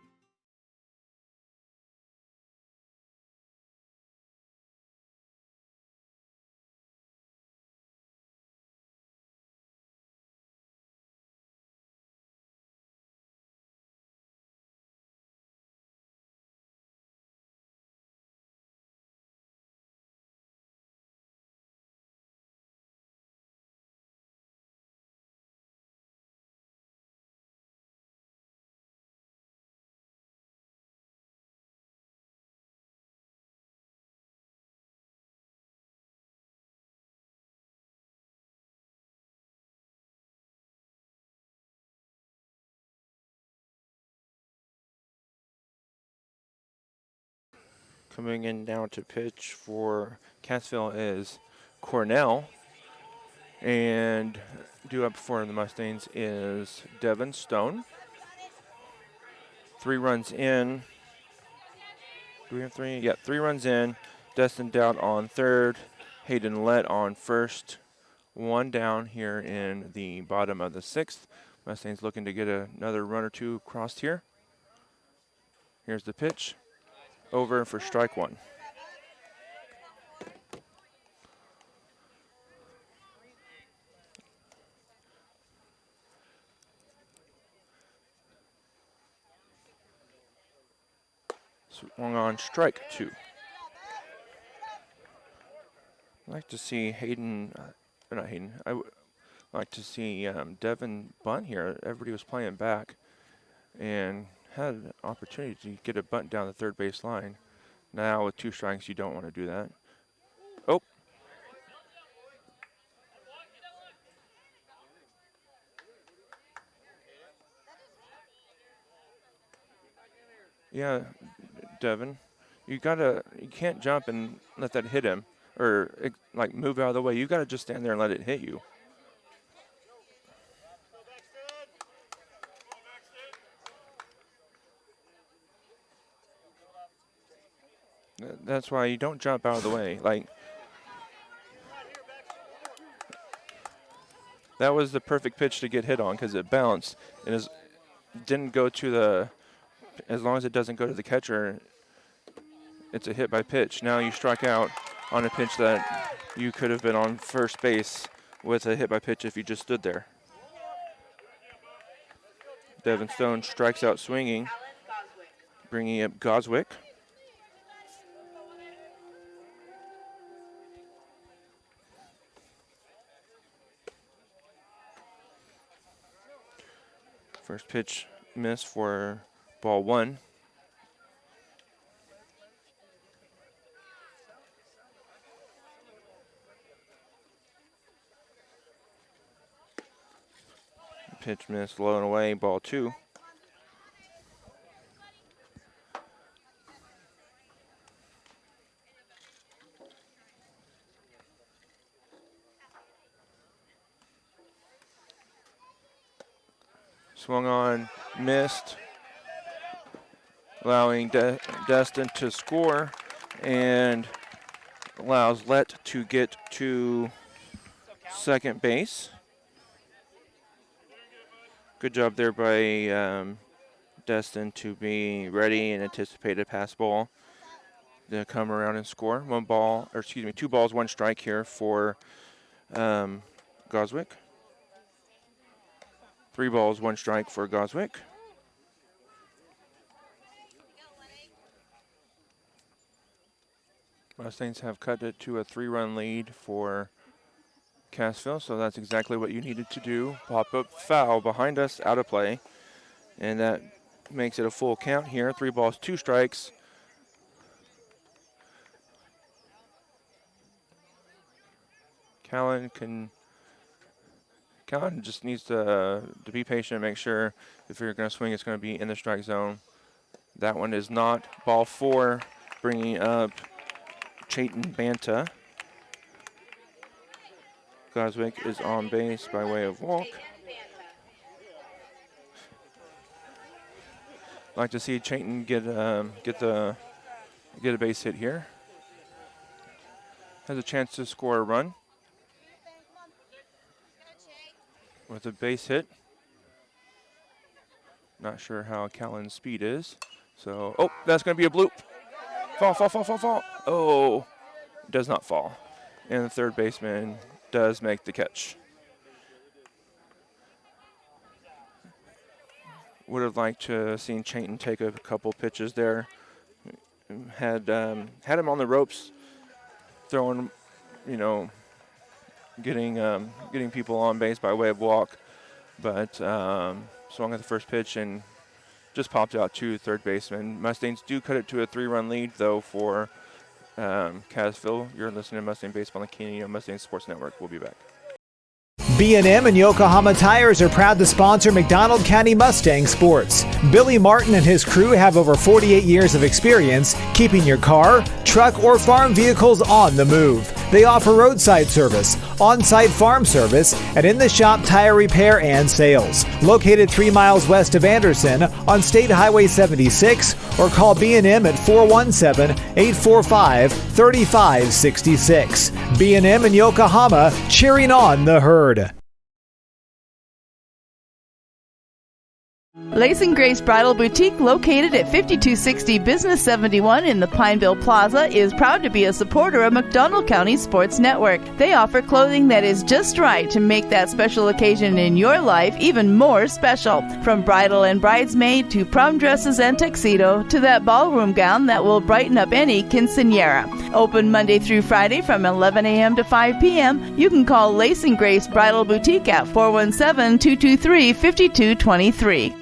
Coming in now to pitch for Cassville is Cornell. And due up for the Mustangs is Devin Stone. 3 runs in. Do we have 3? Yeah, 3 runs in. Destin Dowd on third. Hayden Lett on first. 1 down here in the bottom of the 6th. Mustangs looking to get another run or 2 crossed here. Here's the pitch. Over for strike 1. Swung on strike 2. I'd like to see Hayden, not Hayden, I would like to see Devin bunt here. Everybody was playing back and had an opportunity to get a bunt down the third base line. Now with 2 strikes, you don't want to do that. Oh. Yeah, Devin, you can't jump and let that hit him or like move out of the way. You gotta just stand there and let it hit you. That's why you don't jump out of the way. Like, that was the perfect pitch to get hit on because it bounced and didn't go to the, as long as it doesn't go to the catcher, it's a hit by pitch. Now you struck out on a pitch that you could have been on first base with a hit by pitch if you just stood there. Devin Stone strikes out swinging, bringing up Goswick. First pitch miss for ball 1. Pitch miss, low and away, ball 2. Swung on, missed, allowing Destin to score and allows Lett to get to second base. Good job there by Destin to be ready and anticipate a pass ball to come around and score. 2 balls, 1 strike here for Goswick. 3 balls, 1 strike for Goswick. Mustangs have cut it to a 3-run lead for Cassville, so that's exactly what you needed to do. Pop up foul behind us, out of play, and that makes it a full count here. 3 balls, 2 strikes. Callan just needs to be patient and make sure if you're going to swing, it's going to be in the strike zone. That one is not. Ball 4, bringing up Chayton Banta. Goswick is on base by way of walk. Like to see Chayton get a base hit here. Has a chance to score a run with a base hit. Not sure how Callan's speed is. So, that's going to be a bloop. Fall. Oh, does not fall. And the third baseman does make the catch. Would have liked to have seen Chayton take a couple pitches there. Had him on the ropes, throwing, getting people on base by way of walk, but swung at the first pitch and just popped out to third baseman. Mustangs do cut it to a 3-run lead, though, for Cassville. You're listening to Mustang Baseball on the KNEO Mustang Sports Network. We'll be back. B&M and Yokohama Tires are proud to sponsor McDonald County Mustang Sports. Billy Martin and his crew have over 48 years of experience keeping your car, truck, or farm vehicles on the move. They offer roadside service, on-site farm service, and in-the-shop tire repair and sales. Located 3 miles west of Anderson on State Highway 76, or call B&M at 417-845-3566. B&M and Yokohama, cheering on the herd. Lace and Grace Bridal Boutique, located at 5260 Business 71 in the Pineville Plaza, is proud to be a supporter of McDonald County Sports Network. They offer clothing that is just right to make that special occasion in your life even more special. From bridal and bridesmaid to prom dresses and tuxedo to that ballroom gown that will brighten up any quinceañera. Open Monday through Friday from 11 a.m. to 5 p.m. You can call Lace and Grace Bridal Boutique at 417-223-5223.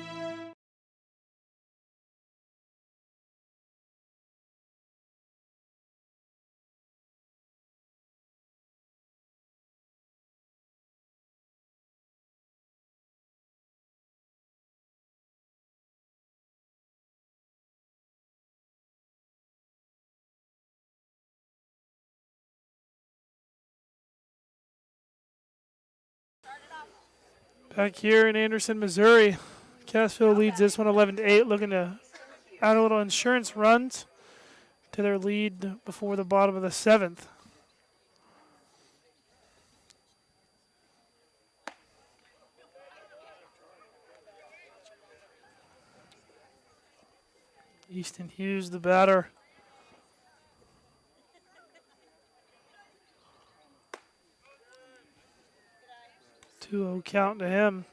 Back here in Anderson, Missouri, Cassville leads this one 11-8, looking to add a little insurance runs to their lead before the bottom of the 7th. Easton Hughes, the batter. Two-0 count to him.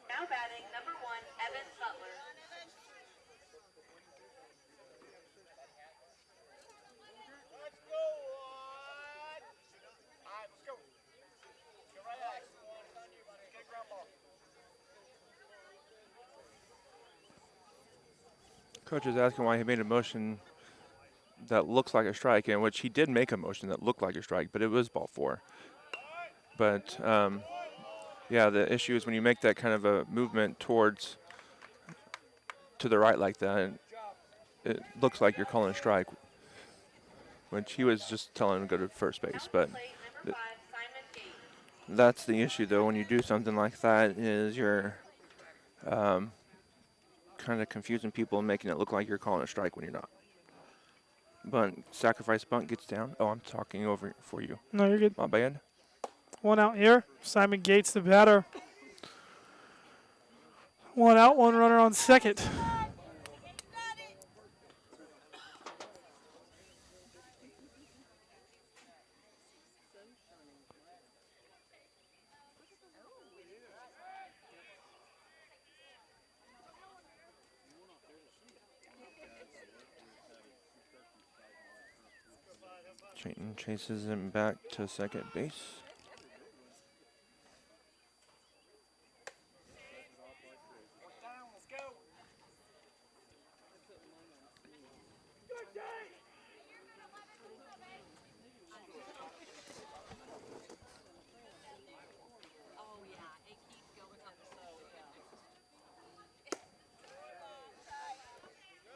Now batting number 1, Evan Butler. Coach is asking why he made a motion that looks like a strike, in which he did make a motion that looked like a strike, but it was ball 4. But yeah, the issue is when you make that kind of a movement towards to the right like that, it looks like you're calling a strike, which he was just telling him to go to first base. But that's the issue, though, when you do something like that, is you're kind of confusing people and making it look like you're calling a strike when you're not. But sacrifice bunt gets down. Oh, I'm talking over for you. No, you're good. My bad. One out here. Simon Gates, the batter. One out, one runner on second. Chayton chases him back to second base.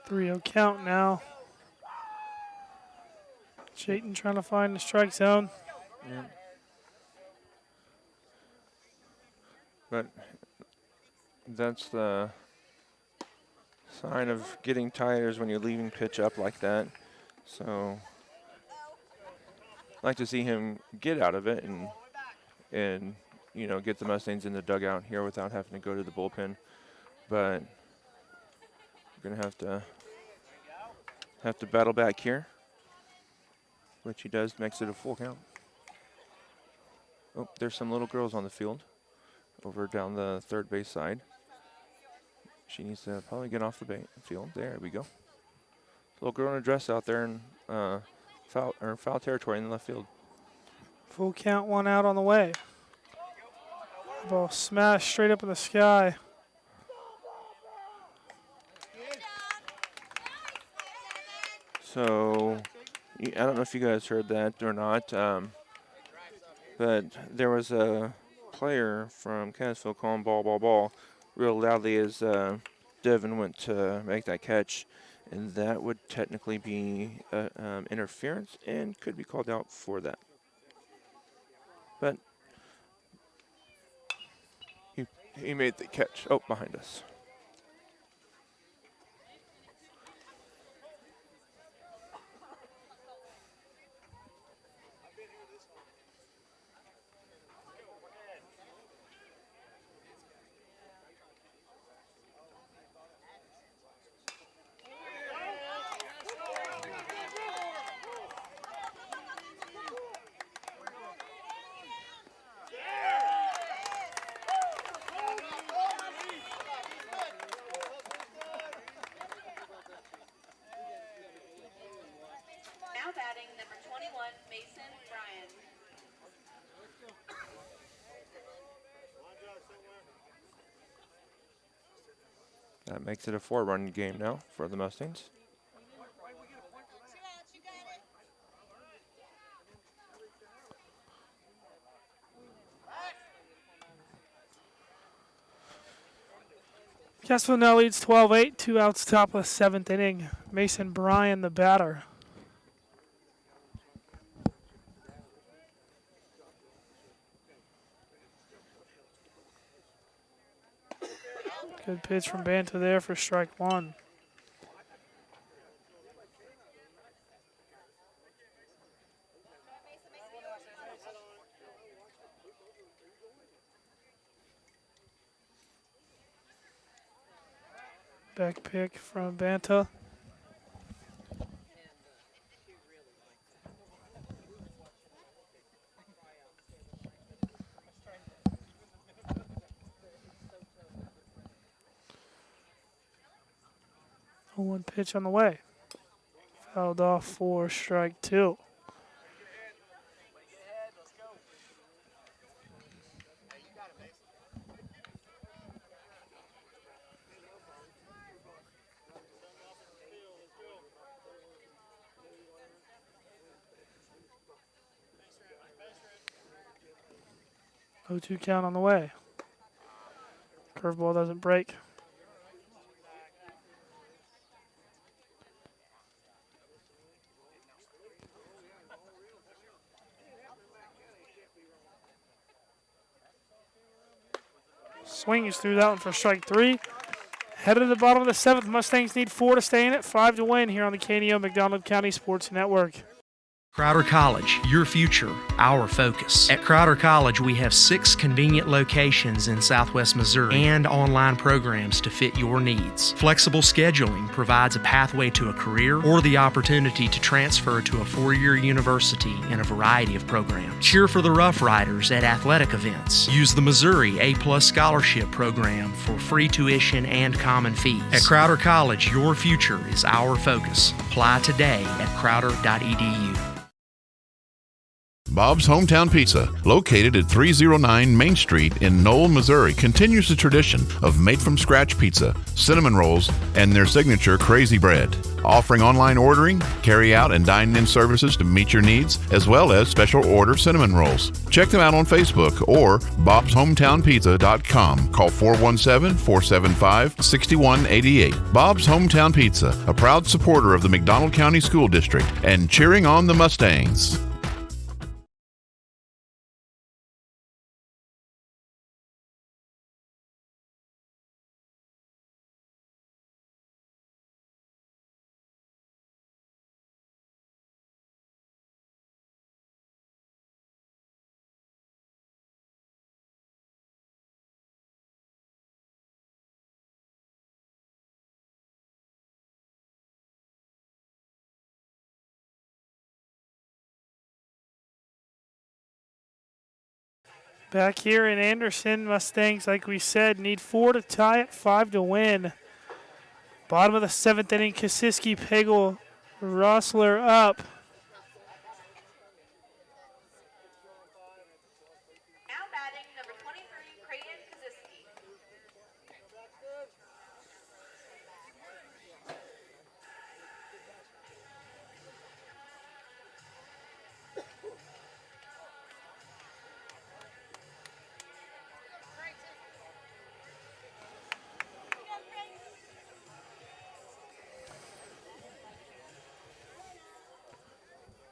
Three-0 count now. Chayton trying to find the strike zone. Yeah. But that's the sign of getting tired, is when you're leaving pitch up like that. So I'd like to see him get out of it and you know, get the Mustangs in the dugout here without having to go to the bullpen. But we're gonna have to battle back here, which he does. Makes it a full count. Oh, there's some little girls on the field over down the third base side. She needs to probably get off the field. There we go. Little girl in a dress out there in foul territory in the left field. Full count, one out on the way. Ball smashed straight up in the sky. So, I don't know if you guys heard that or not, but there was a player from Cassville calling ball real loudly as Devin went to make that catch, and that would technically be interference and could be called out for that. But he made the catch. Oh, behind us. Now batting number 21, Mason Bryan. That makes it a 4-run game now for the Mustangs. Cassville now leads 12-8, 2 outs top of the seventh inning. Mason Bryan, the batter. Good pitch from Banta there for strike one. Back pick from Banta. One pitch on the way. Fouled off for strike two. Oh, 2 count on the way. Curveball doesn't break. Swings through that one for strike 3. Headed to the bottom of the 7th. Mustangs need 4 to stay in it, 5 to win here on the KNEO McDonald County Sports Network. Crowder College, your future, our focus. At Crowder College, we have 6 convenient locations in Southwest Missouri and online programs to fit your needs. Flexible scheduling provides a pathway to a career or the opportunity to transfer to a 4-year university in a variety of programs. Cheer for the Rough Riders at athletic events. Use the Missouri A+ Scholarship Program for free tuition and common fees. At Crowder College, your future is our focus. Apply today at crowder.edu. Bob's Hometown Pizza, located at 309 Main Street in Knoll, Missouri, continues the tradition of made-from-scratch pizza, cinnamon rolls, and their signature crazy bread. Offering online ordering, carry-out, and dine-in services to meet your needs, as well as special order cinnamon rolls. Check them out on Facebook or bobshometownpizza.com. Call 417-475-6188. Bob's Hometown Pizza, a proud supporter of the McDonald County School District and cheering on the Mustangs. Back here in Anderson, Mustangs, like we said, need 4 to tie it, 5 to win. Bottom of the 7th inning, Kasiski, Pagel, Rossler up. Now batting number 23, Creighton Kaziski.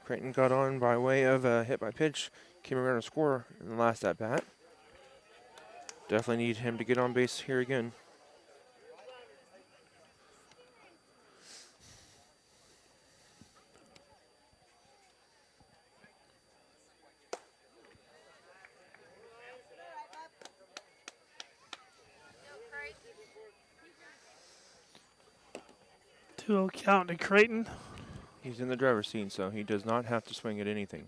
Creighton got on by way of a hit by pitch, came around a score in the last at bat. Definitely need him to get on base here again. Two count to Creighton. He's in the driver's seat, so he does not have to swing at anything.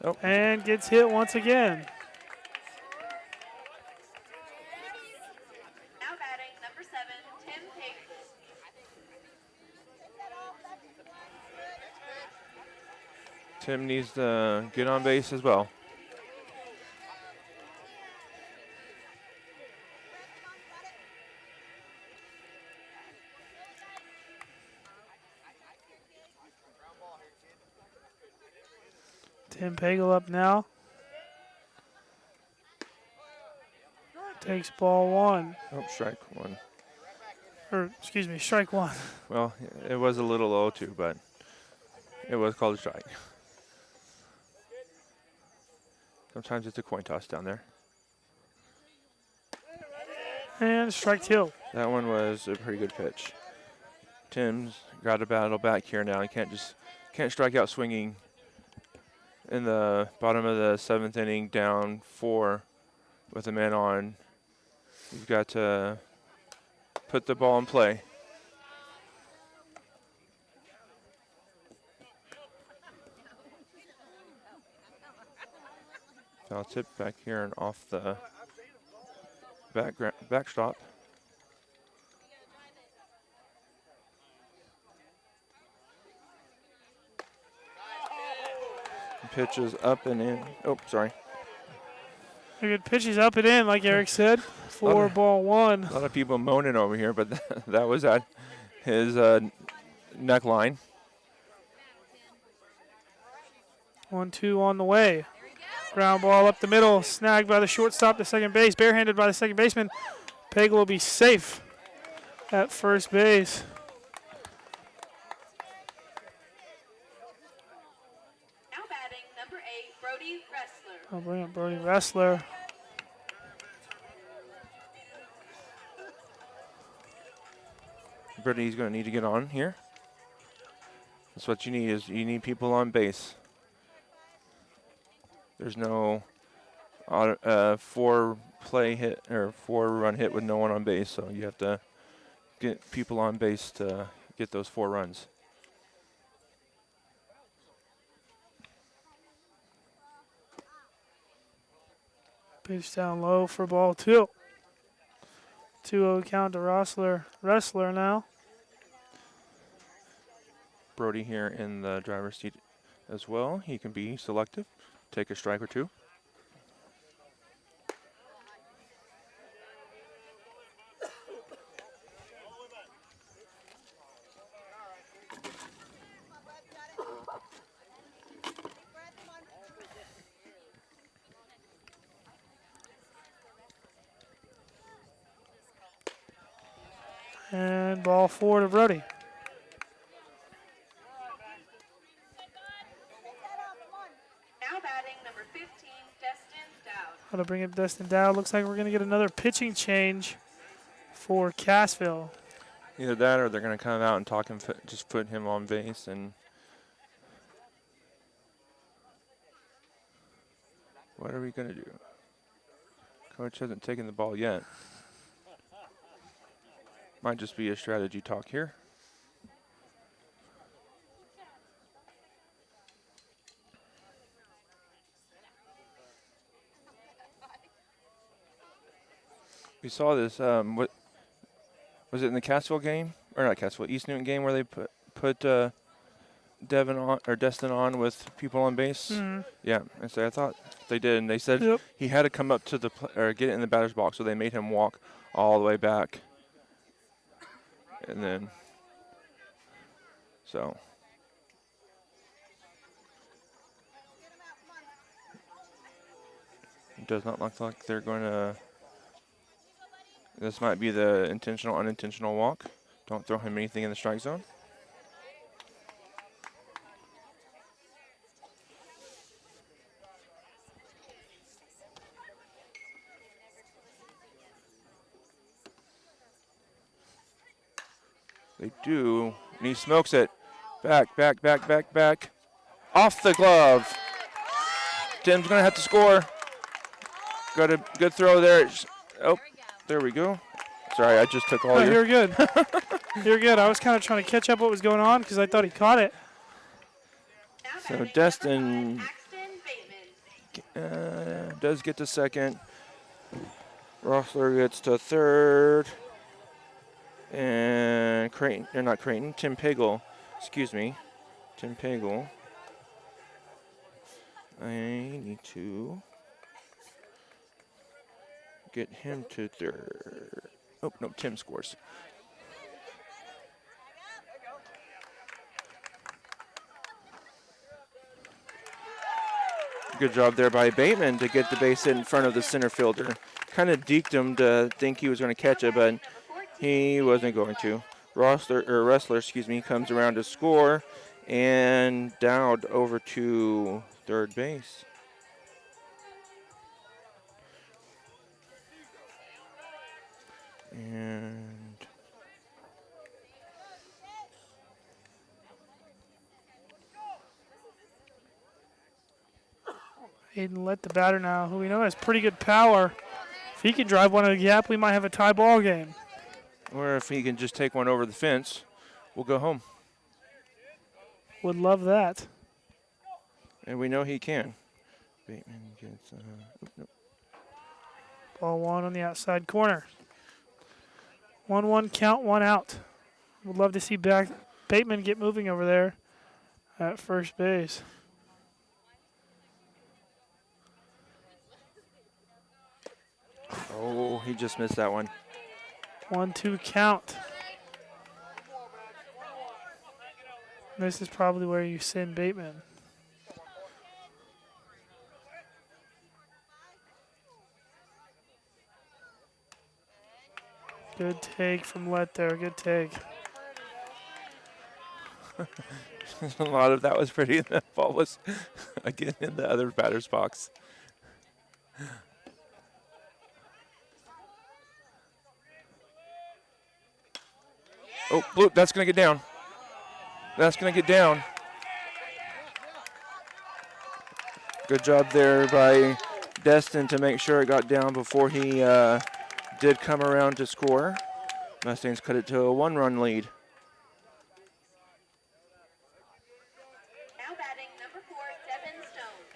Oh. And gets hit once again. Now batting number 7, Tim Pagel. Tim needs to get on base as well. Tim Pagel up now. Takes ball 1. Oh, strike 1. Or, excuse me, strike 1. Well, it was a little 0-2, but it was called a strike. Sometimes it's a coin toss down there. And strike 2. That one was a pretty good pitch. Tim's got a battle back here now. He can't strike out swinging in the bottom of the 7th inning, down 4 with a man on. You've got to put the ball in play. Foul tip back here and off the backstop. Pitches up and in. Oh, sorry. A good pitch. He's up and in, like Eric said. 4-1. A lot of people moaning over here, but that was at his neck line. 1-2 on the way. Ground ball up the middle, snagged by the shortstop to second base, barehanded by the second baseman. Pagel will be safe at first base. Now batting number 8, Brody Ressler. I'll bring up Brody Ressler. Brody's going to need to get on here. That's what you need, is you need people on base. There's no 4-play hit or 4-run hit with no one on base, so you have to get people on base to get those 4 runs. Pitch down low for ball 2. 2-0 count to Wrestler now. Brody here in the driver's seat as well. He can be selective, take a strike or 2. And ball 4 to Brody. Now batting number 15, Destin Dowd. How to bring up Destin Dowd. Looks like we're going to get another pitching change for Cassville. Either that or they're going to come out and talk him, just put him on base. And what are we going to do? Coach hasn't taken the ball yet. Might just be a strategy talk here. We saw this. What was it in the Cassville game, or not Cassville, East Newton game, where they put Devin on or Destin on with people on base? Mm-hmm. Yeah, and so I thought they did, and they said he had to come up to the or get it in the batter's box, so they made him walk all the way back. And then, so. It does not look like they're going to. This might be the intentional, unintentional walk. Don't throw him anything in the strike zone. They do, and he smokes it. Back, back, back, back, back. Off the glove. Tim's going to have to score. Got a good throw there. Oh, there we go. Sorry, I just took all You're good. You're good. I was kind of trying to catch up what was going on because I thought he caught it. So Destin does get to second. Rossler gets to third. And Creighton, or not Creighton, Tim Pagel, excuse me. Tim Pagel. I need to get him to third. Oh, no, Tim scores. Good job there by Bateman to get the base hit in front of the center fielder. Kind of deked him to think he was going to catch it, but he wasn't going to. Wrestler, excuse me, comes around to score, and Dowd over to third base. And Aiden let the batter now, who we know has pretty good power. If he can drive one in the gap, we might have a tie ball game. Or if he can just take one over the fence, we'll go home. Would love that. And we know he can. Bateman gets, nope. Ball 1 on the outside corner. 1-1 count, 1 out. Would love to see Bateman get moving over there at first base. Oh, he just missed that one. 1-2 count. This is probably where you send Bateman. Good take from Lett there. Good take. A lot of that was pretty. That ball was again in the other batter's box. Oh, Blue, that's going to get down. That's going to get down. Good job there by Destin to make sure it got down before he did come around to score. Mustangs cut it to a 1-run lead. Now batting number 4, Devin Stone.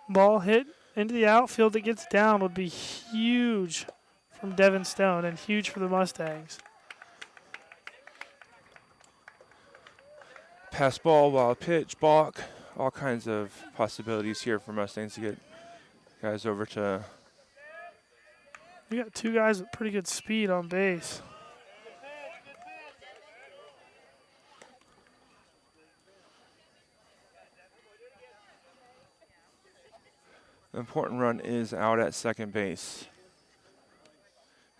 Ball hit into the outfield that gets down would be huge from Devin Stone and huge for the Mustangs. Pass ball, wild pitch, balk. All kinds of possibilities here for Mustangs to get guys over to. We got two guys with pretty good speed on base. The important run is out at second base.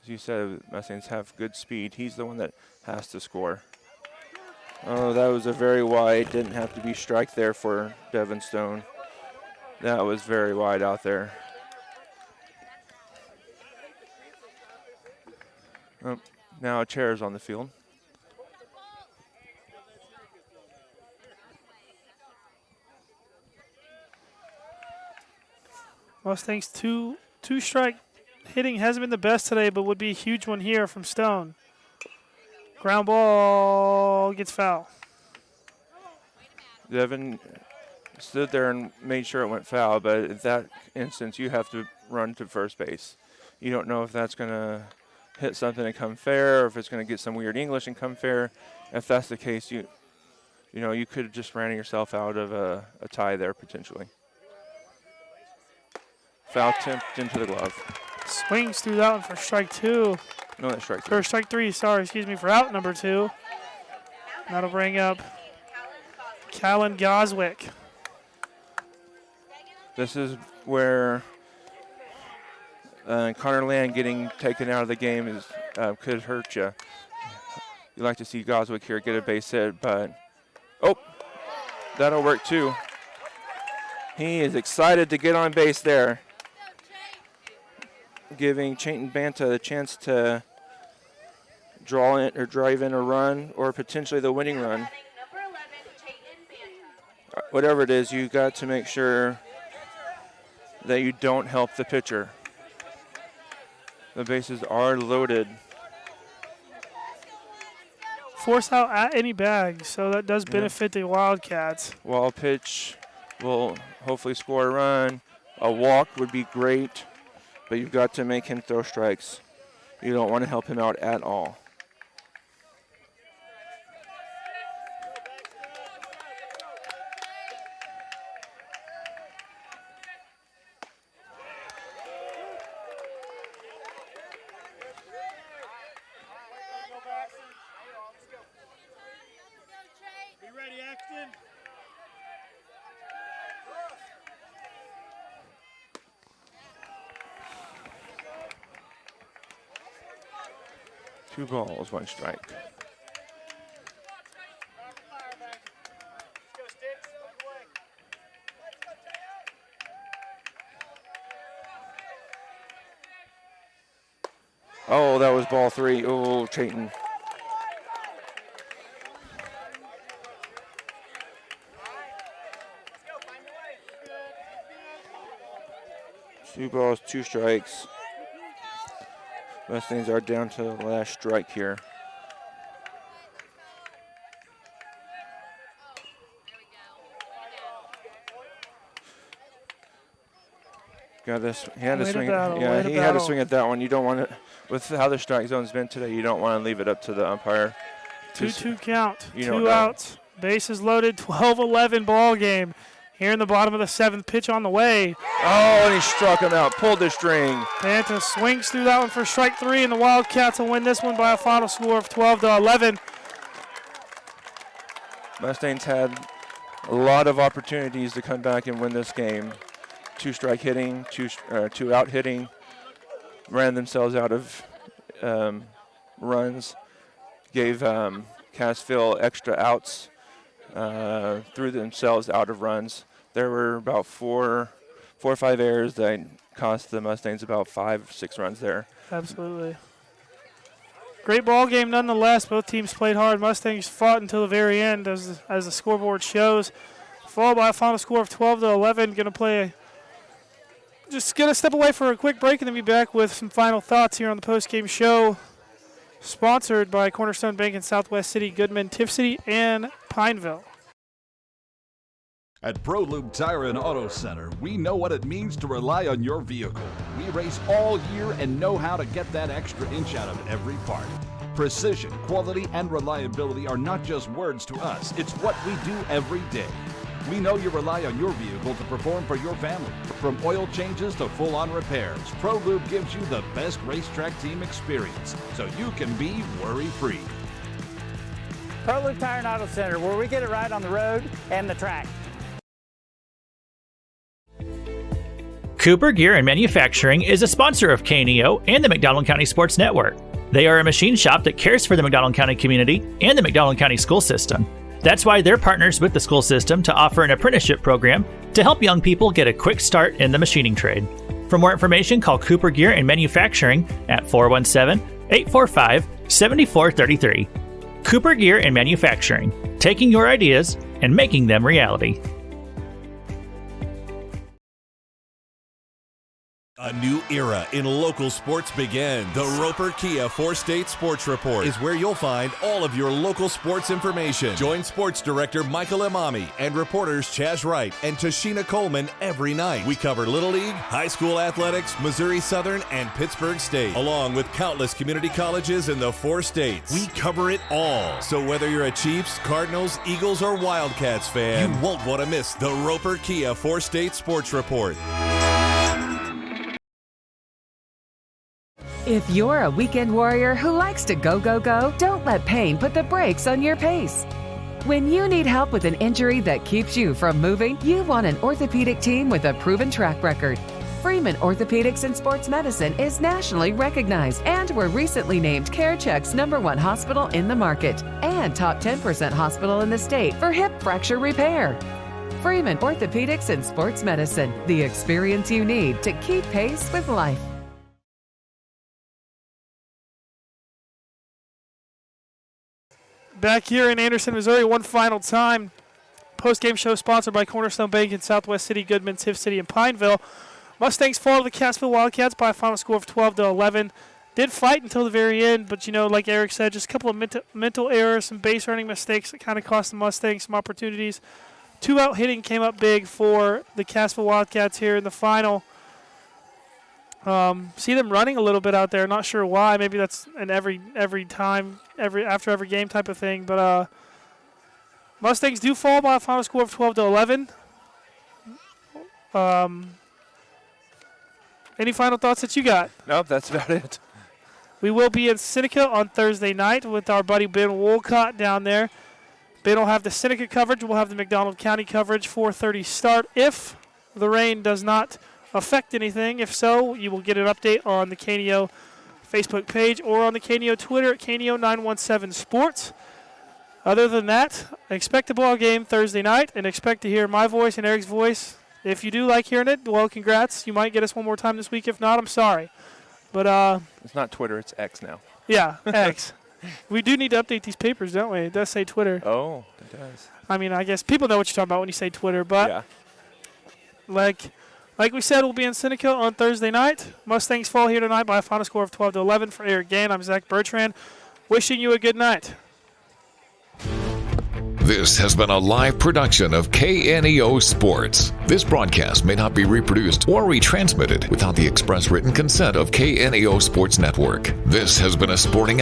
As you said, Mustangs have good speed. He's the one that has to score. Oh, that was a very wide. Didn't have to be strike there for Devin Stone. That was very wide out there. Oh, now a chair is on the field. Mustangs two strike hitting hasn't been the best today, but would be a huge one here from Stone. Ground ball gets foul. Devin stood there and made sure it went foul, but in that instance, you have to run to first base. You don't know if that's going to hit something and come fair, or if it's going to get some weird English and come fair. If that's the case, you could have just ran yourself out of a tie there potentially. Foul tipped into the glove. Swings through that one for strike 2. No, that's strike 3. Or strike 3, for out number 2. That'll bring up Callan Goswick. This is where Connor Land getting taken out of the game could hurt you. You like to see Goswick here get a base hit, but that'll work too. He is excited to get on base there, giving Chayton Banta the chance to draw in or drive in a run or potentially the winning run. Whatever it is, you got to make sure that you don't help the pitcher. The bases are loaded. Force out at any bag, so that does benefit the Wildcats. Wild pitch will hopefully score a run. A walk would be great, but you've got to make him throw strikes. You don't want to help him out at all. Two balls, one strike. Oh, that was ball 3. Oh, Chayton. Two balls, 2 strikes. Mustangs are down to the last strike here. He had to swing. He had to swing at that one. You don't want to, with how the strike zone's been today, you don't want to leave it up to the umpire. 2-2 count. 2 outs. Bases loaded. 12-11 ball game. Here in the bottom of the 7th, pitch on the way. Oh, and he struck him out, pulled the string. Banta swings through that one for strike 3, and the Wildcats will win this one by a final score of 12-11. Mustangs had a lot of opportunities to come back and win this game. 2 strike hitting, 2 out hitting, ran themselves out of runs, gave Cassville extra outs threw themselves out of runs. There were about four or five errors that cost the Mustangs about 5-6 runs there. Absolutely. Great ball game nonetheless. Both teams played hard. Mustangs fought until the very end, as the scoreboard shows. Followed by a final score of 12-11. Just going to step away for a quick break and then be back with some final thoughts here on the post-game show. Sponsored by Cornerstone Bank in Southwest City, Goodman, Tiff City, and Pineville. At ProLube Tire and Auto Center, we know what it means to rely on your vehicle. We race all year and know how to get that extra inch out of every part. Precision, quality, and reliability are not just words to us. It's what we do every day. We know you rely on your vehicle to perform for your family. From oil changes to full-on repairs, ProLube gives you the best racetrack team experience, so you can be worry-free. ProLube Tire and Auto Center, where we get it right on the road and the track. Cooper Gear and Manufacturing is a sponsor of KNEO and the McDonald County Sports Network. They are a machine shop that cares for the McDonald County community and the McDonald County school system. That's why they're partners with the school system to offer an apprenticeship program to help young people get a quick start in the machining trade. For more information, call Cooper Gear and Manufacturing at 417-845-7433. Cooper Gear and Manufacturing, taking your ideas and making them reality. A new era in local sports begins. The Roper Kia 4-State Sports Report is where you'll find all of your local sports information. Join Sports Director Michael Imami and reporters Chaz Wright and Tashina Coleman every night. We cover Little League, high school athletics, Missouri Southern, and Pittsburgh State, along with countless community colleges in the 4 states. We cover it all. So whether you're a Chiefs, Cardinals, Eagles, or Wildcats fan, you won't want to miss the Roper Kia 4-State Sports Report. If you're a weekend warrior who likes to go, go, go, don't let pain put the brakes on your pace. When you need help with an injury that keeps you from moving, you want an orthopedic team with a proven track record. Freeman Orthopedics and Sports Medicine is nationally recognized and were recently named CareCheck's #1 hospital in the market and top 10% hospital in the state for hip fracture repair. Freeman Orthopedics and Sports Medicine, the experience you need to keep pace with life. Back here in Anderson, Missouri, one final time. Post-game show sponsored by Cornerstone Bank in Southwest City, Goodman, Tiff City, and Pineville. Mustangs fall to the Cassville Wildcats by a final score of 12-11. Did fight until the very end, but, like Eric said, just a couple of mental errors, some base running mistakes that kind of cost the Mustangs some opportunities. 2-out hitting came up big for the Cassville Wildcats here in the final. See them running a little bit out there. Not sure why. Maybe that's an every time, after every game type of thing. But Mustangs do fall by a final score of 12-11. Any final thoughts that you got? Nope, that's about it. We will be in Seneca on Thursday night with our buddy Ben Wolcott down there. Ben will have the Seneca coverage. We'll have the McDonald County coverage. 4:30 start. If the rain does not affect anything. If so, you will get an update on the KNEO Facebook page or on the KNEO Twitter at KNEO917 Sports. Other than that, expect a ball game Thursday night and expect to hear my voice and Eric's voice. If you do like hearing it, well, congrats. You might get us one more time this week. If not, I'm sorry. But it's not Twitter, it's X now. Yeah, X. We do need to update these papers, don't we? It does say Twitter. Oh, it does. I mean, I guess people know what you're talking about when you say Twitter, but yeah. Like we said, we'll be in Seneca on Thursday night. Mustangs fall here tonight by a final score of 12-11. For Eric Gann, I'm Zach Bertrand. Wishing you a good night. This has been a live production of KNEO Sports. This broadcast may not be reproduced or retransmitted without the express written consent of KNEO Sports Network. This has been a sporting